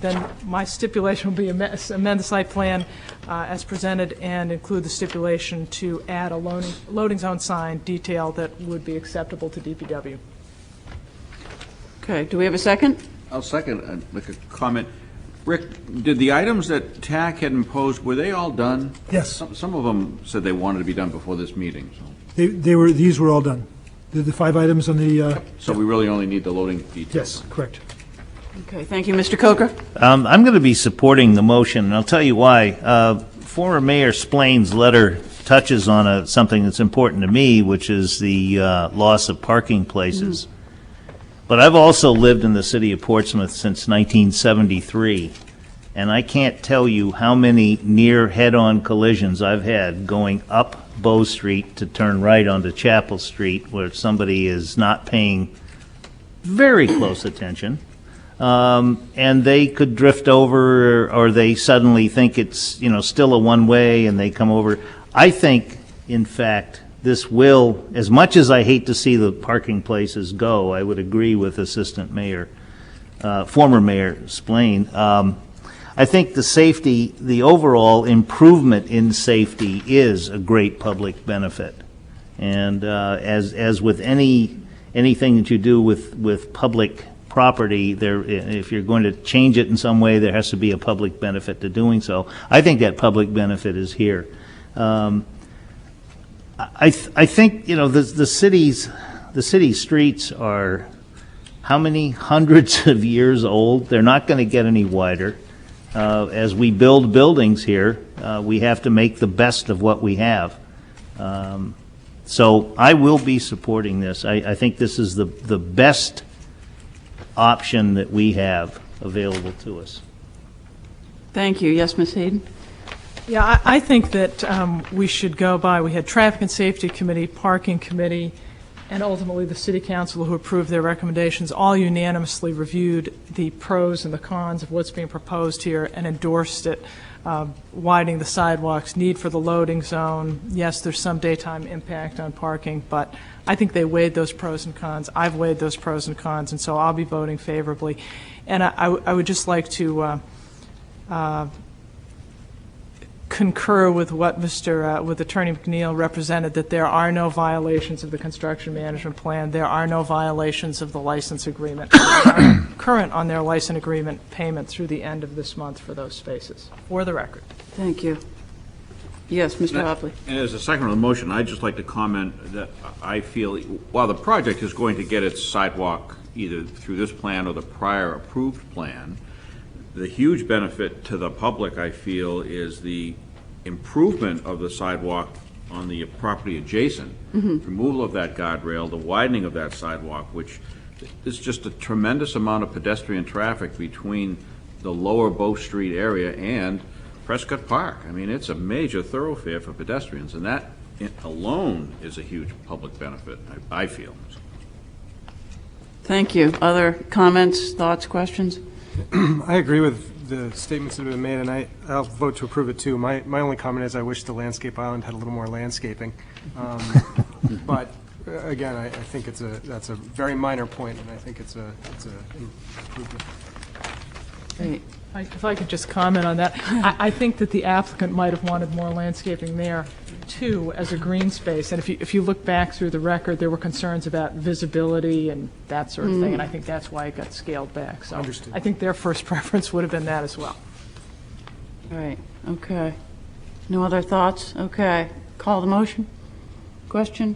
Then my stipulation will be amend the site plan as presented and include the stipulation to add a loading zone sign detail that would be acceptable to DPW.
Okay, do we have a second?
I'll second and make a comment. Rick, did the items that TAC had imposed, were they all done?
Yes.
Some of them said they wanted to be done before this meeting. So,
These were all done. The 5 items on the...
so we really only need the loading details?
Yes, correct.
Okay, thank you. Mr. Coker?
I'm going to be supporting the motion, and I'll tell you why. Former Mayor Splain's letter touches on something that's important to me, which is the loss of parking places. But I've also lived in the city of Portsmouth since 1973, and I can't tell you how many near head-on collisions I've had going up Bow Street to turn right onto Chapel Street, where somebody is not paying very close attention. And they could drift over, or they suddenly think it's, still a one-way, and they come over. I think, in fact, this will, as much as I hate to see the parking places go, I would agree with Assistant Mayor, former Mayor Splain. I think the overall improvement in safety is a great public benefit. And as with anything that you do with public property, if you're going to change it in some way, there has to be a public benefit to doing so. I think that public benefit is here. I think the city streets are how many hundreds of years old? They're not going to get any wider. As we build buildings here, we have to make the best of what we have. So I will be supporting this. I think this is the best option that we have available to us.
Thank you. Yes, Ms. Hayden?
Yeah, I think that we should go by, we had Traffic and Safety Committee, Parking Committee, and ultimately the City Council who approved their recommendations, all unanimously reviewed the pros and the cons of what's being proposed here and endorsed it, widening the sidewalks, need for the loading zone. Yes, there's some daytime impact on parking, but I think they weighed those pros and cons. I've weighed those pros and cons, and so I'll be voting favorably. And I would just like to concur with what with Attorney McNeil represented, that there are no violations of the construction management plan. There are no violations of the license agreement. They are current on their license agreement payment through the end of this month for those spaces, for the record.
Thank you. Yes, Mr. Hopley.
And as a second on the motion, I'd just like to comment that I feel while the project is going to get its sidewalk either through this plan or the prior approved plan, the huge benefit to the public, I feel, is the improvement of the sidewalk on the property adjacent, removal of that guardrail, the widening of that sidewalk, which is just a tremendous amount of pedestrian traffic between the lower Bow Street area and Prescott Park. I mean, it's a major thoroughfare for pedestrians, and that alone is a huge public benefit, I feel.
Thank you. Other comments, thoughts, questions?
I agree with the statements that have been made, and I'll vote to approve it too. My only comment is I wish the landscape island had a little more landscaping. But again, I think that's a very minor point, and I think it's a improvement.
Great.
If I could just comment on that, I think that the applicant might have wanted more landscaping there too, as a green space. And if you look back through the record, there were concerns about visibility and that sort of thing, and I think that's why it got scaled back. So
Understood.
I think their first preference would have been that as well.
All right. Okay. No other thoughts? Okay. Call the motion. Question?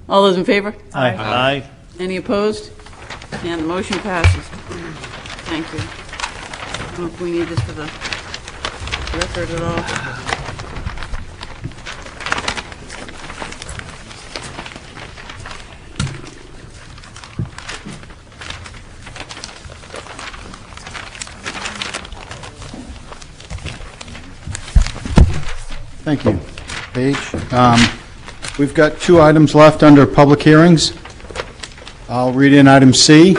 All those in favor?
Aye.
Any opposed? And the motion passes. Thank you. I don't know if we need this for the record at all.
Thank you. Paige. We've got 2 items left under public hearings. I'll read in item C,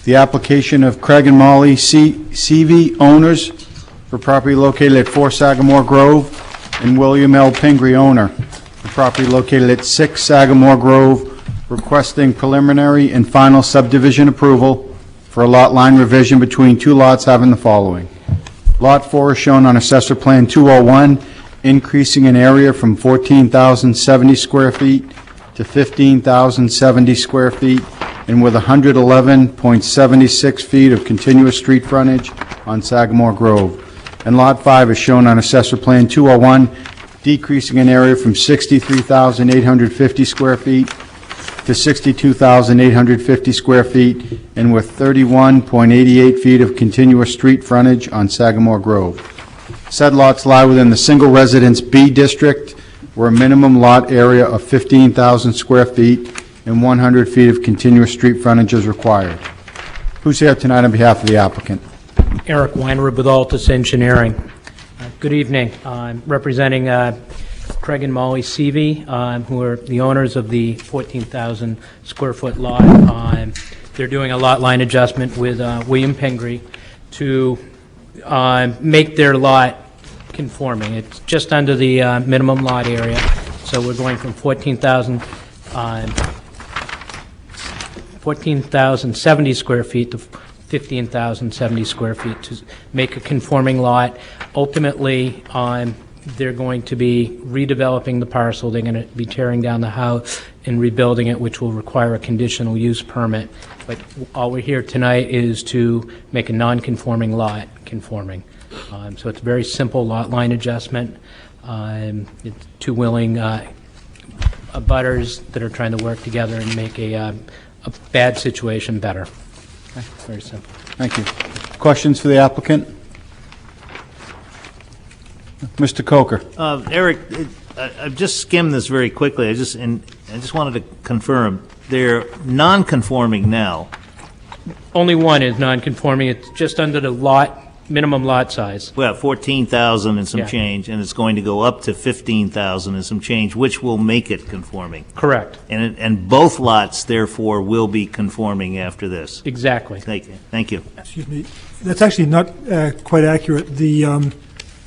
the application of Craig and Molly CV owners for property located at 4 Sagamore Grove and William L. Pingree owner for property located at 6 Sagamore Grove, requesting preliminary and final subdivision approval for a lot line revision between 2 lots having the following. Lot 4 is shown on Assessor Plan 201, increasing in area from 14,070 square feet to 15,070 square feet, and with 111.76 feet of continuous street frontage on Sagamore Grove. And Lot 5 is shown on Assessor Plan 201, decreasing in area from 63,850 square feet to 62,850 square feet, and with 31.88 feet of continuous street frontage on Sagamore Grove. Said lots lie within the single residence B district, where a minimum lot area of 15,000 square feet and 100 feet of continuous street frontage is required. Who's here tonight on behalf of the applicant?
Eric Weinrib with Altus Engineering. Good evening. I'm representing Craig and Molly Seavey, who are the owners of the 14,000 square foot lot. They're doing a lot line adjustment with William Pingree to make their lot conforming. It's just under the minimum lot area, so we're going from 14,070 square feet to 15,070 square feet to make a conforming lot. Ultimately, they're going to be redeveloping the parcel. They're going to be tearing down the house and rebuilding it, which will require a conditional use permit. But all we're here tonight is to make a non-conforming lot conforming. So it's a very simple lot line adjustment. It's 2 willing abutters that are trying to work together and make a bad situation better. Okay. Very simple.
Thank you. Questions for the applicant? Mr. Coker.
Eric, I've just skimmed this very quickly. I just wanted to confirm they're non-conforming now.
Only one is non-conforming. It's just under the minimum lot size.
Well, 14,000 and some
Yeah.
change, and it's going to go up to 15,000 and some change, which will make it conforming.
Correct.
And both lots, therefore, will be conforming after this.
Exactly.
Thank you. Thank you.
Excuse me, that's actually not quite accurate. The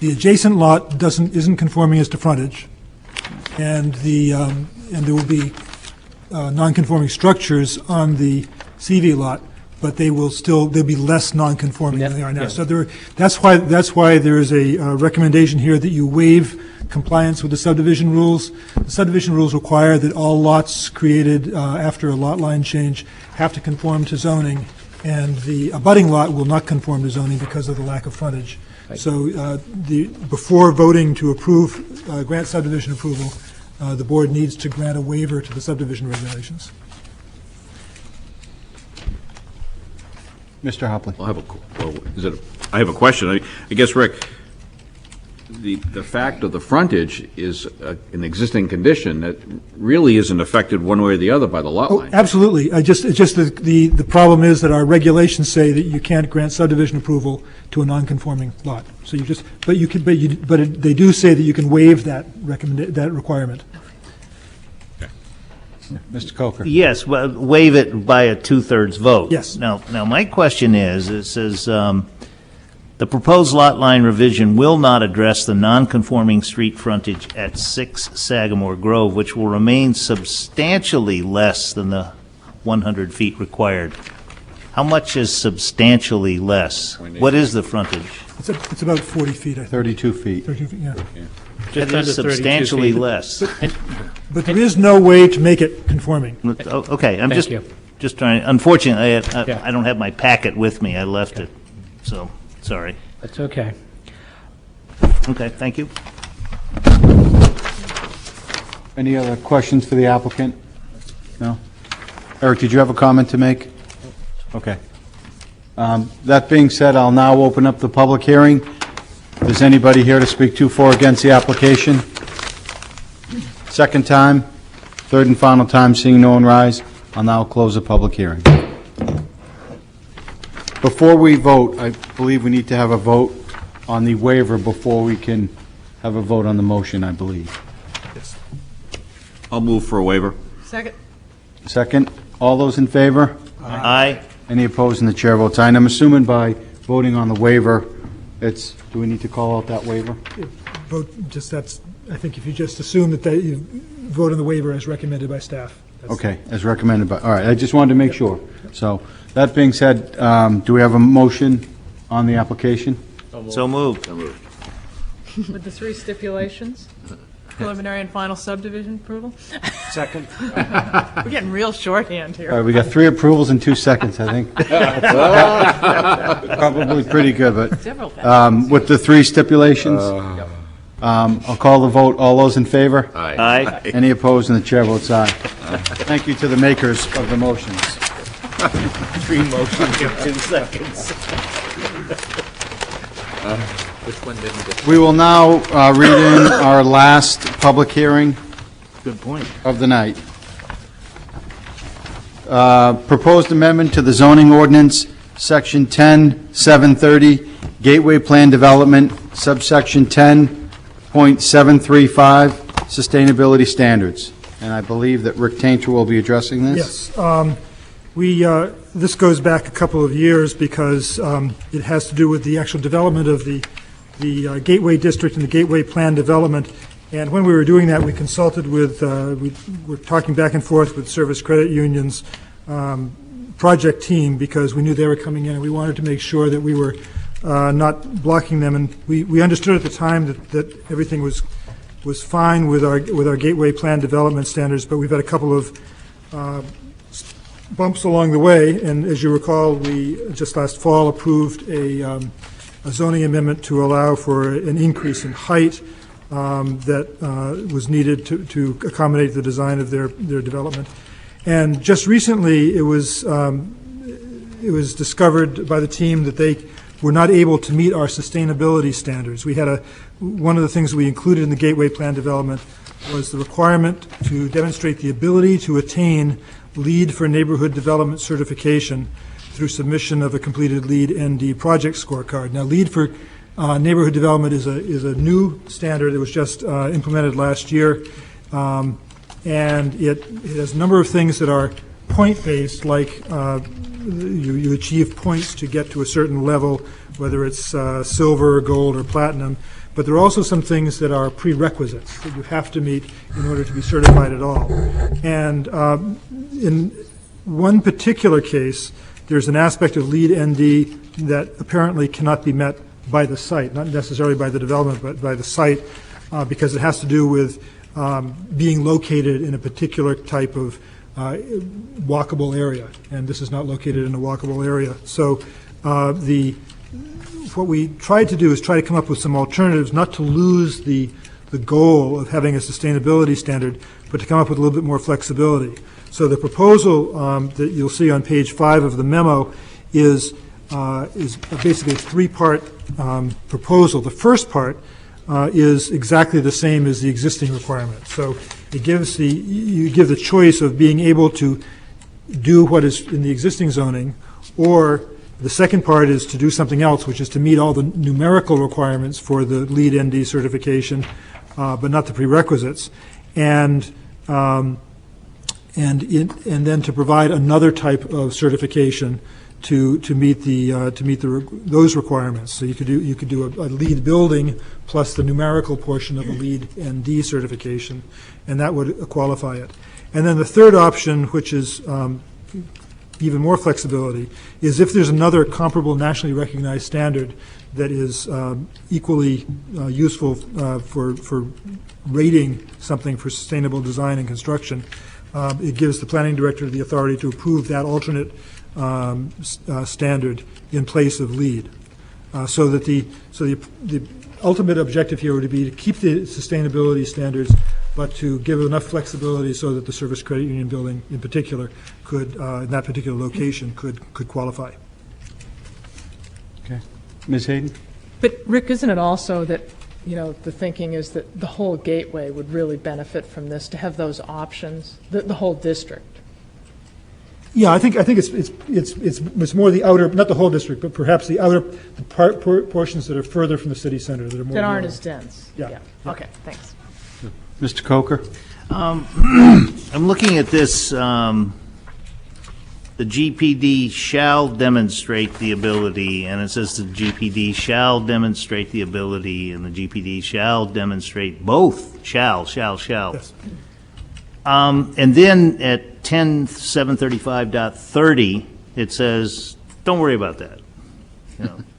adjacent lot isn't conforming as to frontage, and there will be non-conforming structures on the CV lot, but there'll be less non-conforming than they are now.
Yeah.
So that's why there is a recommendation here that you waive compliance with the subdivision rules. The subdivision rules require that all lots created after a lot line change have to conform to zoning, and the abutting lot will not conform to zoning because of the lack of frontage.
Right.
So before voting to grant subdivision approval, the board needs to grant a waiver to the subdivision regulations.
Mr. Hopley.
I have a question. I guess, Rick, the fact of the frontage is an existing condition that really isn't affected one way or the other by the lot line.
Absolutely. The problem is that our regulations say that you can't grant subdivision approval to a non-conforming lot. So they do say that you can waive that requirement.
Mr. Coker.
Yes, well, waive it by a 2/3 vote.
Yes.
Now my question is, it says, the proposed lot line revision will not address the non-conforming street frontage at 6 Sagamore Grove, which will remain substantially less than the 100 feet required. How much is substantially less? What is the frontage?
It's about 40 feet, I think.
32 feet.
32 feet, yeah.
Just
That is
under 32
substantially
feet.
less.
But there is no way to make it conforming.
Okay, I'm
Thank you.
just trying, unfortunately,
Yeah.
I don't have my packet with me. I left it, so, sorry.
That's okay.
Okay, thank you.
Any other questions for the applicant? No? Eric, did you have a comment to make? Okay. That being said, I'll now open up the public hearing. Is anybody here to speak to, for, or against the application? Second time, third and final time, seeing no one rise, I'll now close the public hearing. Before we vote, I believe we need to have a vote on the waiver before we can have a vote on the motion, I believe.
I'll move for a waiver.
Second.
Second, all those in favor?
Aye.
Any opposed? And the chair votes aye. And I'm assuming by voting on the waiver, it's, do we need to call out that waiver?
Vote, just that's, I think if you just assume that you vote on the waiver as recommended by staff.
Okay, as recommended by, all right, I just wanted to make sure. So, that being said, do we have a motion on the application?
So moved.
With the 3 stipulations? Preliminary and final subdivision approval?
Second.
We're getting real shorthand here.
All right, we got 3 approvals in 2 seconds, I think. Probably pretty good, but with the 3 stipulations, I'll call the vote. All those in favor?
Aye.
Any opposed? And the chair votes aye. Thank you to the makers of the motions.
3 motions in 2 seconds.
Which one didn't get?
We will now read in our last public hearing
Good point.
of the night. Proposed amendment to the zoning ordinance, Section 10-730, Gateway Plan Development, subsection 10.735, Sustainability Standards. And I believe that Rick Tainter will be addressing this.
Yes. This goes back a couple of years because it has to do with the actual development of the Gateway District and the Gateway Plan Development. And when we were doing that, we consulted with, we were talking back and forth with Service Credit Union's project team because we knew they were coming in and we wanted to make sure that we were not blocking them. And we understood at the time that everything was fine with our Gateway Plan Development standards, but we've had a couple of bumps along the way. And as you recall, we just last fall approved a zoning amendment to allow for an increase in height that was needed to accommodate the design of their development. And just recently, it was discovered by the team that they were not able to meet our sustainability standards. We had one of the things we included in the Gateway Plan Development was the requirement to demonstrate the ability to attain LEED for Neighborhood Development certification through submission of a completed LEED ND project scorecard. Now, LEED for Neighborhood Development is a new standard that was just implemented last year, and it has a number of things that are point-based, like you achieve points to get to a certain level, whether it's silver, gold, or platinum. But there are also some things that are prerequisites that you have to meet in order to be certified at all. And in one particular case, there's an aspect of LEED ND that apparently cannot be met by the site, not necessarily by the development, but by the site, because it has to do with being located in a particular type of walkable area, and this is not located in a walkable area. So what we tried to do is try to come up with some alternatives, not to lose the goal of having a sustainability standard, but to come up with a little bit more flexibility. So the proposal that you'll see on page 5 of the memo is basically a 3-part proposal. The first part is exactly the same as the existing requirement. So it gives you give the choice of being able to do what is in the existing zoning, or the second part is to do something else, which is to meet all the numerical requirements for the LEED ND certification, but not the prerequisites, and then to provide another type of certification to meet those requirements. So you could do a LEED building plus the numerical portion of a LEED ND certification, and that would qualify it. And then the third option, which is even more flexibility, is if there's another comparable nationally recognized standard that is equally useful for rating something for sustainable design and construction, it gives the planning director the authority to approve that alternate standard in place of LEED. So the ultimate objective here would be to keep the sustainability standards, but to give enough flexibility so that the Service Credit Union building in particular could, in that particular location, could qualify.
Okay. Ms. Hayden?
But Rick, isn't it also that, the thinking is that the whole gateway would really benefit from this, to have those options, the whole district?
Yeah, I think it's more the outer, not the whole district, but perhaps the outer portions that are further from the city center that are more.
That aren't as dense?
Yeah.
Okay, thanks.
Mr. Coker?
I'm looking at this, the GPD shall demonstrate the ability, and it says the GPD shall demonstrate the ability, and the GPD shall demonstrate both, shall.
Yes.
And then at 10.735.30, it says, don't worry about that.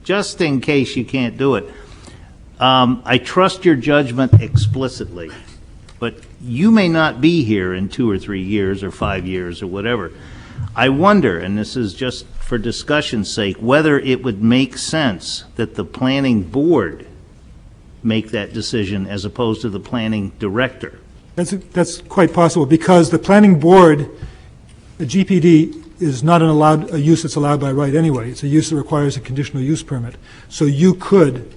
Just in case you can't do it. I trust your judgment explicitly, but you may not be here in 2 or 3 years or 5 years or whatever. I wonder, and this is just for discussion's sake, whether it would make sense that the planning board make that decision as opposed to the planning director.
That's quite possible, because the planning board, the GPD, is not a use that's allowed by right anyway. It's a use that requires a conditional use permit. So you could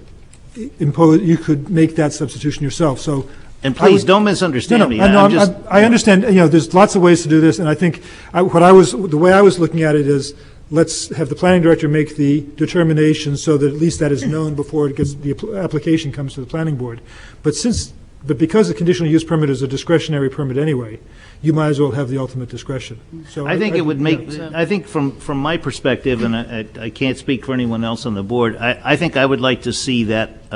make that substitution yourself. So.
And please, don't misunderstand me.
I understand, there's lots of ways to do this, and I think the way I was looking at it is, let's have the planning director make the determination so that at least that is known before the application comes to the planning board. But because the conditional use permit is a discretionary permit anyway, you might as well have the ultimate discretion. So
I think it would make, I think from my perspective, and I can't speak for anyone else on the board, I think I would like to see that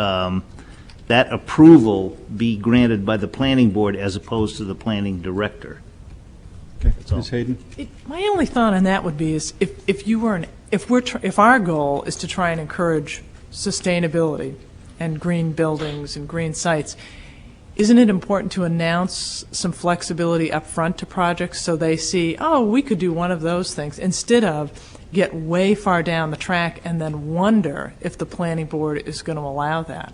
that approval be granted by the planning board as opposed to the planning director.
Okay, Ms. Hayden?
My only thought on that would be is if our goal is to try and encourage sustainability and green buildings and green sites, isn't it important to announce some flexibility up front to projects so they see, oh, we could do one of those things, instead of get way far down the track and then wonder if the planning board is going to allow that?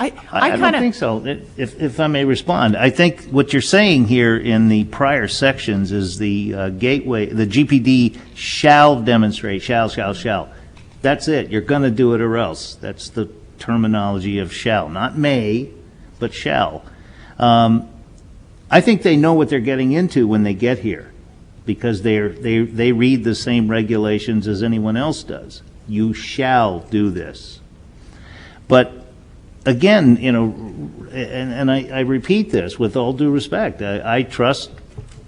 I don't think so, if I may respond. I think what you're saying here in the prior sections is the gateway, the GPD shall demonstrate, shall. That's it. You're going to do it or else. That's the terminology of shall, not may, but shall. I think they know what they're getting into when they get here, because they read the same regulations as anyone else does. You shall do this. But again, and I repeat this with all due respect, I trust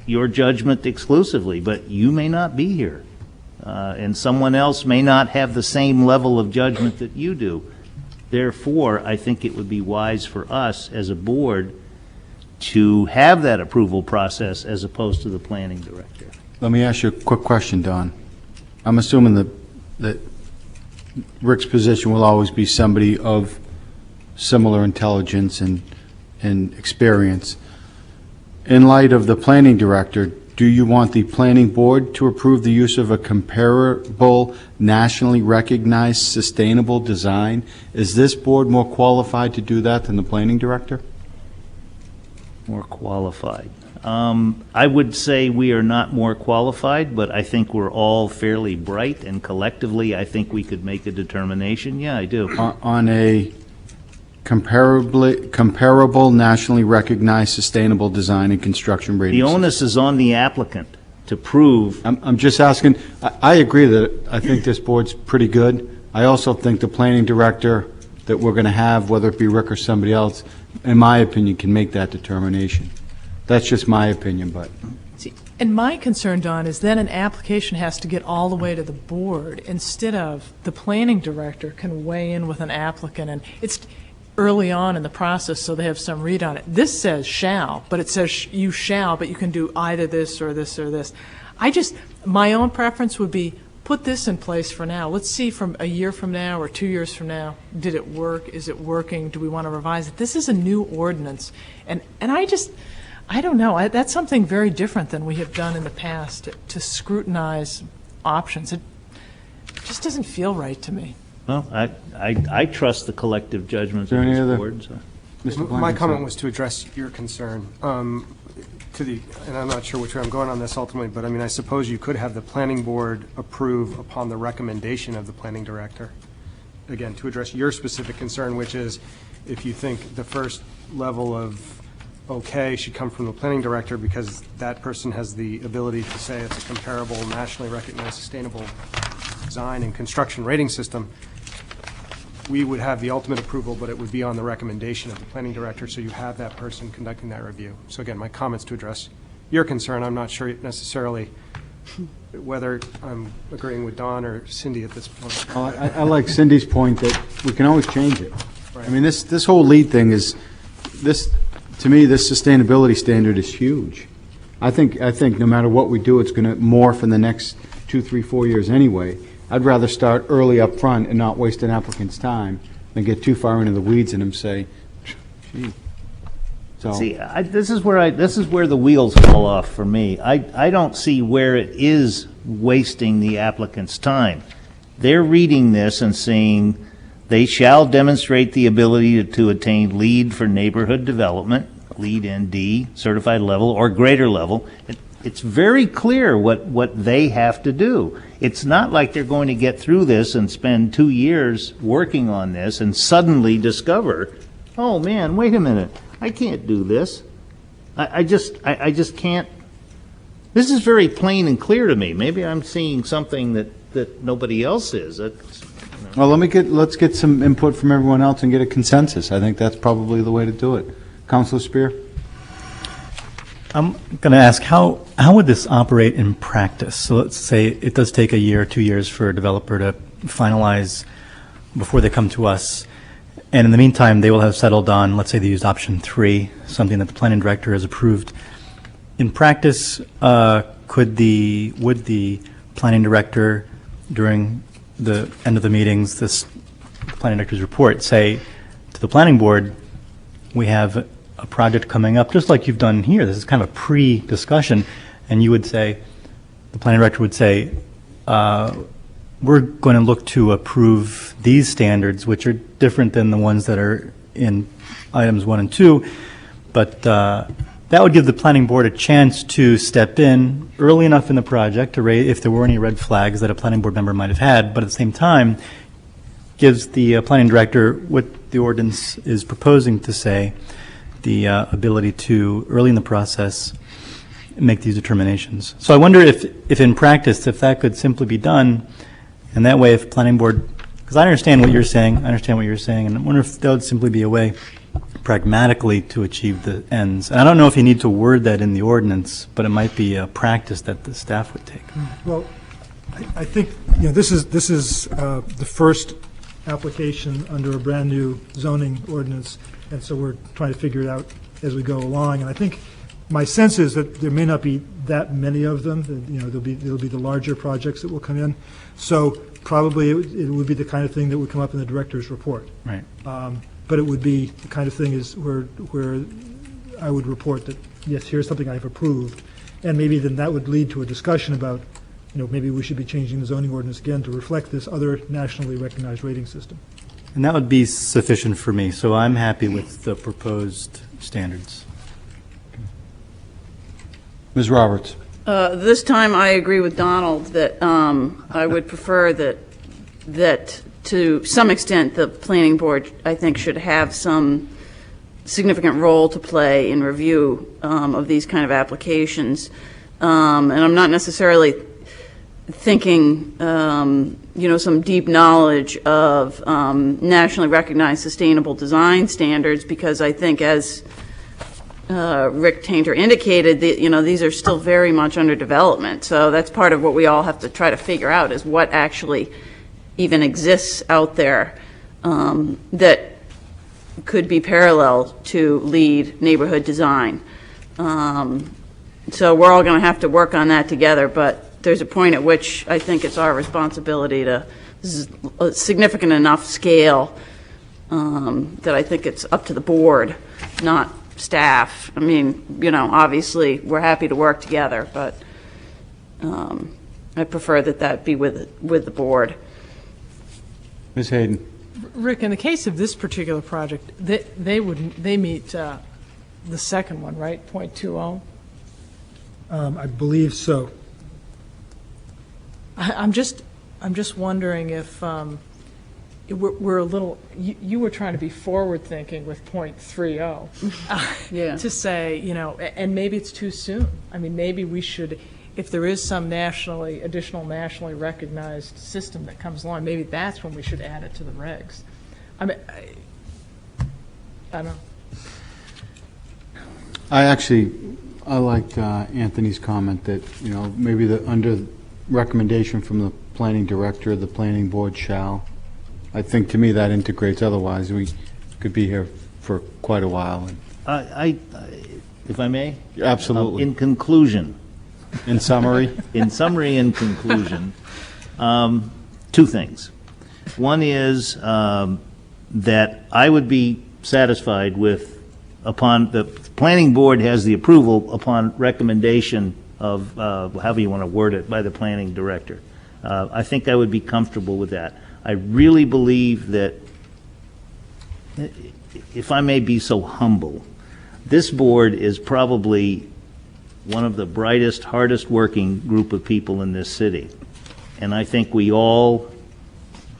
your judgment exclusively, but you may not be here. And someone else may not have the same level of judgment that you do. Therefore, I think it would be wise for us as a board to have that approval process as opposed to the planning director.
Let me ask you a quick question, Don. I'm assuming that Rick's position will always be somebody of similar intelligence and experience. In light of the planning director, do you want the planning board to approve the use of a comparable, nationally recognized, sustainable design? Is this board more qualified to do that than the planning director?
More qualified. I would say we are not more qualified, but I think we're all fairly bright, and collectively I think we could make a determination. Yeah, I do.
On a comparable, nationally recognized, sustainable design and construction rating.
The onus is on the applicant to prove.
I'm just asking, I agree that I think this board's pretty good. I also think the planning director that we're going to have, whether it be Rick or somebody else, in my opinion, can make that determination. That's just my opinion, but.
See, and my concern, Don, is then an application has to get all the way to the board instead of the planning director can weigh in with an applicant, and it's early on in the process, so they have some read on it. This says shall, but it says you shall, but you can do either this or this or this. My own preference would be put this in place for now. Let's see from a year from now or 2 years from now, did it work? Is it working? Do we want to revise it? This is a new ordinance, and I don't know. That's something very different than we have done in the past to scrutinize options. It just doesn't feel right to me.
Well, I trust the collective judgment of this board. So.
Mr.
My
Blankenship.
comment was to address your concern. And I'm not sure which way I'm going on this ultimately, but I mean, I suppose you could have the planning board approve upon the recommendation of the planning director. Again, to address your specific concern, which is if you think the first level of okay should come from the planning director because that person has the ability to say it's a comparable, nationally recognized, sustainable design and construction rating system, we would have the ultimate approval, but it would be on the recommendation of the planning director, so you have that person conducting that review. So again, my comments to address your concern. I'm not sure necessarily whether I'm agreeing with Don or Cindy at this point.
Well, I like Cindy's point that we can always change it.
Right.
I mean, this whole lead thing is, to me, this sustainability standard is huge. I think no matter what we do, it's going to morph in the next 2, 3, 4 years anyway. I'd rather start early up front and not waste an applicant's time than get too far into the weeds and them say, gee. So,
See, this is where the wheels fall off for me. I don't see where it is wasting the applicant's time. They're reading this and saying they shall demonstrate the ability to attain LEED for neighborhood development, LEED ND, certified level or greater level. It's very clear what they have to do. It's not like they're going to get through this and spend 2 years working on this and suddenly discover, oh man, wait a minute, I can't do this. I just can't. This is very plain and clear to me. Maybe I'm seeing something that nobody else is.
well, let's get some input from everyone else and get a consensus. I think that's probably the way to do it. Councilor Spear?
I'm going to ask, how would this operate in practice? So let's say it does take a year, 2 years for a developer to finalize before they come to us. And in the meantime, they will have settled on, let's say they used option 3, something that the planning director has approved. In practice, would the planning director, during the end of the meetings, the planning director's report, say to the planning board, we have a project coming up, just like you've done here. This is kind of a pre-discussion, and you would say, the planning director would say, we're going to look to approve these standards, which are different than the ones that are in items 1 and 2, but that would give the planning board a chance to step in early enough in the project to raise, if there were any red flags that a planning board member might have had, but at the same time, gives the planning director what the ordinance is proposing to say, the ability to, early in the process, make these determinations. So I wonder if in practice, if that could simply be done, and that way if planning board, because I understand what you're saying, and I wonder if that would simply be a way pragmatically to achieve the ends. And I don't know if you need to word that in the ordinance, but it might be a practice that the staff would take.
Well, I think, this is the first application under a brand-new zoning ordinance, and so we're trying to figure it out as we go along. And I think my sense is that there may not be that many of them. There'll be the larger projects that will come in. So probably it would be the kind of thing that would come up in the director's report.
Right.
But it would be the kind of thing is where I would report that, yes, here's something I've approved, and maybe then that would lead to a discussion about, maybe we should be changing the zoning ordinance again to reflect this other nationally recognized rating system.
And that would be sufficient for me, so I'm happy with the proposed standards.
Ms. Roberts?
This time I agree with Donald that I would prefer that to some extent the planning board, I think, should have some significant role to play in review of these kind of applications. And I'm not necessarily thinking, some deep knowledge of nationally recognized sustainable design standards, because I think, as Rick Tainter indicated, these are still very much under development. So that's part of what we all have to try to figure out, is what actually even exists out there that could be parallel to LEED neighborhood design. So we're all going to have to work on that together, but there's a point at which I think it's our responsibility this is a significant enough scale that I think it's up to the board, not staff. I mean, obviously we're happy to work together, but I prefer that be with the board.
Ms. Hayden?
Rick, in the case of this particular project, they meet the second one, right, .20?
I believe so.
I'm just wondering if we're a little, you were trying to be forward-thinking with .30.
Yeah.
To say, and maybe it's too soon. I mean, maybe we should, if there is some additional nationally recognized system that comes along, maybe that's when we should add it to the regs. I mean, I don't know.
I liked Anthony's comment that, maybe under recommendation from the planning director, the planning board shall. I think to me that integrates, otherwise we could be here for quite a while.
If I may?
Absolutely.
In conclusion.
In summary?
In summary and conclusion, two things. One is that I would be satisfied with, upon the planning board has the approval upon recommendation of, however you want to word it, by the planning director. I think I would be comfortable with that. I really believe that, if I may be so humble, this board is probably one of the brightest, hardest working group of people in this city. And I think we all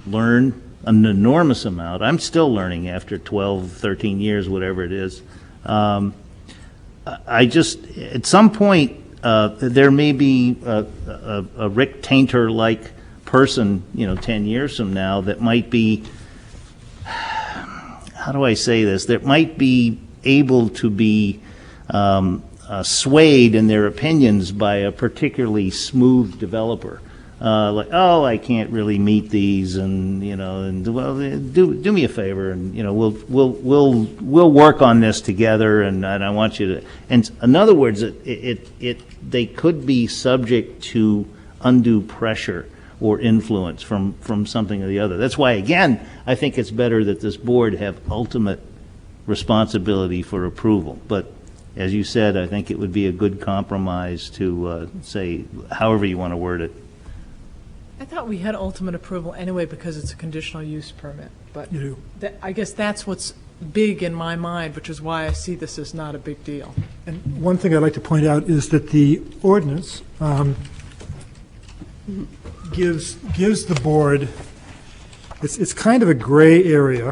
learn an enormous amount. I'm still learning after 12, 13 years, whatever it is. I just, at some point, there may be a Rick Tainter-like person, 10 years from now that might be, how do I say this, that might be able to be swayed in their opinions by a particularly smooth developer. Like, oh, I can't really meet these, and well, do me a favor, and we'll work on this together, and I want you to. And in other words, they could be subject to undue pressure or influence from something or the other. That's why, again, I think it's better that this board have ultimate responsibility for approval. But as you said, I think it would be a good compromise to say however you want to word it.
I thought we had ultimate approval anyway because it's a conditional use permit. But
You do.
I guess that's what's big in my mind, which is why I see this as not a big deal.
And one thing I'd like to point out is that the ordinance gives the board, it's kind of a gray area,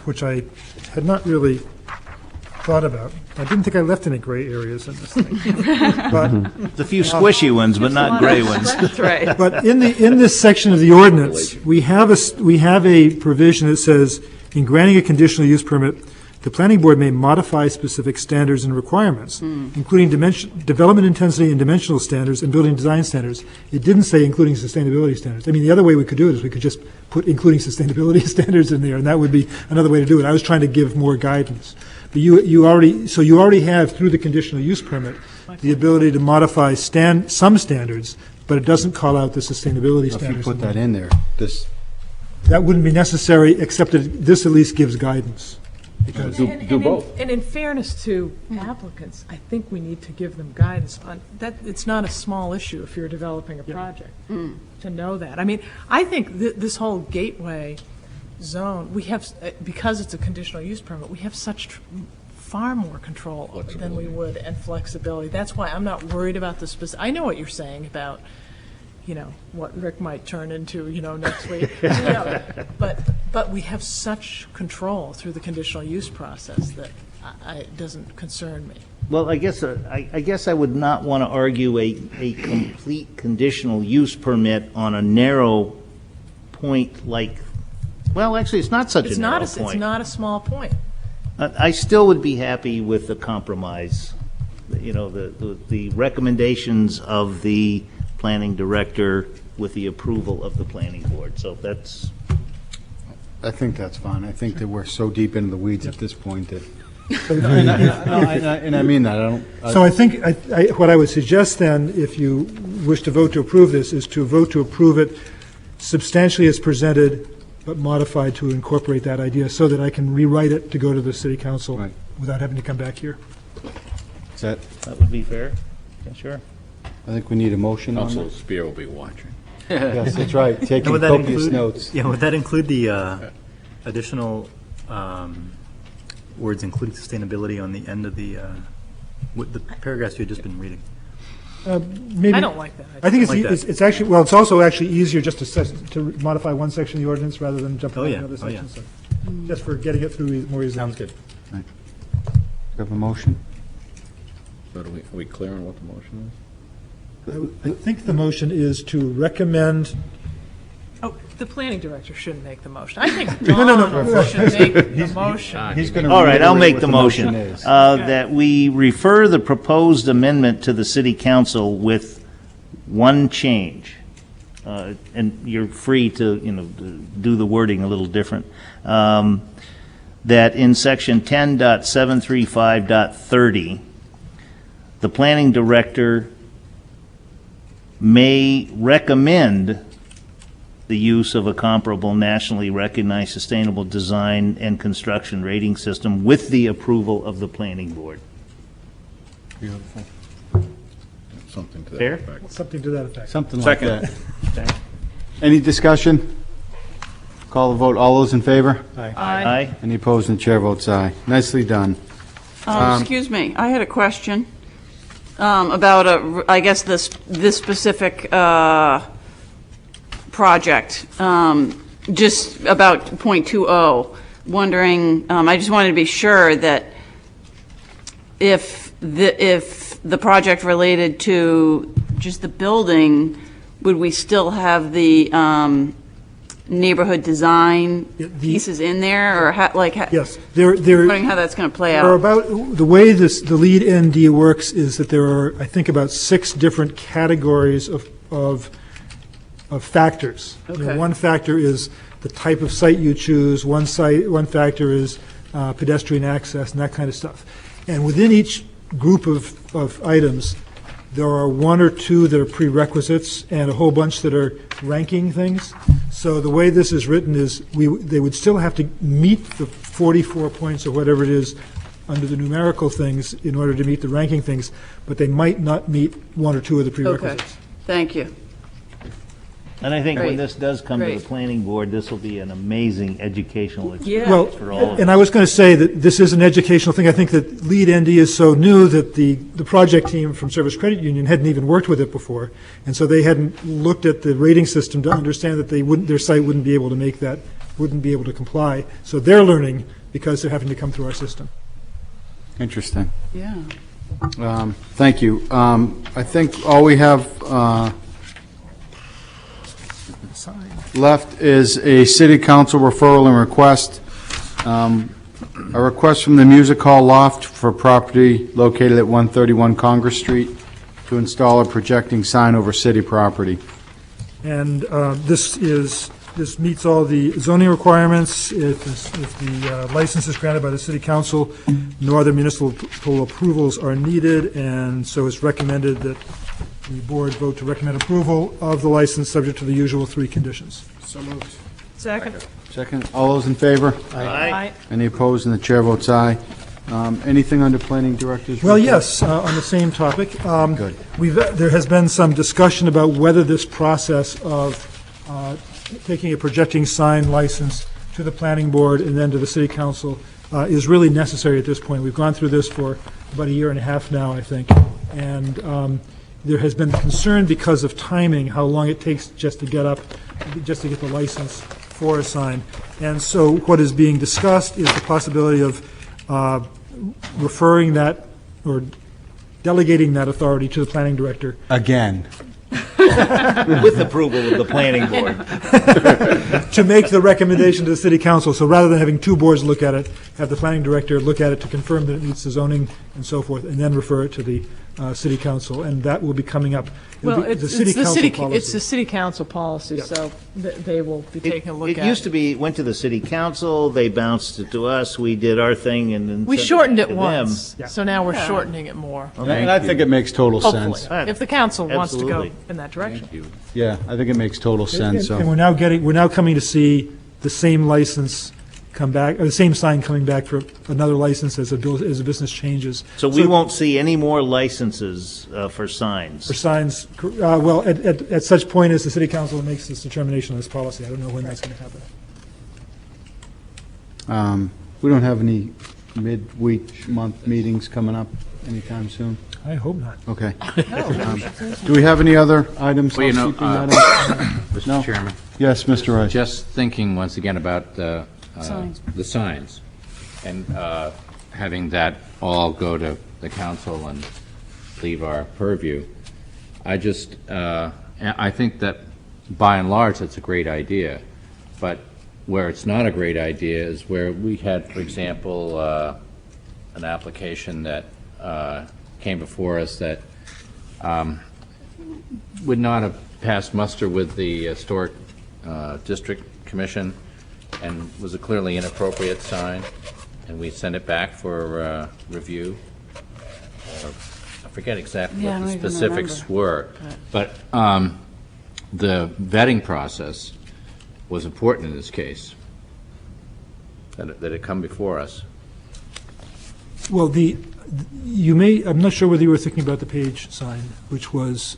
which I had not really thought about. I didn't think I left any gray areas in this thing. But
a few squishy ones, but not gray ones.
That's right.
But in this section of the ordinance, we have a provision that says, in granting a conditional use permit, the planning board may modify specific standards and requirements, including development intensity and dimensional standards and building design standards. It didn't say including sustainability standards. I mean, the other way we could do it is we could just put including sustainability standards in there, and that would be another way to do it. I was trying to give more guidance. But you already have, through the conditional use permit, the ability to modify some standards, but it doesn't call out the sustainability
If
standards.
you put that in there,
That wouldn't be necessary, except that this at least gives guidance. Because
And in fairness to applicants, I think we need to give them guidance on that. It's not a small issue if you're developing a project to know that. I mean, I think this whole gateway zone, we have, because it's a conditional use permit, we have far more control than we would, and flexibility. That's why I'm not worried about the specific. I know what you're saying about, what Rick might turn into, next week. But we have such control through the conditional use process that it doesn't concern me.
Well, I guess I would not want to argue a complete conditional use permit on a narrow point like, well, actually, it's not such a narrow point.
It's not a small point.
I still would be happy with the compromise, the recommendations of the planning director with the approval of the planning board. So that's.
I think that's fine. I think that we're so deep into the weeds at this point that. And I mean that.
So I think what I would suggest then, if you wish to vote to approve this, is to vote to approve it substantially as presented, but modified to incorporate that idea, so that I can rewrite it to go to the city council without having to come back here.
That
would be fair. Yeah, sure.
I think we need a motion on
Councilor
that.
Spear will be watching.
Yes, that's right. Taking
would that
copious
include,
notes.
Yeah, would that include the additional words including sustainability on the end of the paragraphs you had just been reading?
Maybe.
I don't like that.
I think
like that.
it's actually, well, it's also actually easier just to modify one section of the ordinance rather than jumping
Oh,
to
yeah.
another
Oh, yeah.
section. So just for getting it through more easily.
Sounds good.
Do you have a motion?
But are we clear on what the motion is?
I think the motion is to recommend.
Oh, the planning director shouldn't make the motion. I think
No,
Don should make the motion.
He's going to.
All right, I'll make the motion that we refer the proposed amendment to the city council with one change. And you're free to, do the wording a little different. That in section 10.735.30, the planning director may recommend the use of a comparable nationally recognized sustainable design and construction rating system with the approval of the planning board.
Beautiful. Something to that
Fair?
effect.
Something to that effect.
Something like that. Any discussion? Call the vote. All those in favor?
Aye.
Aye.
Any opposed? And the chair votes aye. Nicely done.
Excuse me, I had a question about, I guess, this specific project, just about .20, wondering, I just wanted to be sure that if the project related to just the building, would we still have the neighborhood design pieces in there, or
Yes,
wondering how that's going to play out.
Or about the way the lead ND works is that there are, I think, about 6 different categories of factors.
Okay.
One factor is the type of site you choose. One factor is pedestrian access and that kind of stuff. And within each group of items, there are 1 or 2 that are prerequisites and a whole bunch that are ranking things. So the way this is written is they would still have to meet the 44 points or whatever it is under the numerical things in order to meet the ranking things, but they might not meet 1 or 2 of the prerequisites.
Okay, thank you.
And I think when
Great.
this does come to the
Great.
planning board, this will be an amazing educational
Yeah.
experience for all of us.
And I was going to say that this is an educational thing. I think that Lead ND is so new that the project team from Service Credit Union hadn't even worked with it before, and so they hadn't looked at the rating system to understand that their site wouldn't be able to make that, wouldn't be able to comply. So they're learning because they're having to come through our system.
Interesting.
Yeah.
Thank you. I think all we have left is a city council referral and request. A request from the Music Hall Loft for property located at 131 Congress Street to install a projecting sign over city property.
And this meets all the zoning requirements. If the license is granted by the city council, no other municipal approvals are needed, and so it's recommended that the board vote to recommend approval of the license subject to the usual 3 conditions.
So moved.
Second.
Second, all those in favor?
Aye.
Any opposed? And the chair votes aye. Anything under planning director's
Well,
report?
yes, on the same topic.
Good.
There has been some discussion about whether this process of taking a projecting sign license to the planning board and then to the city council is really necessary at this point. We've gone through this for about a year and a half now, I think, and there has been concern because of timing, how long it takes just to get the license for a sign. And so what is being discussed is the possibility of referring that or delegating that authority to the planning director.
Again.
With approval of the planning board.
To make the recommendation to the city council. So rather than having 2 boards look at it, have the planning director look at it to confirm that it meets the zoning and so forth, and then refer it to the city council. And that will be coming up.
Well, it's the city council policy,
Yeah.
so they will be taking a look at it.
It used to be, went to the city council, they bounced it to us, we did our thing, and then
We
sent
shortened it
to them.
once, so now we're shortening it more.
And I think it makes total
Hopefully,
sense.
if the council wants to go
Absolutely.
in that direction.
Yeah, I think it makes total sense,
And
so.
we're now coming to see the same license come back, or the same sign coming back for another license as a business changes.
So we won't see any more licenses for signs.
For signs, well, at such point as the city council makes this determination on this policy. I don't know when that's going to happen.
We don't have any midweek, month meetings coming up anytime soon?
I hope not.
Okay. Do we have any other items?
Well,
housekeeping items?
Mr.
No?
Chairman.
Yes, Mr. Rice.
Just thinking once again about
Signs.
the signs, and having that all go to the council and leave our purview. I think that by and large, that's a great idea. But where it's not a great idea is where we had, for example, an application that came before us that would not have passed muster with the Historic District Commission and was a clearly inappropriate sign, and we sent it back for review. I forget exactly
Yeah, I
what the
don't even
specifics
remember.
were, but the vetting process was important in this case, that it come before us.
Well, I'm not sure whether you were thinking about the page sign, which was,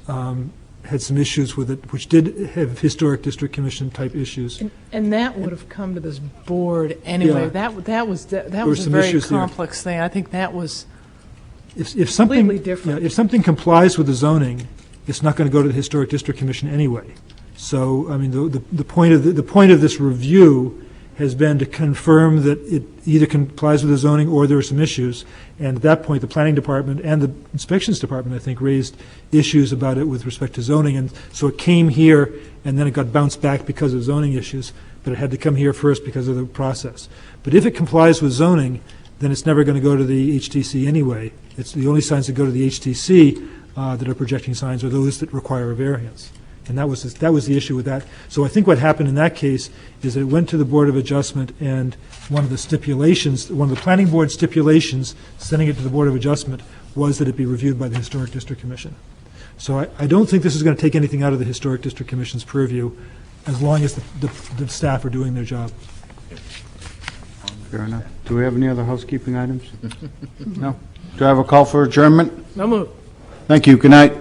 had some issues with it, which did have Historic District Commission type issues.
And that would have come to this board anyway.
Yeah.
That was
were
a
some
very
issues there.
complex thing. I think that was
If something,
completely different.
yeah, if something complies with the zoning, it's not going to go to the Historic District Commission anyway. So, I mean, the point of this review has been to confirm that it either complies with the zoning or there are some issues. And at that point, the planning department and the inspections department, I think, raised issues about it with respect to zoning. And so it came here, and then it got bounced back because of zoning issues, but it had to come here first because of the process. But if it complies with zoning, then it's never going to go to the HTC anyway. It's the only signs that go to the HTC that are projecting signs are those that require a variance. And that was the issue with that. So I think what happened in that case is that it went to the Board of Adjustment, and one of the planning board stipulations, sending it to the Board of Adjustment, was that it be reviewed by the Historic District Commission. So I don't think this is going to take anything out of the Historic District Commission's purview, as long as the staff are doing their job.
Fair enough. Do we have any other housekeeping items? No? Do I have a call for adjournment?
no move.
Thank you. Good night.